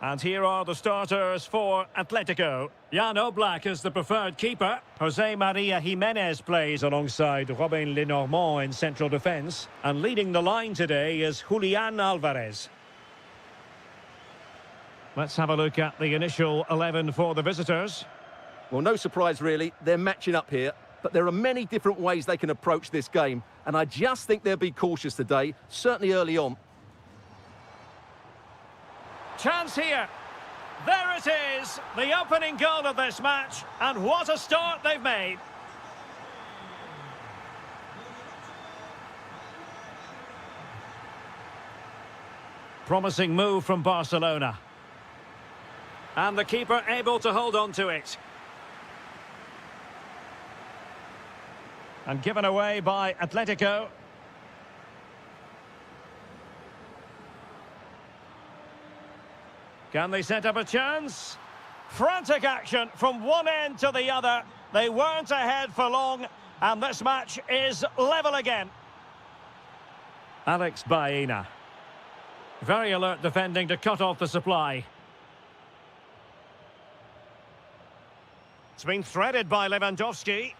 And here are the starters for Atletico. Jan Oblak is the preferred keeper. Jose Maria Jimenez plays alongside Robin Lenormand in central defence. And leading the line today is Julian Alvarez. Let's have a look at the initial 11 for the visitors. Well, no surprise really, they're matching up here, but there are many different ways they can approach this game, and I just think they'll be cautious today, certainly early on. Chance here. There it is, the opening goal of this match, and what a start they've made. Promising move from Barcelona. And the keeper able to hold on to it. And given away by Atletico. Can they set up a chance? Frantic action from one end to the other. They weren't ahead for long, and this match is level again. Alex Baena. Very alert defending to cut off the supply. It's been threaded by Lewandowski.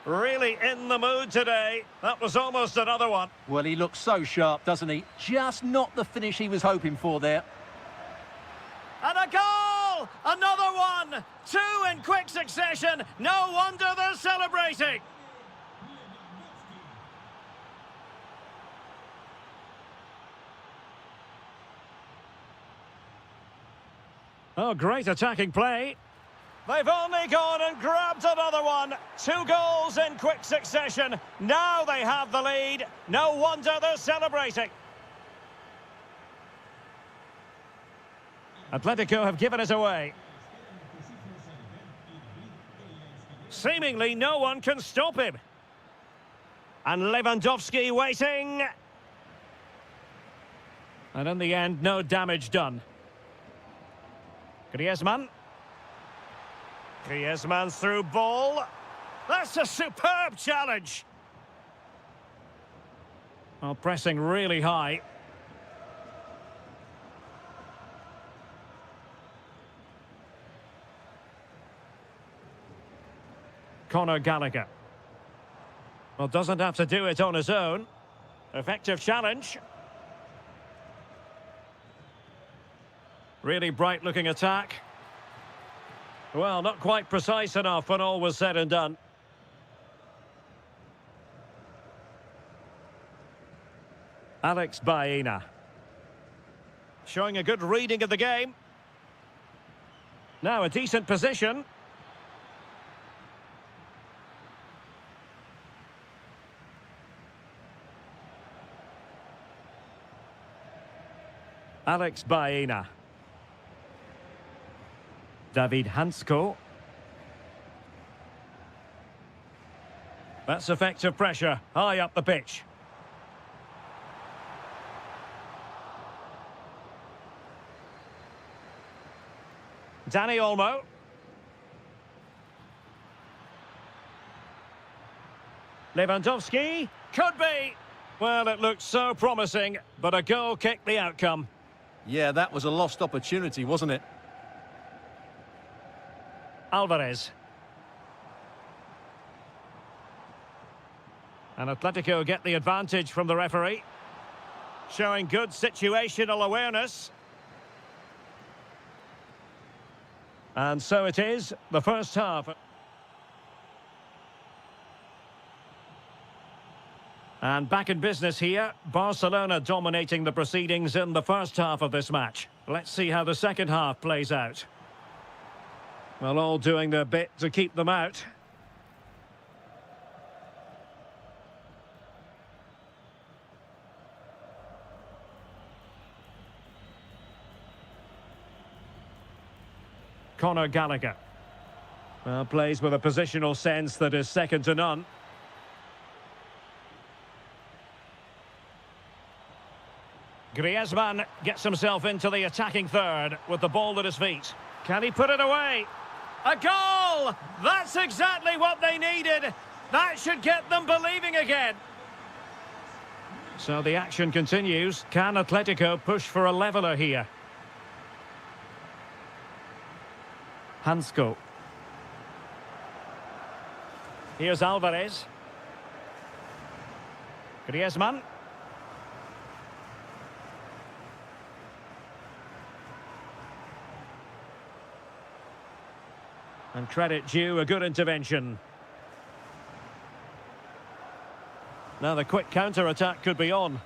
Really in the mood today. That was almost another one. Well, he looks so sharp, doesn't he? Just not the finish he was hoping for there. And a goal! Another one! Two in quick succession. No wonder they're celebrating. Oh, great attacking play. They've only gone and grabbed another one. Two goals in quick succession. Now they have the lead. No wonder they're celebrating. Atletico have given it away. Seemingly no one can stop him. And Lewandowski waiting. And in the end, no damage done. Griezmann. Griezmann's through ball. That's a superb challenge. Oh, pressing really high. Conor Gallagher. Well, doesn't have to do it on his own. Effective challenge. Really bright-looking attack. Well, not quite precise enough when all was said and done. Alex Baena. Showing a good reading of the game. Now a decent position. Alex Baena. David Hansko. That's effective pressure, high up the pitch. Dani Olmo. Lewandowski. Could be. Well, it looked so promising, but a goal kicked the outcome. Yeah, that was a lost opportunity, wasn't it? Alvarez. And Atletico get the advantage from the referee. Showing good situational awareness. And so it is, the first half. And back in business here, Barcelona dominating the proceedings in the first half of this match. Let's see how the second half plays out. Well, all doing their bit to keep them out. Conor Gallagher. Well, plays with a positional sense that is second to none. Griezmann gets himself into the attacking third with the ball at his feet. Can he put it away? A goal! That's exactly what they needed. That should get them believing again. So the action continues. Can Atletico push for a leveller here? Hansko. Here's Alvarez. Griezmann. And credit due, a good intervention. Now the quick counter-attack could be on.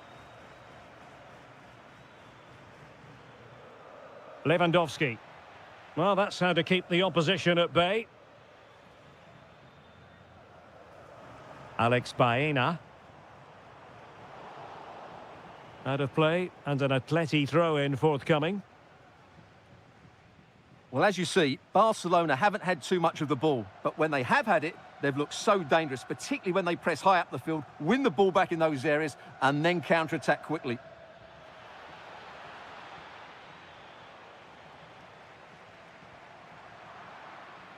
Lewandowski. Well, that's how to keep the opposition at bay. Alex Baena. Out of play, and an Atleti throw-in forthcoming. Well, as you see, Barcelona haven't had too much of the ball, but when they have had it, they've looked so dangerous, particularly when they press high up the field, win the ball back in those areas, and then counter-attack quickly.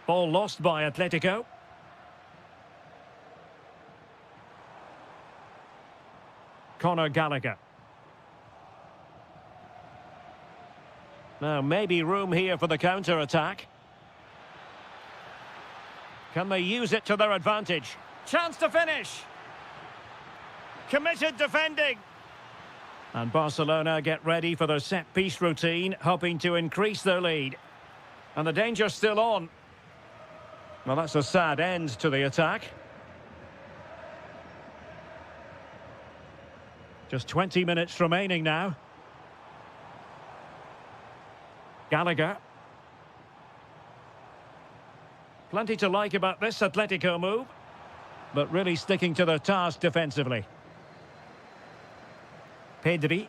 Ball lost by Atletico. Conor Gallagher. Now, maybe room here for the counter-attack. Can they use it to their advantage? Chance to finish! Committed defending! And Barcelona get ready for their set-piece routine, hoping to increase their lead. And the danger's still on. Well, that's a sad end to the attack. Just 20 minutes remaining now. Gallagher. Plenty to like about this Atletico move, but really sticking to their task defensively. Pedri.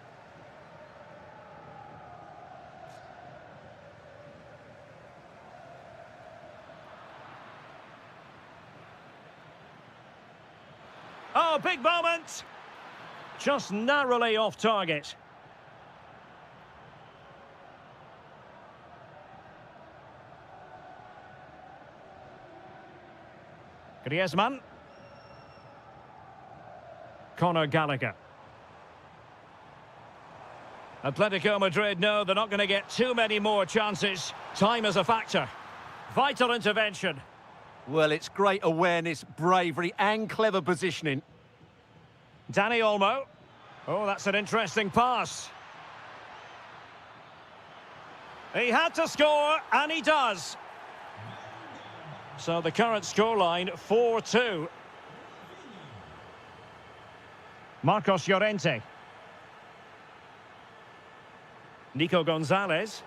Oh, big moment! Just narrowly off target. Griezmann. Conor Gallagher. Atletico Madrid know they're not going to get too many more chances. Time is a factor. Vital intervention. Well, it's great awareness, bravery, and clever positioning. Dani Olmo. Oh, that's an interesting pass. He had to score, and he does. So the current scoreline, 4-2. Marcos Llorente. Nico Gonzalez.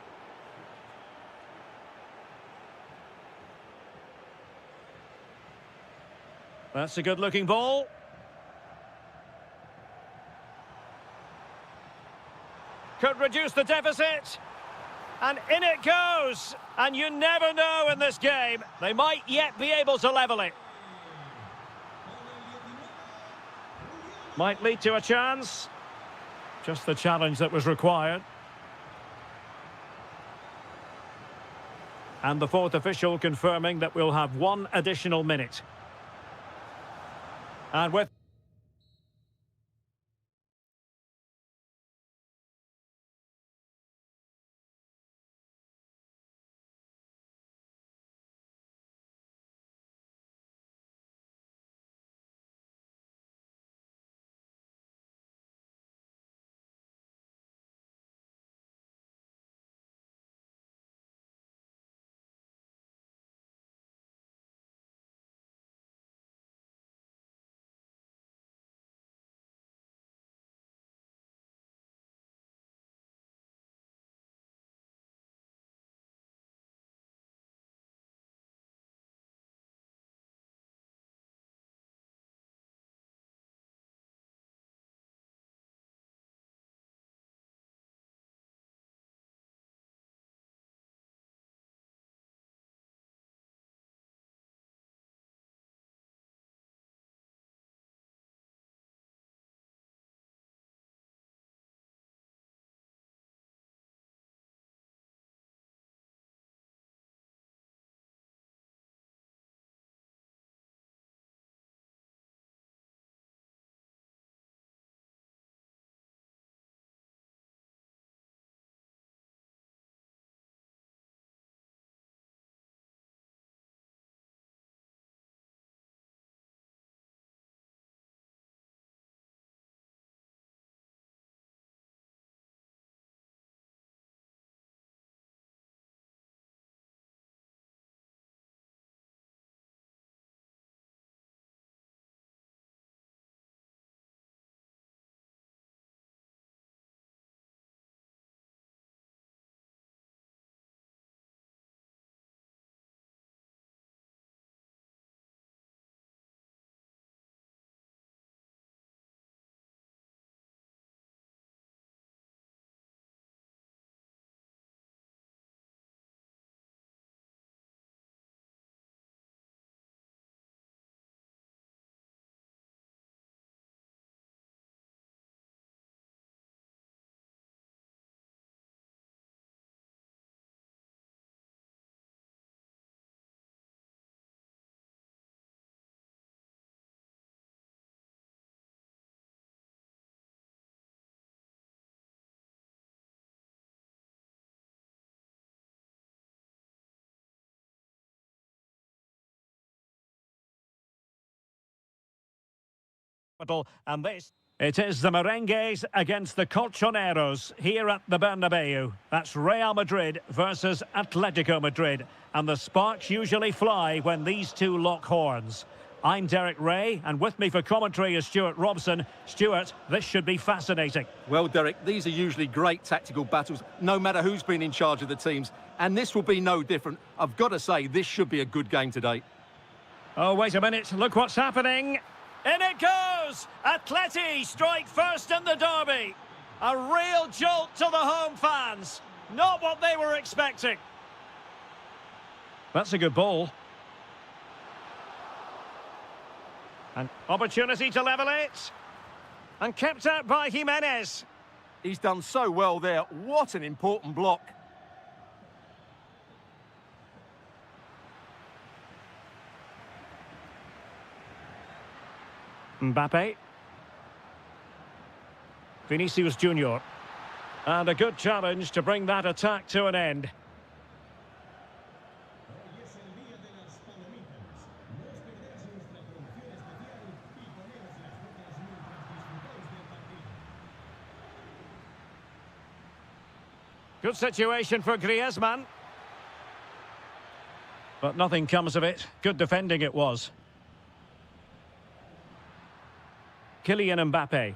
That's a good-looking ball. Could reduce the deficit. And in it goes. And you never know in this game. They might yet be able to level it. Might lead to a chance. Just the challenge that was required. And the fourth official confirming that we'll have one additional minute. And with And this, it is the Merengues against the Colchoneros here at the Bernabeu. That's Real Madrid versus Atletico Madrid. And the sparks usually fly when these two lock horns. I'm Derek Ray, and with me for commentary is Stuart Robson. Stuart, this should be fascinating. Well, Derek, these are usually great tactical battles, no matter who's been in charge of the teams. And this will be no different. I've got to say, this should be a good game today. Oh, wait a minute. Look what's happening. In it goes! Atleti strike first in the derby. A real jolt to the home fans. Not what they were expecting. That's a good ball. An opportunity to level it. And kept out by Jimenez. He's done so well there. What an important block. Mbappe. Vinicius Junior. And a good challenge to bring that attack to an end. Good situation for Griezmann. But nothing comes of it. Good defending it was. Kylian Mbappe.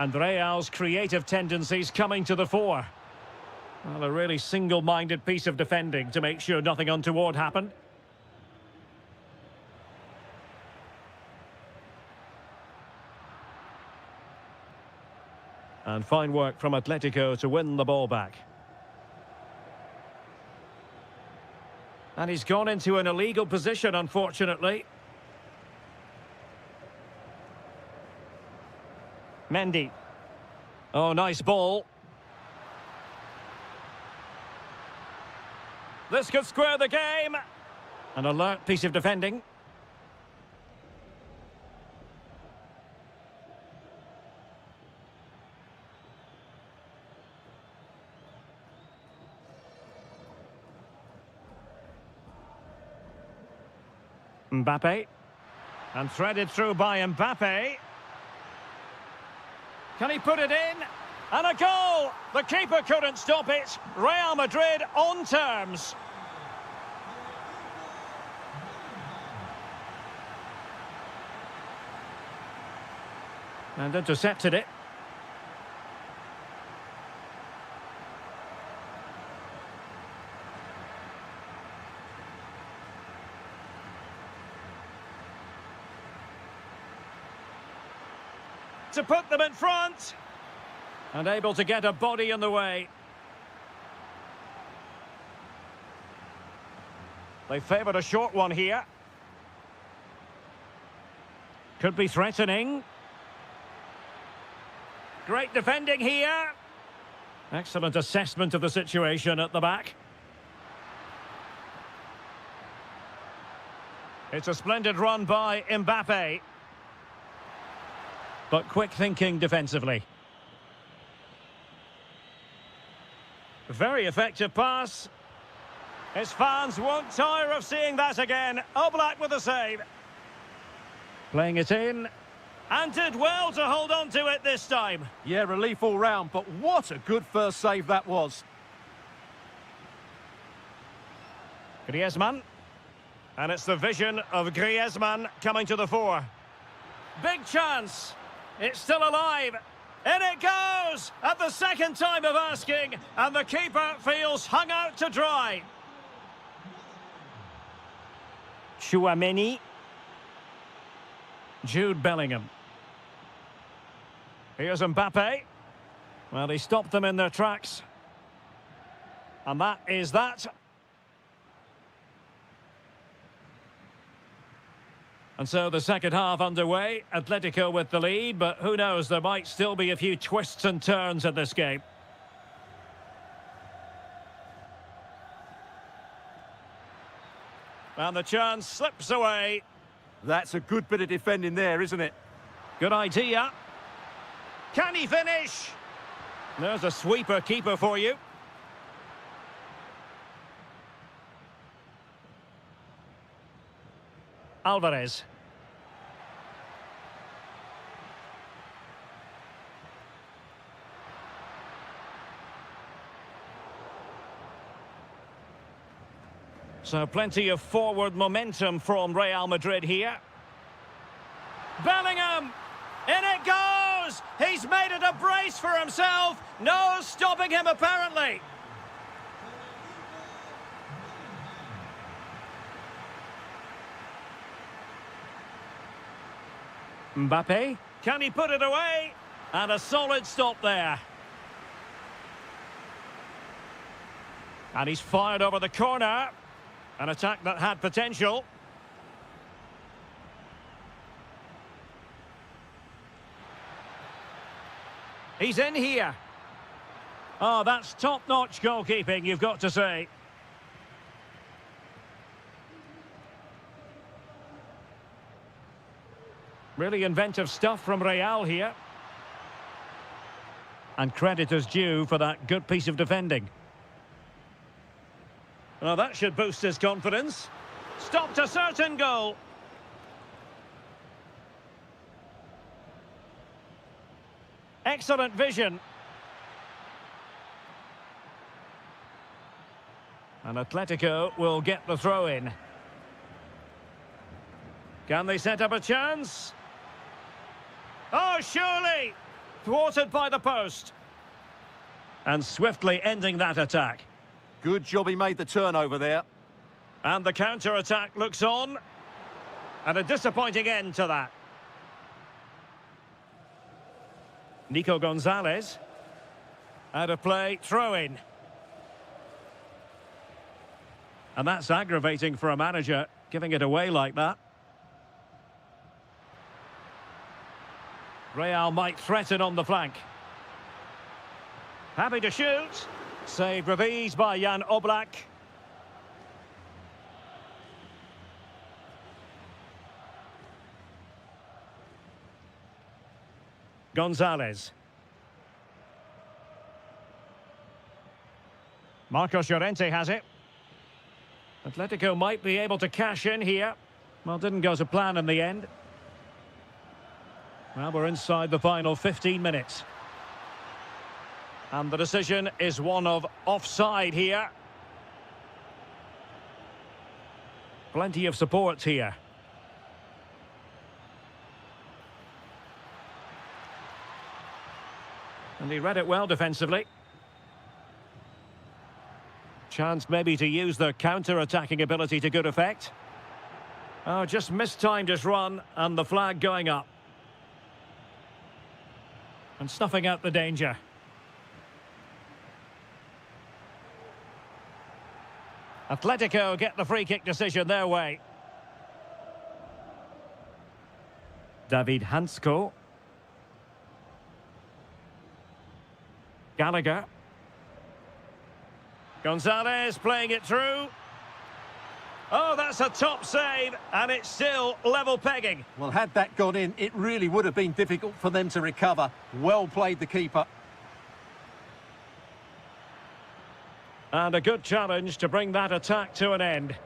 And Real's creative tendencies coming to the fore. Well, a really single-minded piece of defending to make sure nothing untoward happened. And fine work from Atletico to win the ball back. And he's gone into an illegal position, unfortunately. Mendy. Oh, nice ball. This could square the game. An alert piece of defending. Mbappe. And threaded through by Mbappe. Can he put it in? And a goal! The keeper couldn't stop it. Real Madrid on terms. And intercepted it. To put them in front. And able to get a body in the way. They favoured a short one here. Could be threatening. Great defending here. Excellent assessment of the situation at the back. It's a splendid run by Mbappe. But quick thinking defensively. Very effective pass. His fans won't tire of seeing that again. Oblak with a save. Playing it in. And did well to hold on to it this time. Yeah, relief all round, but what a good first save that was. Griezmann. And it's the vision of Griezmann coming to the fore. Big chance. It's still alive. In it goes! At the second time of asking, and the keeper feels hung out to dry. Tchouaméni. Jude Bellingham. Here's Mbappe. Well, he stopped them in their tracks. And that is that. And so the second half underway. Atletico with the lead, but who knows, there might still be a few twists and turns in this game. And the chance slips away. That's a good bit of defending there, isn't it? Good idea. Can he finish? There's a sweeper keeper for you. Alvarez. So plenty of forward momentum from Real Madrid here. Bellingham! In it goes! He's made it a brace for himself. No stopping him, apparently. Mbappe, can he put it away? And a solid stop there. And he's fired over the corner. An attack that had potential. He's in here. Oh, that's top-notch goalkeeping, you've got to say. Really inventive stuff from Real here. And credit is due for that good piece of defending. Well, that should boost his confidence. Stopped a certain goal. Excellent vision. And Atletico will get the throw in. Can they set up a chance? Oh, surely! Thwarted by the post. And swiftly ending that attack. Good job he made the turnover there. And the counter-attack looks on. And a disappointing end to that. Nico Gonzalez. Out of play, throw-in. And that's aggravating for a manager, giving it away like that. Real might threaten on the flank. Happy to shoot. Saved with ease by Jan Oblak. Gonzalez. Marcos Llorente has it. Atletico might be able to cash in here. Well, didn't go to plan in the end. Well, we're inside the final 15 minutes. And the decision is one of offside here. Plenty of support here. And he read it well defensively. Chance maybe to use their counter-attacking ability to good effect. Oh, just mistimed his run and the flag going up. And snuffing out the danger. Atletico get the free kick decision their way. David Hansko. Gallagher. Gonzalez playing it through. Oh, that's a top save, and it's still level pegging. Well, had that gone in, it really would have been difficult for them to recover. Well played, the keeper. And a good challenge to bring that attack to an end.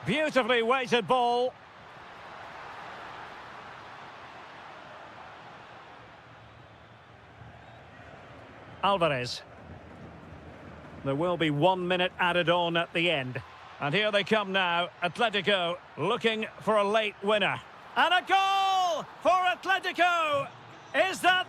Beautifully weighted ball. Alvarez. There will be 1 minute added on at the end. And here they come now. Atletico looking for a late winner. And a goal for Atletico! Is that...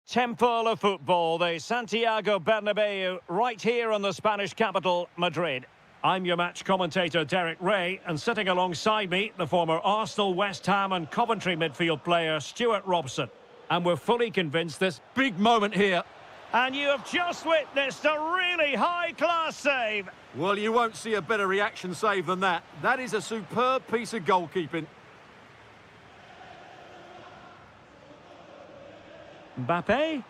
Temple of football, the Santiago Bernabeu, right here in the Spanish capital, Madrid. I'm your match commentator, Derek Ray, and sitting alongside me, the former Arsenal, West Ham and Coventry midfield player, Stuart Robson. And we're fully convinced this Big moment here. And you have just witnessed a really high-class save. Well, you won't see a better reaction save than that. That is a superb piece of goalkeeping. Mbappe?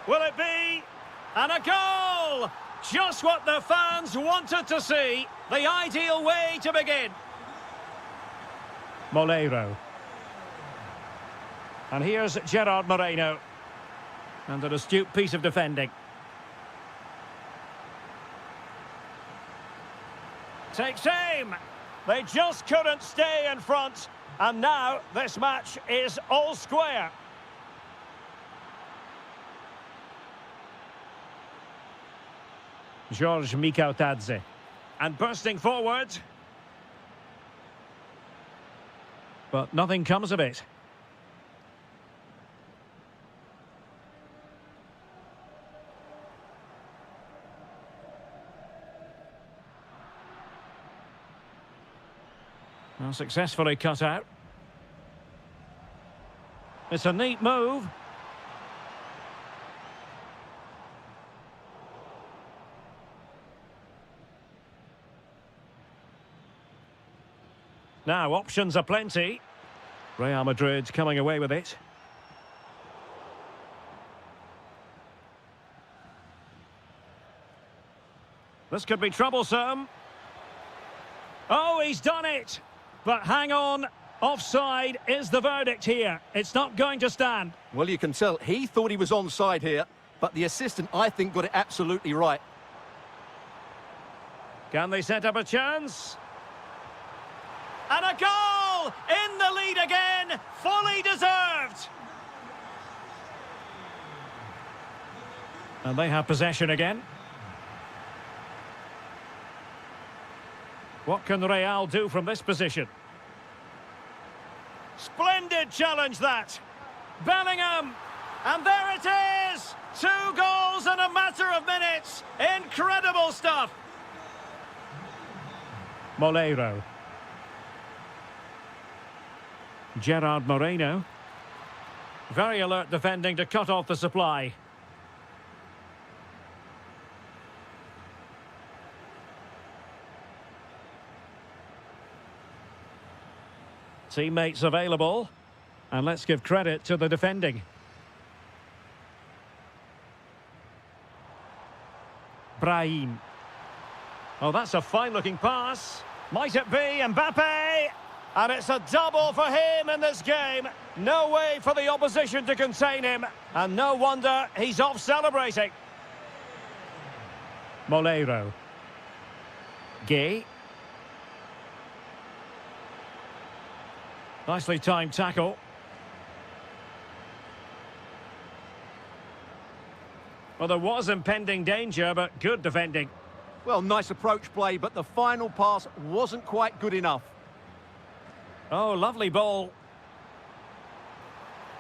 Will it be? And a goal! Just what the fans wanted to see. The ideal way to begin. Molero. And here's Gerard Moreno. And an astute piece of defending. Takes aim. They just couldn't stay in front. And now this match is all square. George Mikautadze. And bursting forward. But nothing comes of it. Well, successfully cut out. It's a neat move. Now, options are plenty. Real Madrid coming away with it. This could be troublesome. Oh, he's done it! But hang on, offside is the verdict here. It's not going to stand. Well, you can tell he thought he was onside here, but the assistant, I think, got it absolutely right. Can they set up a chance? And a goal! In the lead again, fully deserved! And they have possession again. What can Real do from this position? Splendid challenge that. Bellingham. And there it is. 2 goals in a matter of minutes. Incredible stuff. Molero. Gerard Moreno. Very alert defending to cut off the supply. Teammates available. And let's give credit to the defending. Brahim. Oh, that's a fine-looking pass. Might it be Mbappe? And it's a double for him in this game. No way for the opposition to contain him. And no wonder he's off celebrating. Molero. Gay. Nicely timed tackle. Well, there was impending danger, but good defending. Well, nice approach play, but the final pass wasn't quite good enough. Oh, lovely ball.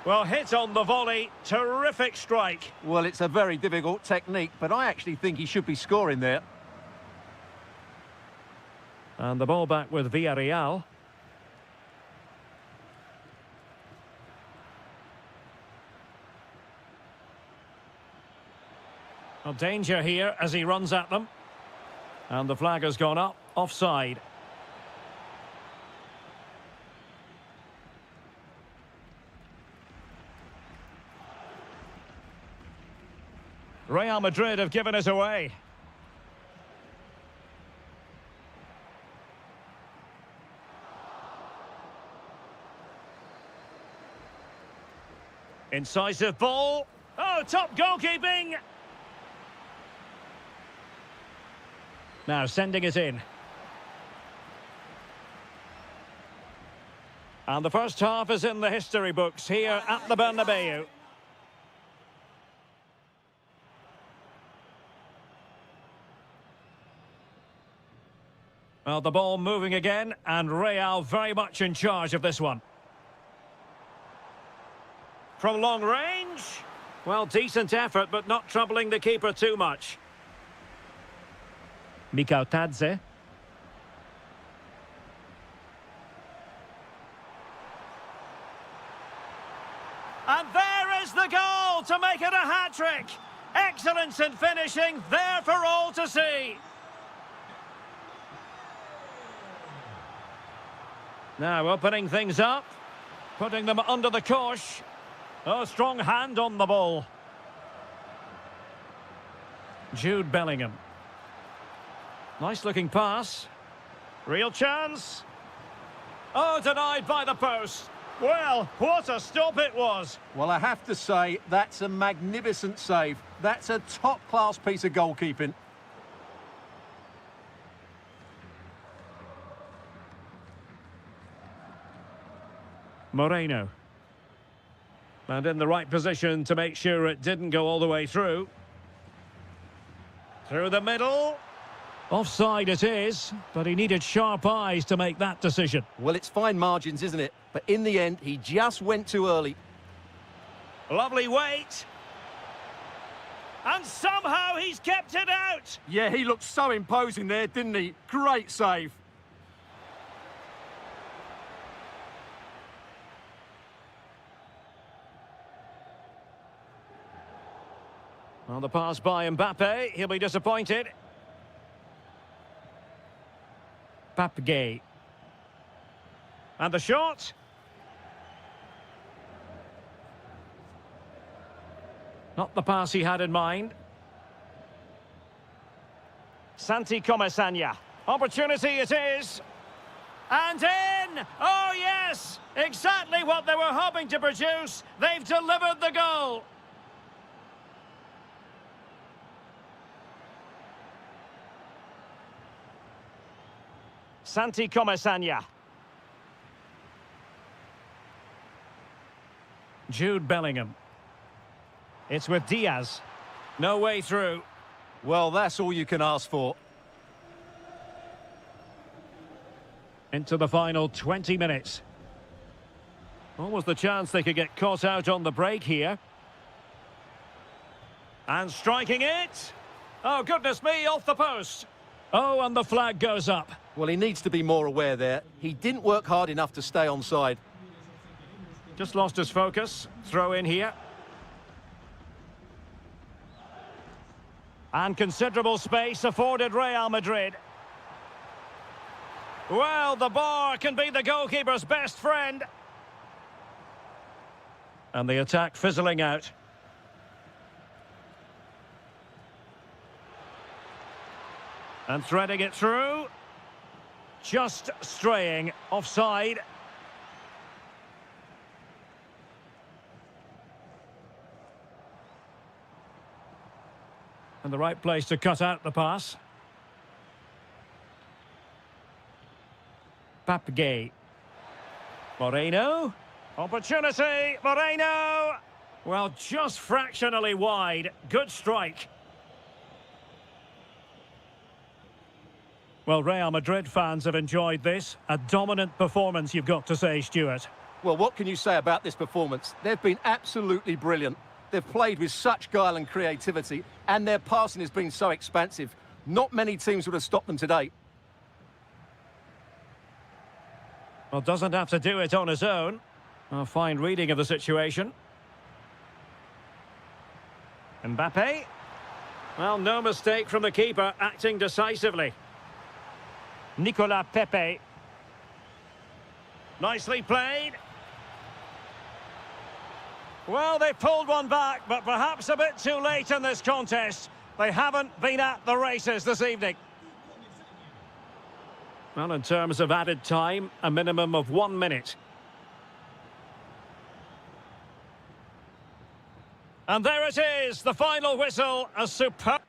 Well, hit on the volley. Terrific strike. Well, it's a very difficult technique, but I actually think he should be scoring there. And the ball back with Villarreal. Well, danger here as he runs at them. And the flag has gone up, offside. Real Madrid have given it away. Incisive ball. Oh, top goalkeeping. Now sending it in. And the first half is in the history books here at the Bernabeu. Well, the ball moving again, and Real very much in charge of this one. from long range. Well, decent effort, but not troubling the keeper too much. Mikau Tadze. And there is the goal to make it a hat-trick. Excellence in finishing, there for all to see. Now opening things up, putting them under the cosh. Oh, strong hand on the ball. Jude Bellingham. Nice looking pass. Real chance. Oh, denied by the post. Well, what a stop it was. Well, I have to say, that's a magnificent save. That's a top-class piece of goalkeeping. Moreno. And in the right position to make sure it didn't go all the way through. Through the middle. Offside it is, but he needed sharp eyes to make that decision. Well, it's fine margins, isn't it? But in the end, he just went too early. Lovely weight. And somehow he's kept it out. Yeah, he looked so imposing there, didn't he? Great save. Well, the pass by Mbappe, he'll be disappointed. Pape. And the shot. Not the pass he had in mind. Santi Comesanya. Opportunity it is. And in! Oh, yes! Exactly what they were hoping to produce. They've delivered the goal. Santi Comesanya. Jude Bellingham. It's with Diaz. No way through. Well, that's all you can ask for. Into the final 20 minutes. Almost the chance they could get caught out on the break here. And striking it. Oh, goodness me, off the post. Oh, and the flag goes up. Well, he needs to be more aware there. He didn't work hard enough to stay onside. Just lost his focus. Throw in here. And considerable space afforded Real Madrid. Well, the bar can be the goalkeeper's best friend. And the attack fizzling out. And threading it through. Just straying offside. And the right place to cut out the pass. Pape. Moreno. Opportunity. Moreno. Well, just fractionally wide. Good strike. Well, Real Madrid fans have enjoyed this. A dominant performance, you've got to say, Stuart. Well, what can you say about this performance? They've been absolutely brilliant. They've played with such guile and creativity, and their passing has been so expansive. Not many teams would have stopped them today. Well, doesn't have to do it on his own. A fine reading of the situation. Mbappe. Well, no mistake from the keeper, acting decisively. Nicolas Pepe. Nicely played. Well, they pulled one back, but perhaps a bit too late in this contest. They haven't been at the races this evening. Well, in terms of added time, a minimum of 1 minute. And there it is, the final whistle, a superb...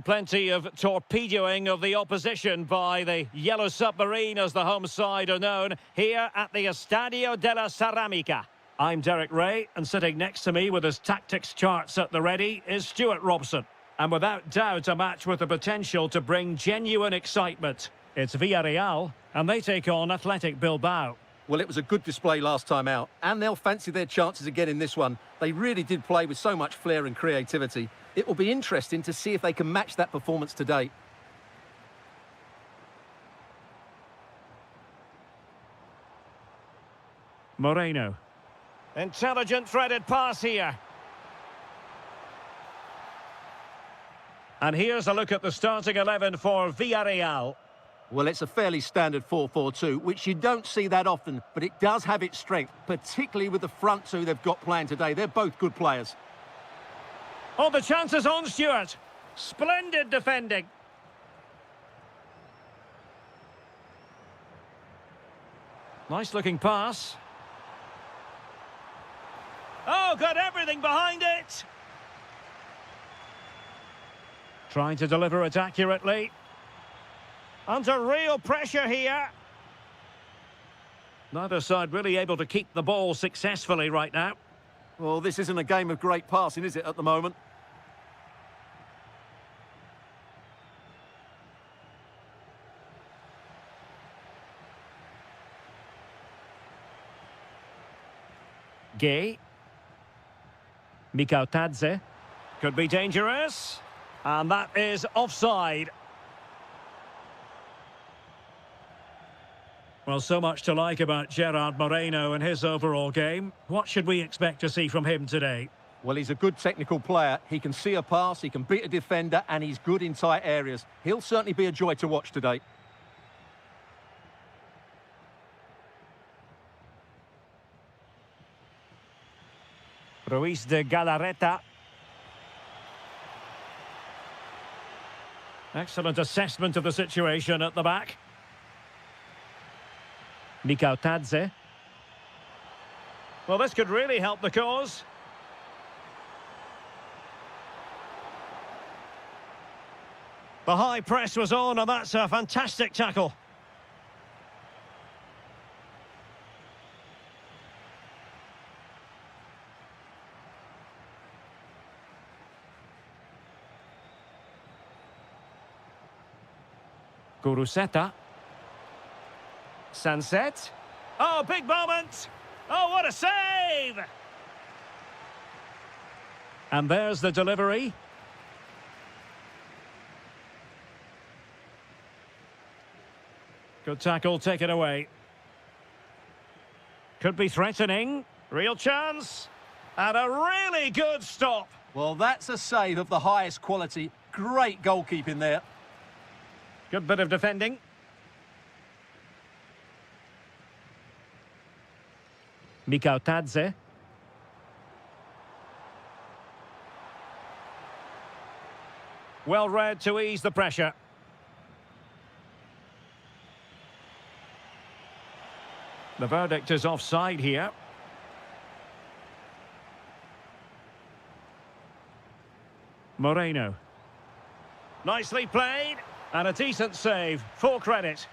Plenty of torpedoing of the opposition by the Yellow Submarine, as the home side are known, here at the Estadio de la Ceramica. I'm Derek Ray, and sitting next to me with his tactics charts at the ready is Stuart Robson. And without doubt, a match with the potential to bring genuine excitement. It's Villarreal, and they take on Athletic Bilbao. Well, it was a good display last time out, and they'll fancy their chances again in this one. They really did play with so much flair and creativity. It will be interesting to see if they can match that performance today. Moreno. Intelligent threaded pass here. And here's a look at the starting 11 for Villarreal. Well, it's a fairly standard 4-4-2, which you don't see that often, but it does have its strength, particularly with the front two they've got playing today. They're both good players. Oh, the chance is on, Stuart. Splendid defending. Nice looking pass. Oh, got everything behind it. Trying to deliver it accurately. Under real pressure here. Neither side really able to keep the ball successfully right now. Well, this isn't a game of great passing, is it, at the moment? Gay. Mikautadze. Could be dangerous. And that is offside. Well, so much to like about Gerard Moreno and his overall game. What should we expect to see from him today? Well, he's a good technical player. He can see a pass, he can beat a defender, and he's good in tight areas. He'll certainly be a joy to watch today. Ruiz de Galarreta. Excellent assessment of the situation at the back. Mikautadze. Well, this could really help the cause. The high press was on, and that's a fantastic tackle. Guruseta. Sunset. Oh, big moment. Oh, what a save! And there's the delivery. Good tackle, take it away. Could be threatening. Real chance. And a really good stop. Well, that's a save of the highest quality. Great goalkeeping there. Good bit of defending. Mikautadze. Well read to ease the pressure. The verdict is offside here. Moreno. Nicely played. And a decent save. Full credit.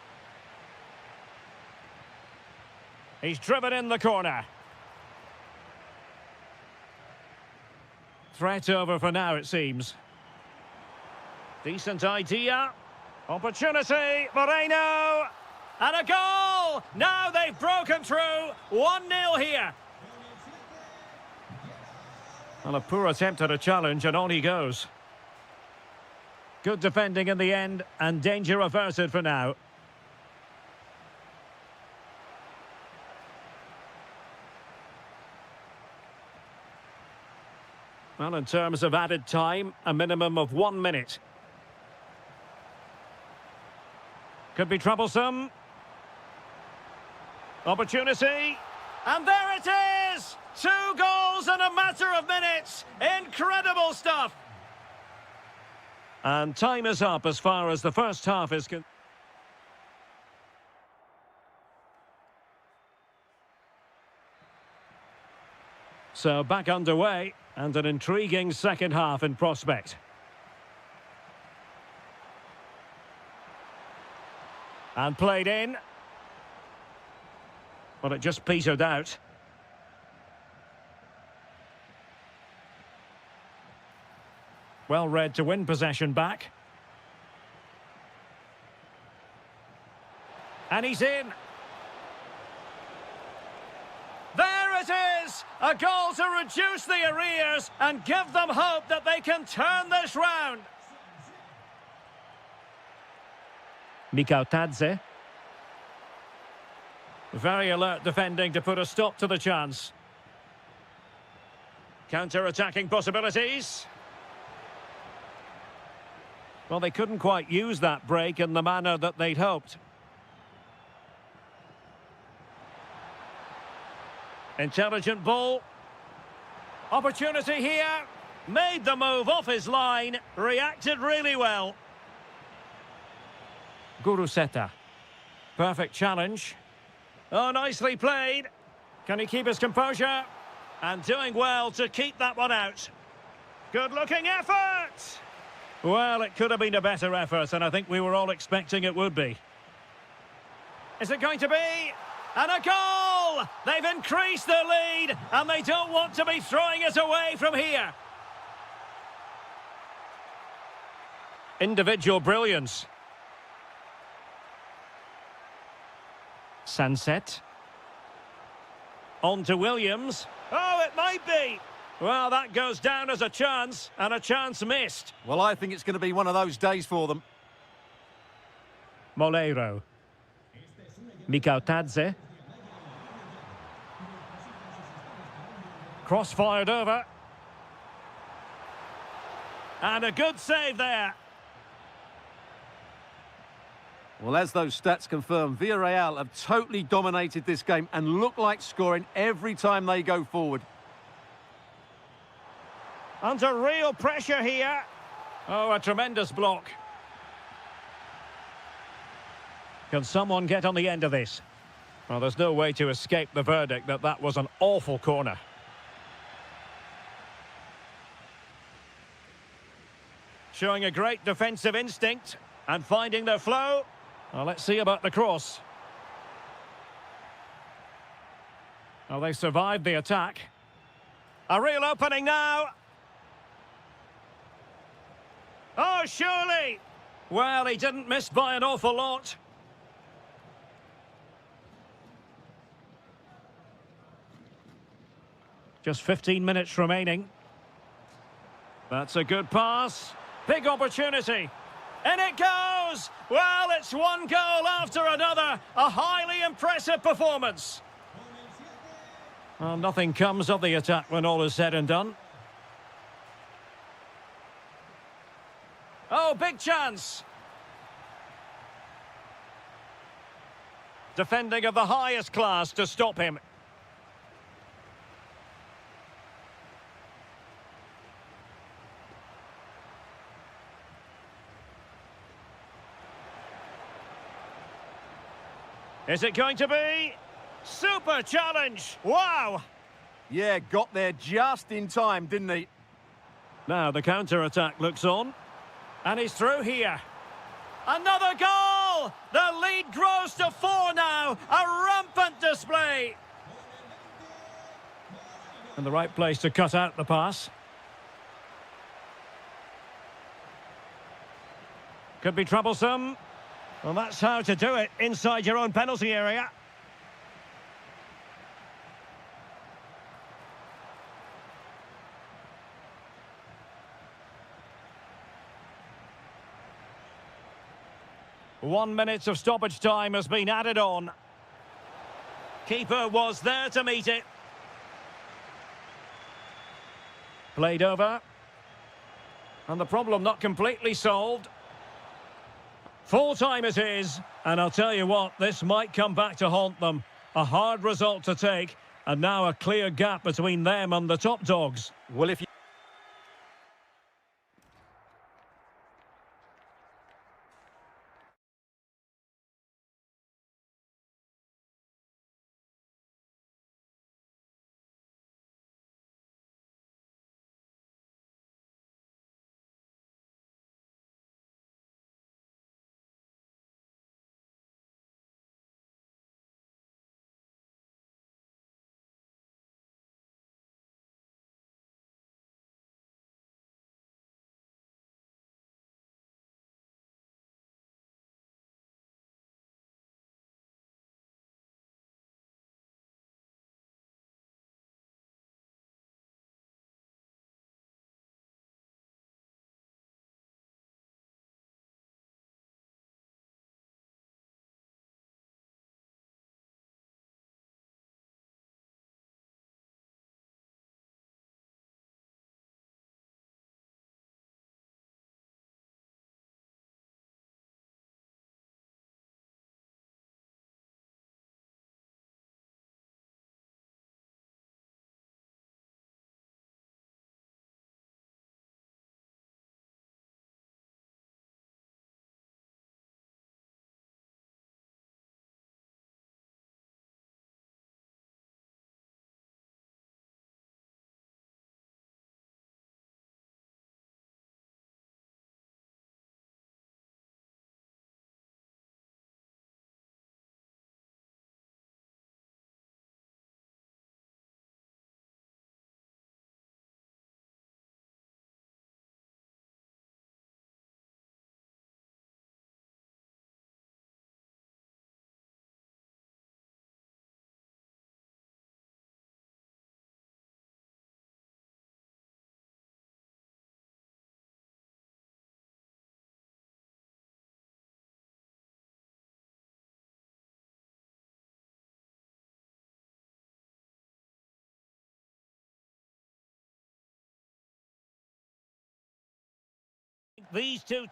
He's driven in the corner. Threat over for now, it seems. Decent idea. Opportunity. Moreno. And a goal! Now they've broken through. 1-0 here. Well, a poor attempt at a challenge, and on he goes. Good defending in the end, and danger averted for now. Well, in terms of added time, a minimum of 1 minute. Could be troublesome. Opportunity. And there it is! 2 goals in a matter of minutes. Incredible stuff. And time is up as far as the first half is concerned. So back underway, and an intriguing second half in prospect. And played in. But it just petered out. Well read to win possession back. And he's in. There it is! A goal to reduce the arrears and give them hope that they can turn this round. Mikhautadze. Very alert defending to put a stop to the chance. Counter-attacking possibilities. Well, they couldn't quite use that break in the manner that they'd hoped. Intelligent ball. Opportunity here. Made the move off his line. Reacted really well. Guruseta. Perfect challenge. Oh, nicely played. Can he keep his composure? And doing well to keep that one out. Good-looking effort! Well, it could have been a better effort, and I think we were all expecting it would be. Is it going to be? And a goal! They've increased their lead, and they don't want to be throwing it away from here. Individual brilliance. Sunset. On to Williams. Oh, it might be. Well, that goes down as a chance, and a chance missed. Well, I think it's going to be one of those days for them. Moleiro. Mikhautadze. Cross-fired over. And a good save there. Well, as those stats confirm, Villarreal have totally dominated this game and look like scoring every time they go forward. Under real pressure here. Oh, a tremendous block. Can someone get on the end of this? Well, there's no way to escape the verdict that that was an awful corner. Showing a great defensive instinct and finding their flow. Well, let's see about the cross. Well, they survived the attack. A real opening now. Oh, surely! Well, he didn't miss by an awful lot. Just 15 minutes remaining. That's a good pass. Big opportunity. And it goes! Well, it's one goal after another. A highly impressive performance. Well, nothing comes of the attack when all is said and done. Oh, big chance. Defending of the highest class to stop him. Is it going to be? Super challenge! Wow! Yeah, got there just in time, didn't he? Now the counter-attack looks on. And he's through here. Another goal! The lead grows to 4 now. A rampant display. And the right place to cut out the pass. Could be troublesome. Well, that's how to do it inside your own penalty area. One minute of stoppage time has been added on. Keeper was there to meet it. Played over. And the problem not completely solved. Full time it is, and I'll tell you what, this might come back to haunt them. A hard result to take, and now a clear gap between them and the top dogs. Well, if you these two...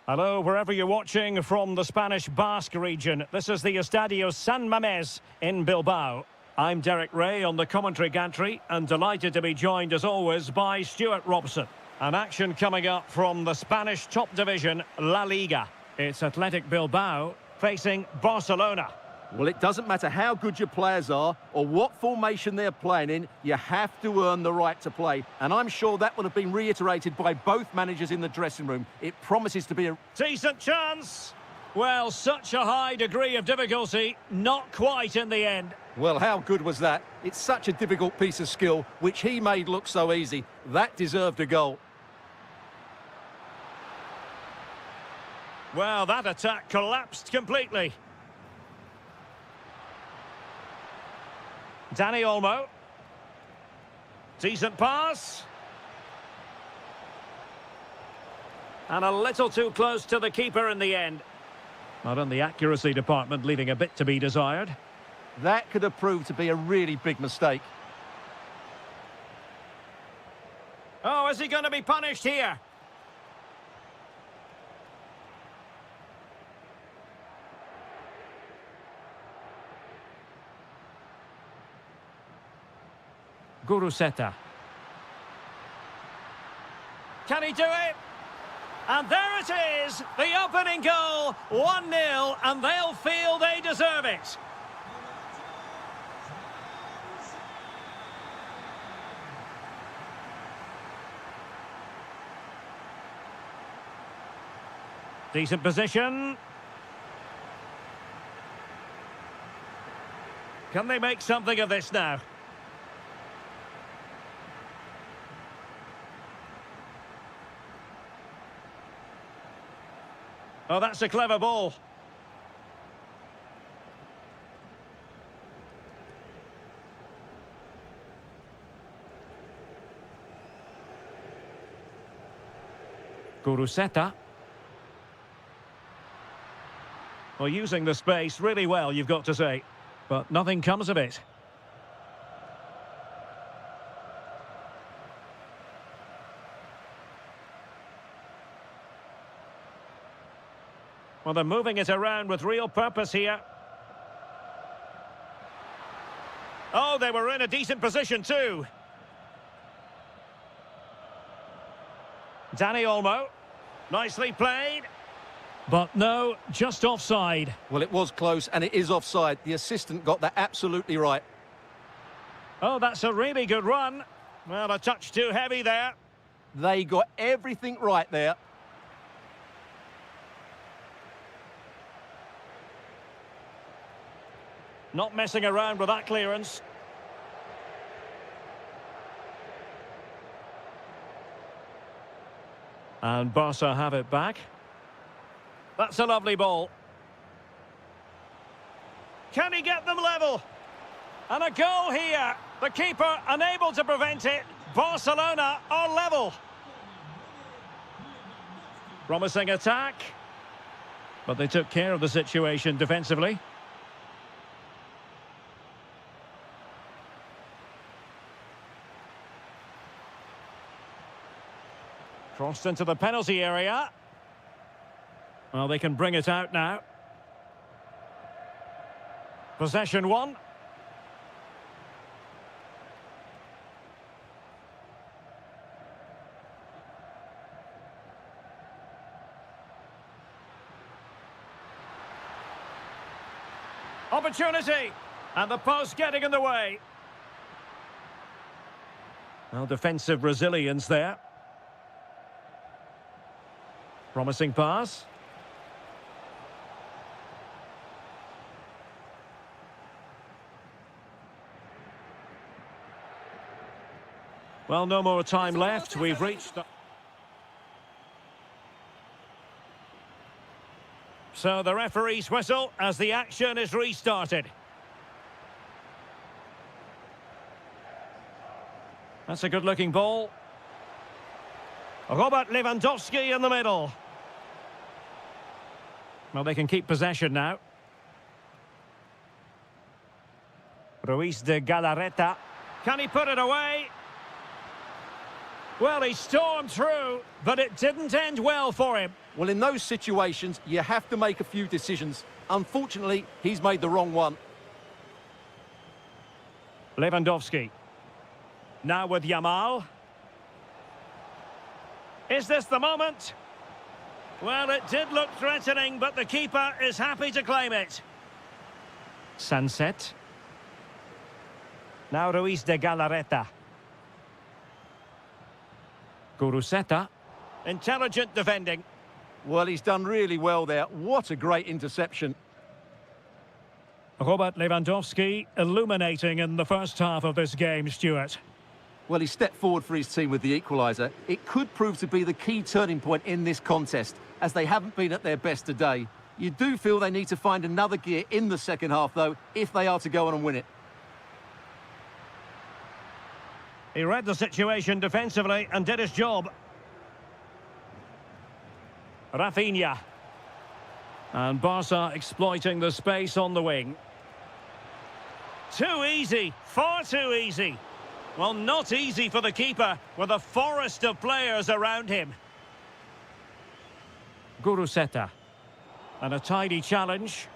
Hello, wherever you're watching from the Spanish Basque region. This is the Estadio San Mamés in Bilbao. I'm Derek Ray on the commentary gantry and delighted to be joined as always by Stuart Robson. An action coming up from the Spanish top division, La Liga. It's Athletic Bilbao facing Barcelona. Well, it doesn't matter how good your players are or what formation they're playing in, you have to earn the right to play. And I'm sure that would have been reiterated by both managers in the dressing room. It promises to be a... Decent chance. Well, such a high degree of difficulty, not quite in the end. Well, how good was that? It's such a difficult piece of skill, which he made look so easy. That deserved a goal. Well, that attack collapsed completely. Dani Olmo. Decent pass. And a little too close to the keeper in the end. Not in the accuracy department, leaving a bit to be desired. That could have proved to be a really big mistake. Oh, is he going to be punished here? Guruseta. Can he do it? And there it is, the opening goal, 1-0, and they'll feel they deserve it. Decent position. Can they make something of this now? Oh, that's a clever ball. Guruseta. Well, using the space really well, you've got to say. But nothing comes of it. Well, they're moving it around with real purpose here. Oh, they were in a decent position too. Dani Olmo. Nicely played. But no, just offside. Well, it was close, and it is offside. The assistant got that absolutely right. Oh, that's a really good run. Well, a touch too heavy there. They got everything right there. Not messing around with that clearance. And Barca have it back. That's a lovely ball. Can he get them level? And a goal here. The keeper unable to prevent it. Barcelona are level. Promising attack. But they took care of the situation defensively. Crossed into the penalty area. Well, they can bring it out now. Possession one. Opportunity. And the post getting in the way. Well, defensive resilience there. Promising pass. Well, no more time left. We've reached... So the referee's whistle as the action is restarted. That's a good-looking ball. Robert Lewandowski in the middle. Well, they can keep possession now. Ruiz de Galarreta. Can he put it away? Well, he stormed through, but it didn't end well for him. Well, in those situations, you have to make a few decisions. Unfortunately, he's made the wrong one. Lewandowski. Now with Yamal. Is this the moment? Well, it did look threatening, but the keeper is happy to claim it. Sunset. Now Ruiz de Galarreta. Guruseta. Intelligent defending. Well, he's done really well there. What a great interception. Robert Lewandowski illuminating in the first half of this game, Stuart. Well, he stepped forward for his team with the equaliser. It could prove to be the key turning point in this contest, as they haven't been at their best today. You do feel they need to find another gear in the second half, though, if they are to go on and win it. He read the situation defensively and did his job. Rafinha. And Barca exploiting the space on the wing. Too easy, far too easy. Well, not easy for the keeper with a forest of players around him. Guruseta. And a tidy challenge.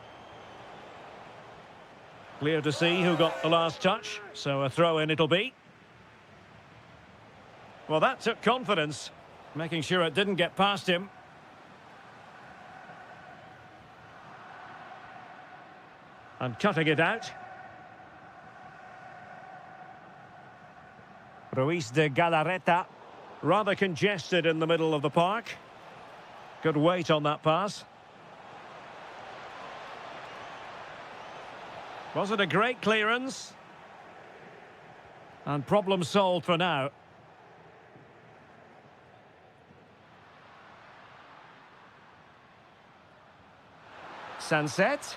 Clear to see who got the last touch, so a throw-in it'll be. Well, that took confidence, making sure it didn't get past him. And cutting it out. Ruiz de Galarreta, rather congested in the middle of the park. Good weight on that pass. Was it a great clearance? And problem solved for now. Sunset.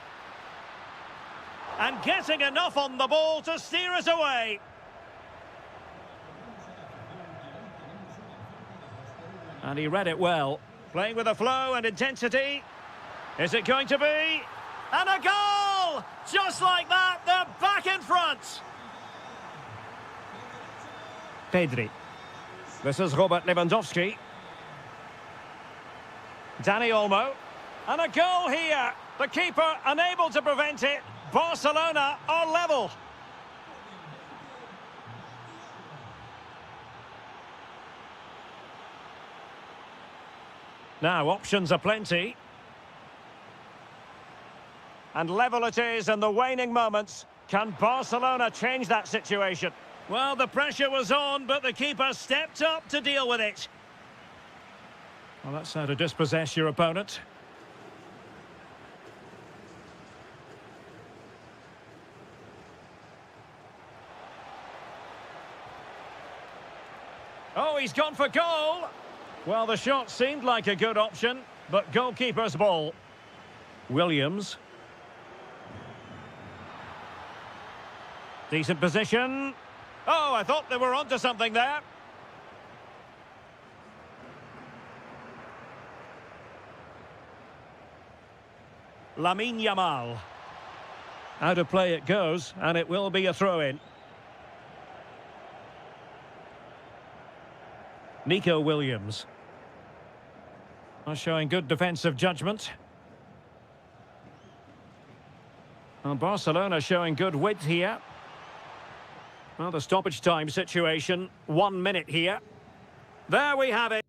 And getting enough on the ball to steer us away. And he read it well. Playing with a flow and intensity. Is it going to be? And a goal! Just like that, they're back in front. Pedri. This is Robert Lewandowski. Dani Olmo. And a goal here. The keeper unable to prevent it. Barcelona are level. Now, options are plenty. And level it is in the waning moments. Can Barcelona change that situation? Well, the pressure was on, but the keeper stepped up to deal with it. Well, that's how to dispossess your opponent. Oh, he's gone for goal. Well, the shot seemed like a good option, but goalkeeper's ball. Williams. Decent position. Oh, I thought they were onto something there. Lamine Yamal. Out of play it goes, and it will be a throw-in. Nico Williams. Showing good defensive judgment. And Barcelona showing good width here. Well, the stoppage time situation, 1 minute here. There we have it.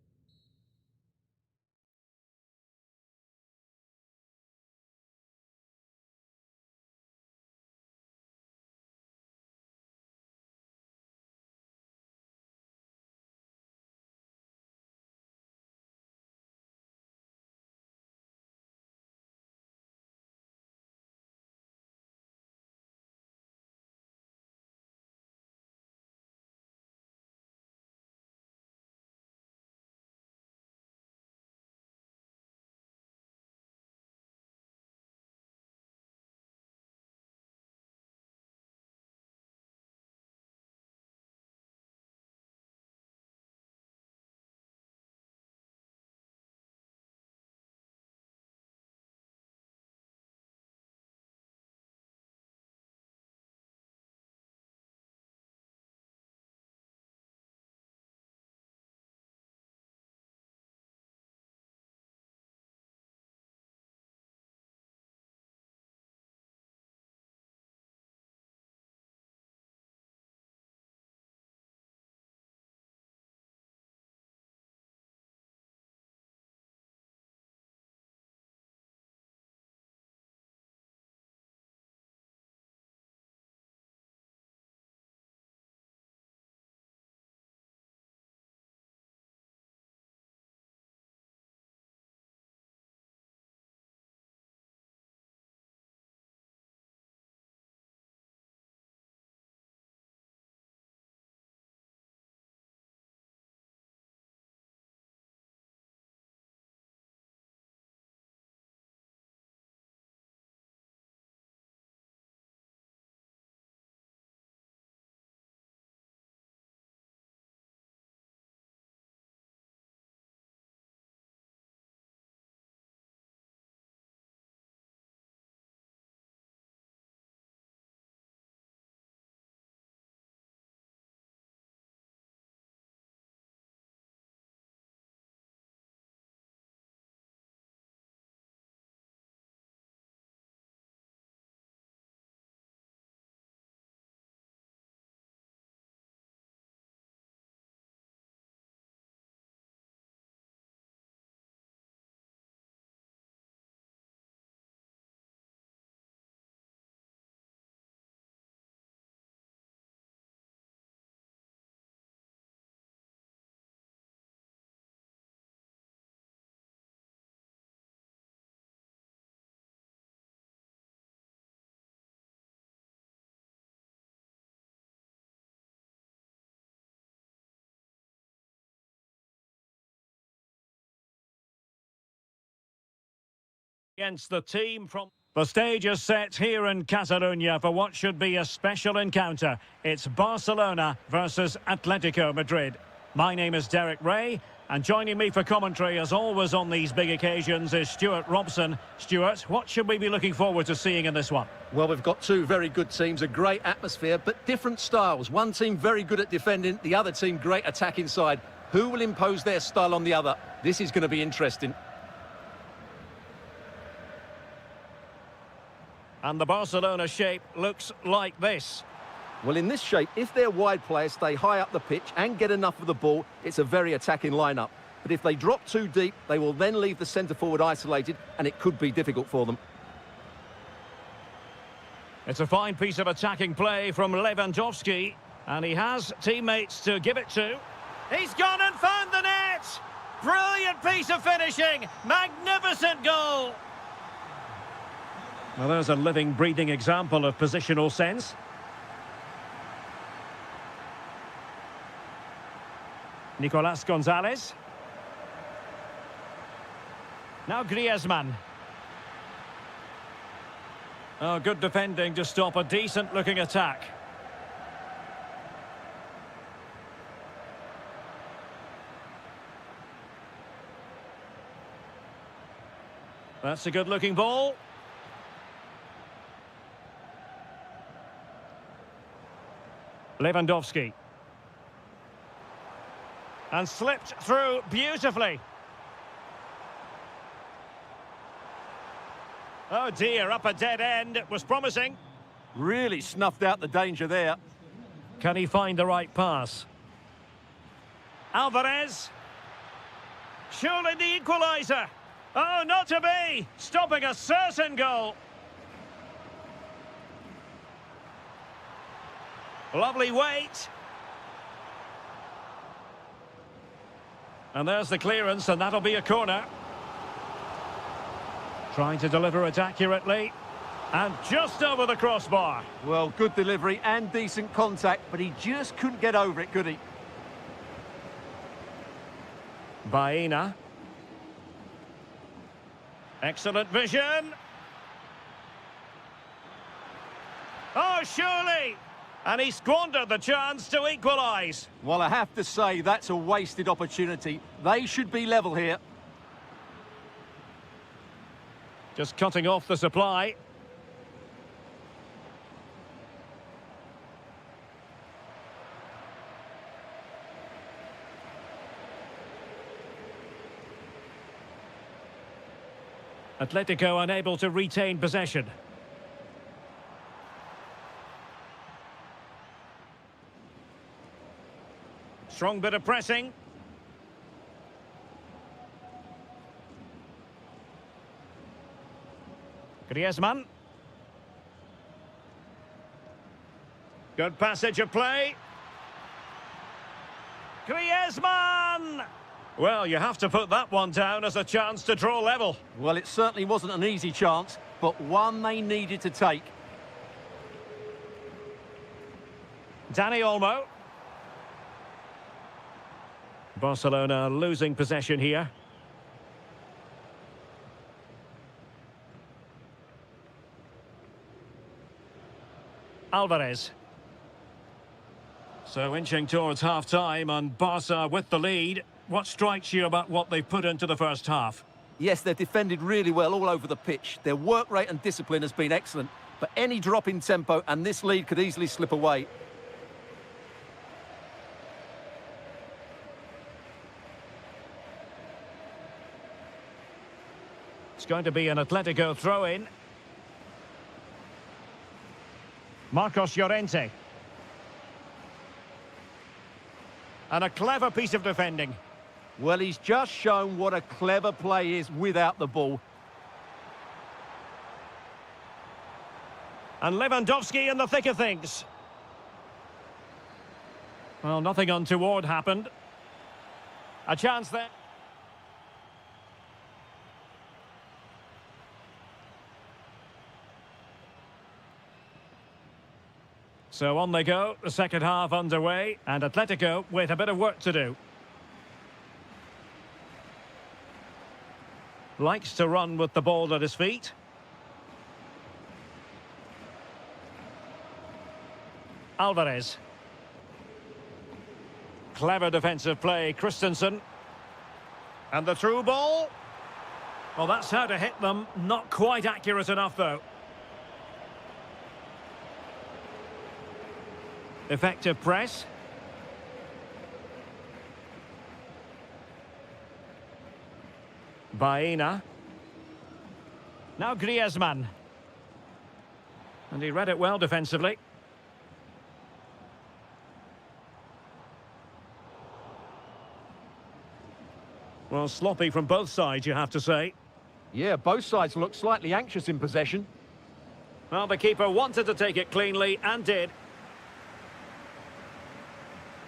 Against the team from... The stage is set here in Catalonia for what should be a special encounter. It's Barcelona versus Atletico Madrid. My name is Derek Ray, and joining me for commentary, as always on these big occasions, is Stuart Robson. Stuart, what should we be looking forward to seeing in this one? Well, we've got two very good teams, a great atmosphere, but different styles. One team very good at defending, the other team great attack inside. Who will impose their style on the other? This is going to be interesting. And the Barcelona shape looks like this. Well, in this shape, if their wide players stay high up the pitch and get enough of the ball, it's a very attacking lineup. But if they drop too deep, they will then leave the centre-forward isolated, and it could be difficult for them. It's a fine piece of attacking play from Lewandowski, and he has teammates to give it to. He's gone and found the net! Brilliant piece of finishing! Magnificent goal! Well, there's a living, breathing example of positional sense. Nicolas Gonzalez. Now Griezmann. Oh, good defending to stop a decent-looking attack. That's a good-looking ball. Lewandowski. And slipped through beautifully. Oh dear, up a dead end. It was promising. Really snuffed out the danger there. Can he find the right pass? Alvarez. Surely the equaliser. Oh, not to be. Stopping a certain goal. Lovely weight. And there's the clearance, and that'll be a corner. Trying to deliver it accurately. And just over the crossbar. Well, good delivery and decent contact, but he just couldn't get over it, could he? Baena. Excellent vision. Oh, surely! And he squandered the chance to equalise. Well, I have to say, that's a wasted opportunity. They should be level here. Just cutting off the supply. Atletico unable to retain possession. Strong bit of pressing. Griezmann. Good passage of play. Griezmann! Well, you have to put that one down as a chance to draw level. Well, it certainly wasn't an easy chance, but one they needed to take. Dani Olmo. Barcelona losing possession here. Alvarez. So inching towards half-time and Barca with the lead. What strikes you about what they've put into the first half? Yes, they've defended really well all over the pitch. Their work rate and discipline has been excellent, but any drop in tempo and this lead could easily slip away. It's going to be an Atletico throw-in. Marcos Llorente. And a clever piece of defending. Well, he's just shown what a clever play is without the ball. And Lewandowski in the thick of things. Well, nothing untoward happened. A chance there. So on they go, the second half underway, and Atletico with a bit of work to do. Likes to run with the ball at his feet. Alvarez. Clever defensive play, Christensen. And the through ball. Well, that's how to hit them. Not quite accurate enough, though. Effective press. Baena. Now Griezmann. And he read it well defensively. Well, sloppy from both sides, you have to say. Yeah, both sides look slightly anxious in possession. Well, the keeper wanted to take it cleanly and did.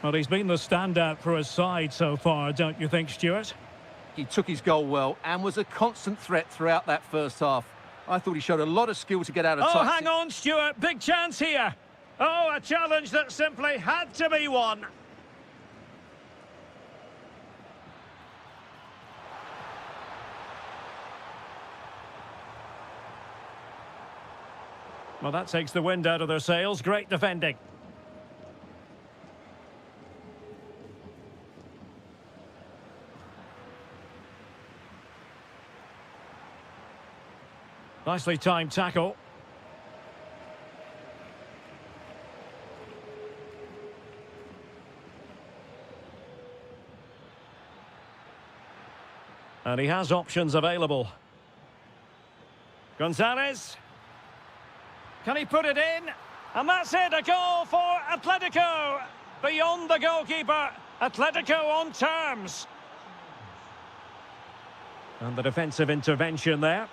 Well, he's been the standout for his side so far, don't you think, Stuart? He took his goal well and was a constant threat throughout that first half. I thought he showed a lot of skill to get out of touch. Oh, hang on, Stuart. Big chance here. Oh, a challenge that simply had to be won. Well, that takes the wind out of their sails. Great defending. Nicely timed tackle. And he has options available. Gonzalez. Can he put it in? And that's it, a goal for Atletico. Beyond the goalkeeper, Atletico on terms. And the defensive intervention there.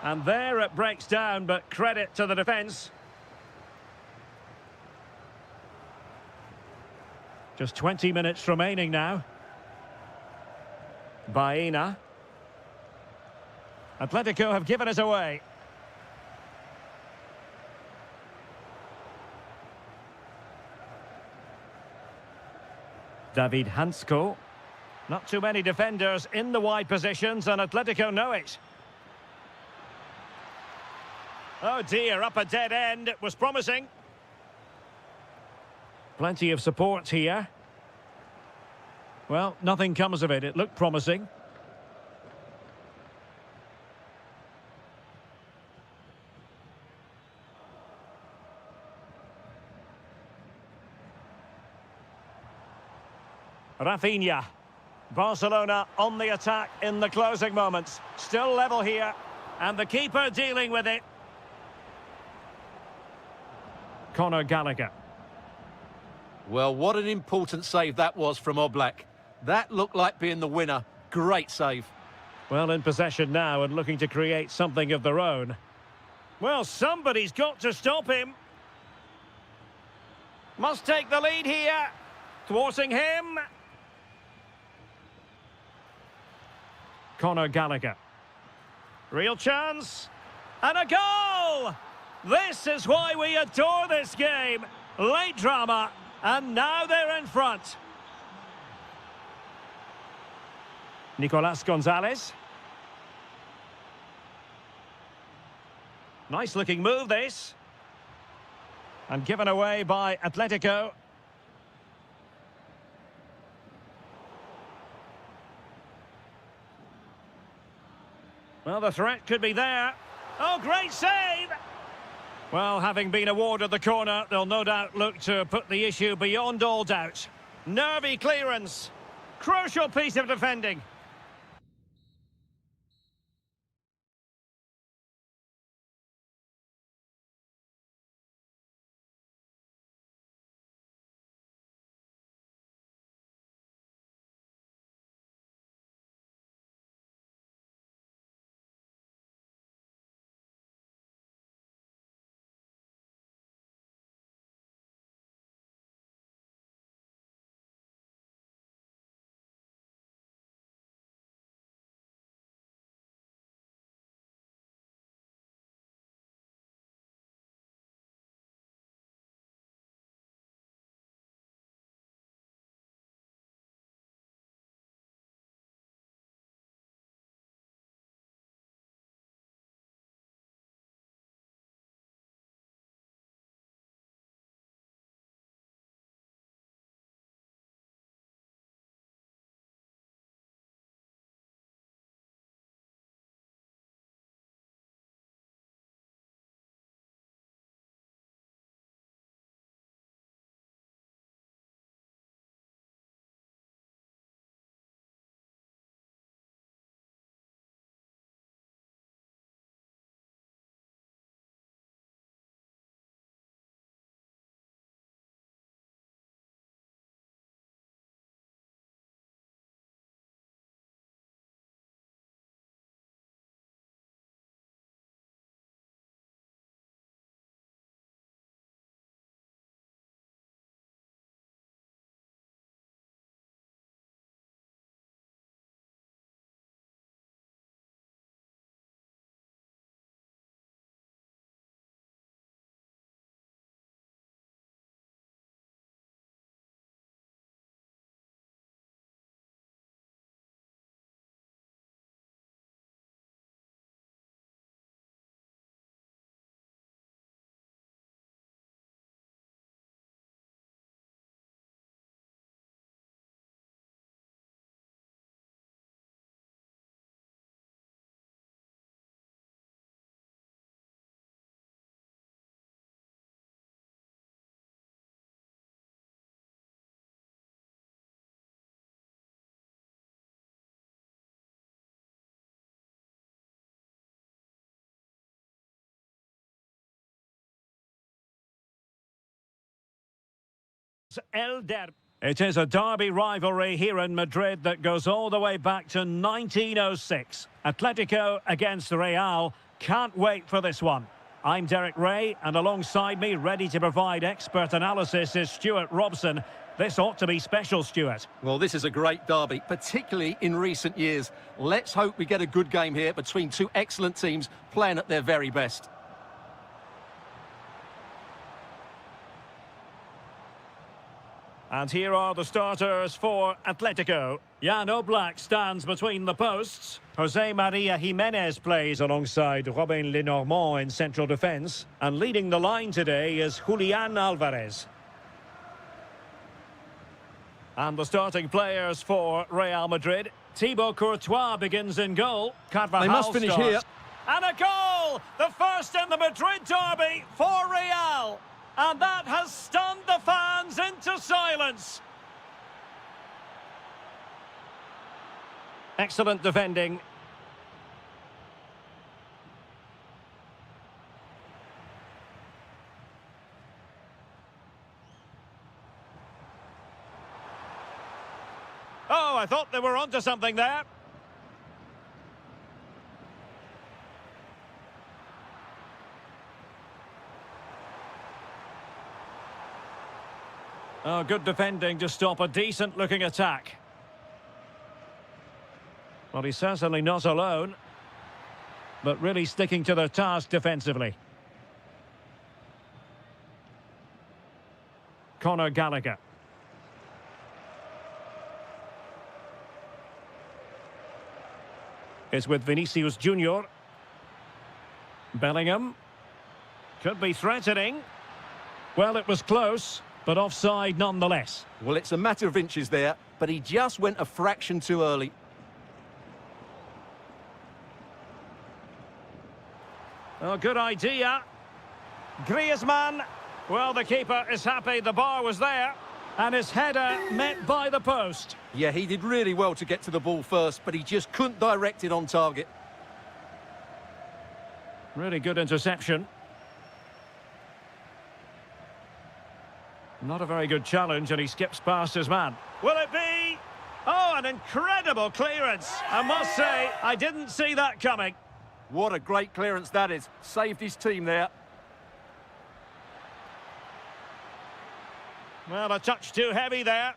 And there it breaks down, but credit to the defence. Just 20 minutes remaining now. Baena. Atletico have given us away. David Hansko. Not too many defenders in the wide positions, and Atletico know it. Oh dear, up a dead end. It was promising. Plenty of support here. Well, nothing comes of it. It looked promising. Rafinha. Barcelona on the attack in the closing moments. Still level here. And the keeper dealing with it. Conor Gallagher. Well, what an important save that was from Oblak. That looked like being the winner. Great save. Well, in possession now and looking to create something of their own. Well, somebody's got to stop him. Must take the lead here. Thwarting him. Conor Gallagher. Real chance. And a goal! This is why we adore this game. Late drama. And now they're in front. Nicolas Gonzalez. Nice looking move this. And given away by Atletico. Well, the threat could be there. Oh, great save! Well, having been awarded the corner, they'll no doubt look to put the issue beyond all doubt. Nervy clearance. Crucial piece of defending. El Derby. It is a derby rivalry here in Madrid that goes all the way back to 1906. Atletico against Real. Can't wait for this one. I'm Derek Ray, and alongside me, ready to provide expert analysis, is Stuart Robson. This ought to be special, Stuart. Well, this is a great derby, particularly in recent years. Let's hope we get a good game here between two excellent teams playing at their very best. And here are the starters for Atletico. Jan Oblak stands between the posts. Jose Maria Jimenez plays alongside Robin Lenormand in central defence. And leading the line today is Julian Alvarez. And the starting players for Real Madrid. Thibaut Courtois begins in goal. Carvajal They must finish starts. here. And a goal! The first in the Madrid derby for Real. And that has stunned the fans into silence. Excellent defending. Oh, I thought they were onto something there. Oh, good defending to stop a decent-looking attack. Well, he's certainly not alone, but really sticking to their task defensively. Conor Gallagher. Is with Vinicius Junior. Bellingham. Could be threatening. Well, it was close, but offside nonetheless. Well, it's a matter of inches there, but he just went a fraction too early. Oh, good idea. Griezmann. Well, the keeper is happy the bar was there. And his header met by the post. Yeah, he did really well to get to the ball first, but he just couldn't direct it on target. Really good interception. Not a very good challenge, and he skips past his man. Will it be? Oh, an incredible clearance. I must say, I didn't see that coming. What a great clearance that is. Saved his team there. Well, a touch too heavy there.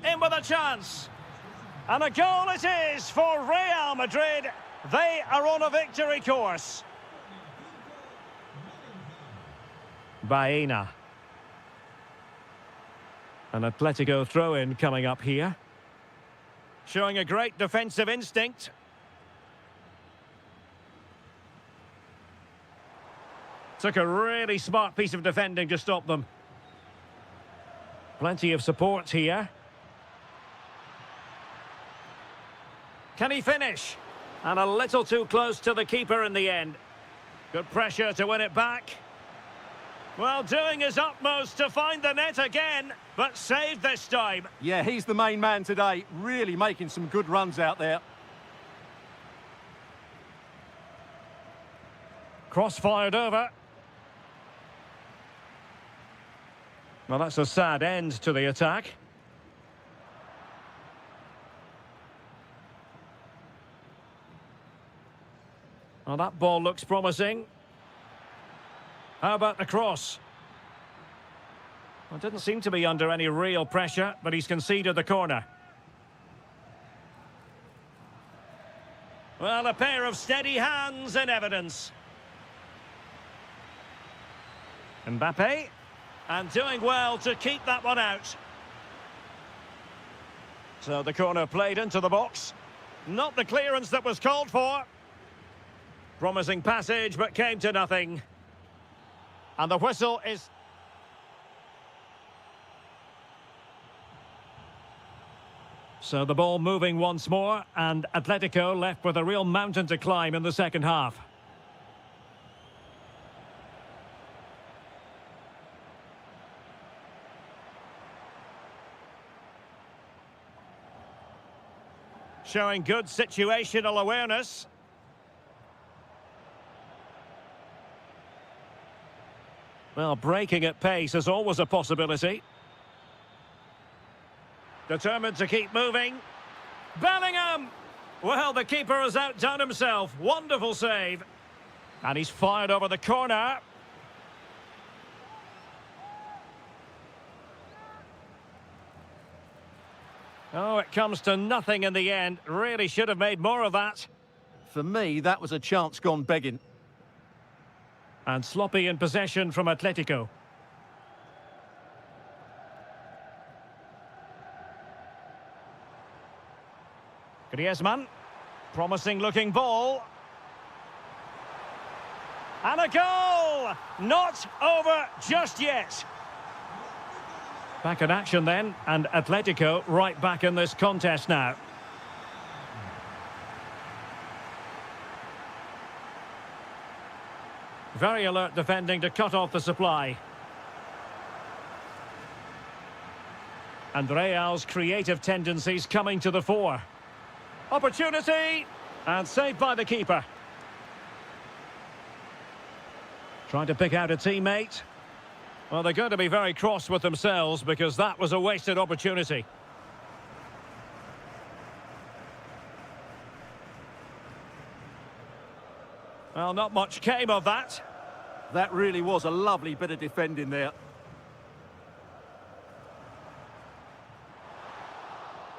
In with a chance. And a goal it is for Real Madrid. They are on a victory course. Baena. An Atletico throw-in coming up here. Showing a great defensive instinct. Took a really smart piece of defending to stop them. Plenty of support here. Can he finish? And a little too close to the keeper in the end. Good pressure to win it back. Well, doing his utmost to find the net again, but saved this time. Yeah, he's the main man today, really making some good runs out there. Cross-fired over. Well, that's a sad end to the attack. Well, that ball looks promising. How about the cross? Well, didn't seem to be under any real pressure, but he's conceded the corner. Well, a pair of steady hands in evidence. Mbappe. And doing well to keep that one out. So the corner played into the box. Not the clearance that was called for. Promising passage, but came to nothing. And the whistle is... So the ball moving once more, and Atletico left with a real mountain to climb in the second half. Showing good situational awareness. Well, breaking at pace is always a possibility. Determined to keep moving. Bellingham! Well, the keeper has outdone himself. Wonderful save. And he's fired over the corner. Oh, it comes to nothing in the end. Really should have made more of that. For me, that was a chance gone begging. And sloppy in possession from Atletico. Griezmann. Promising looking ball. And a goal! Not over just yet. Back in action then, and Atletico right back in this contest now. Very alert defending to cut off the supply. And Real's creative tendencies coming to the fore. Opportunity! And saved by the keeper. Trying to pick out a teammate. Well, they're going to be very cross with themselves because that was a wasted opportunity. Well, not much came of that. That really was a lovely bit of defending there.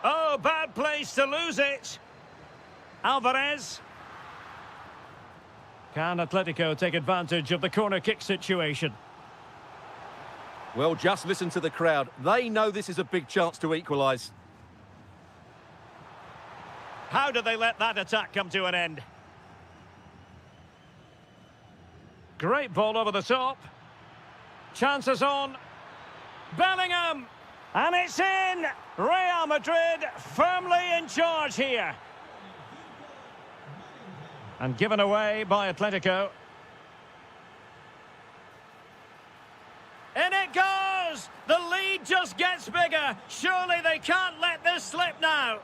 Oh, bad place to lose it. Alvarez. Can Atletico take advantage of the corner kick situation? Well, just listen to the crowd. They know this is a big chance to equalise. How did they let that attack come to an end? Great ball over the top. Chances on. Bellingham! And it's in! Real Madrid firmly in charge here. And given away by Atletico. In it goes! The lead just gets bigger. Surely they can't let this slip now.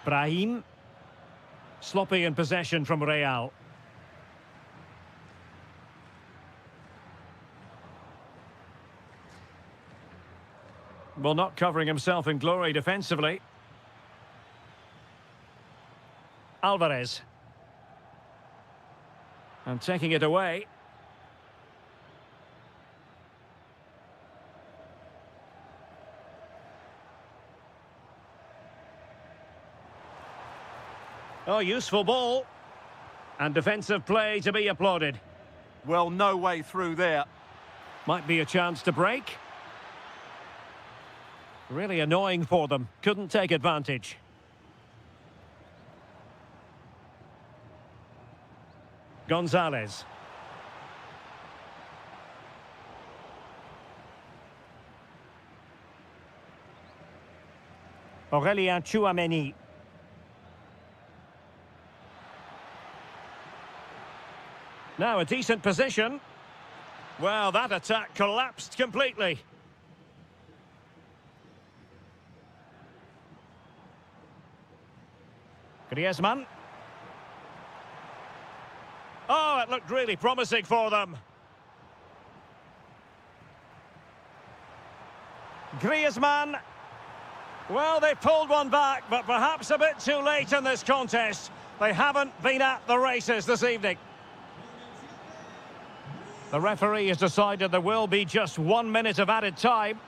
Brahim. Sloppy in possession from Real. Well, not covering himself in glory defensively. Alvarez. And taking it away. Oh, useful ball. And defensive play to be applauded. Well, no way through there. Might be a chance to break. Really annoying for them. Couldn't take advantage. Gonzalez. Aurélien Tchouaméni. Now a decent position. Well, that attack collapsed completely. Griezmann. Oh, it looked really promising for them. Griezmann. Well, they pulled one back, but perhaps a bit too late in this contest. They haven't been at the races this evening. The referee has decided there will be just 1 minute of added time.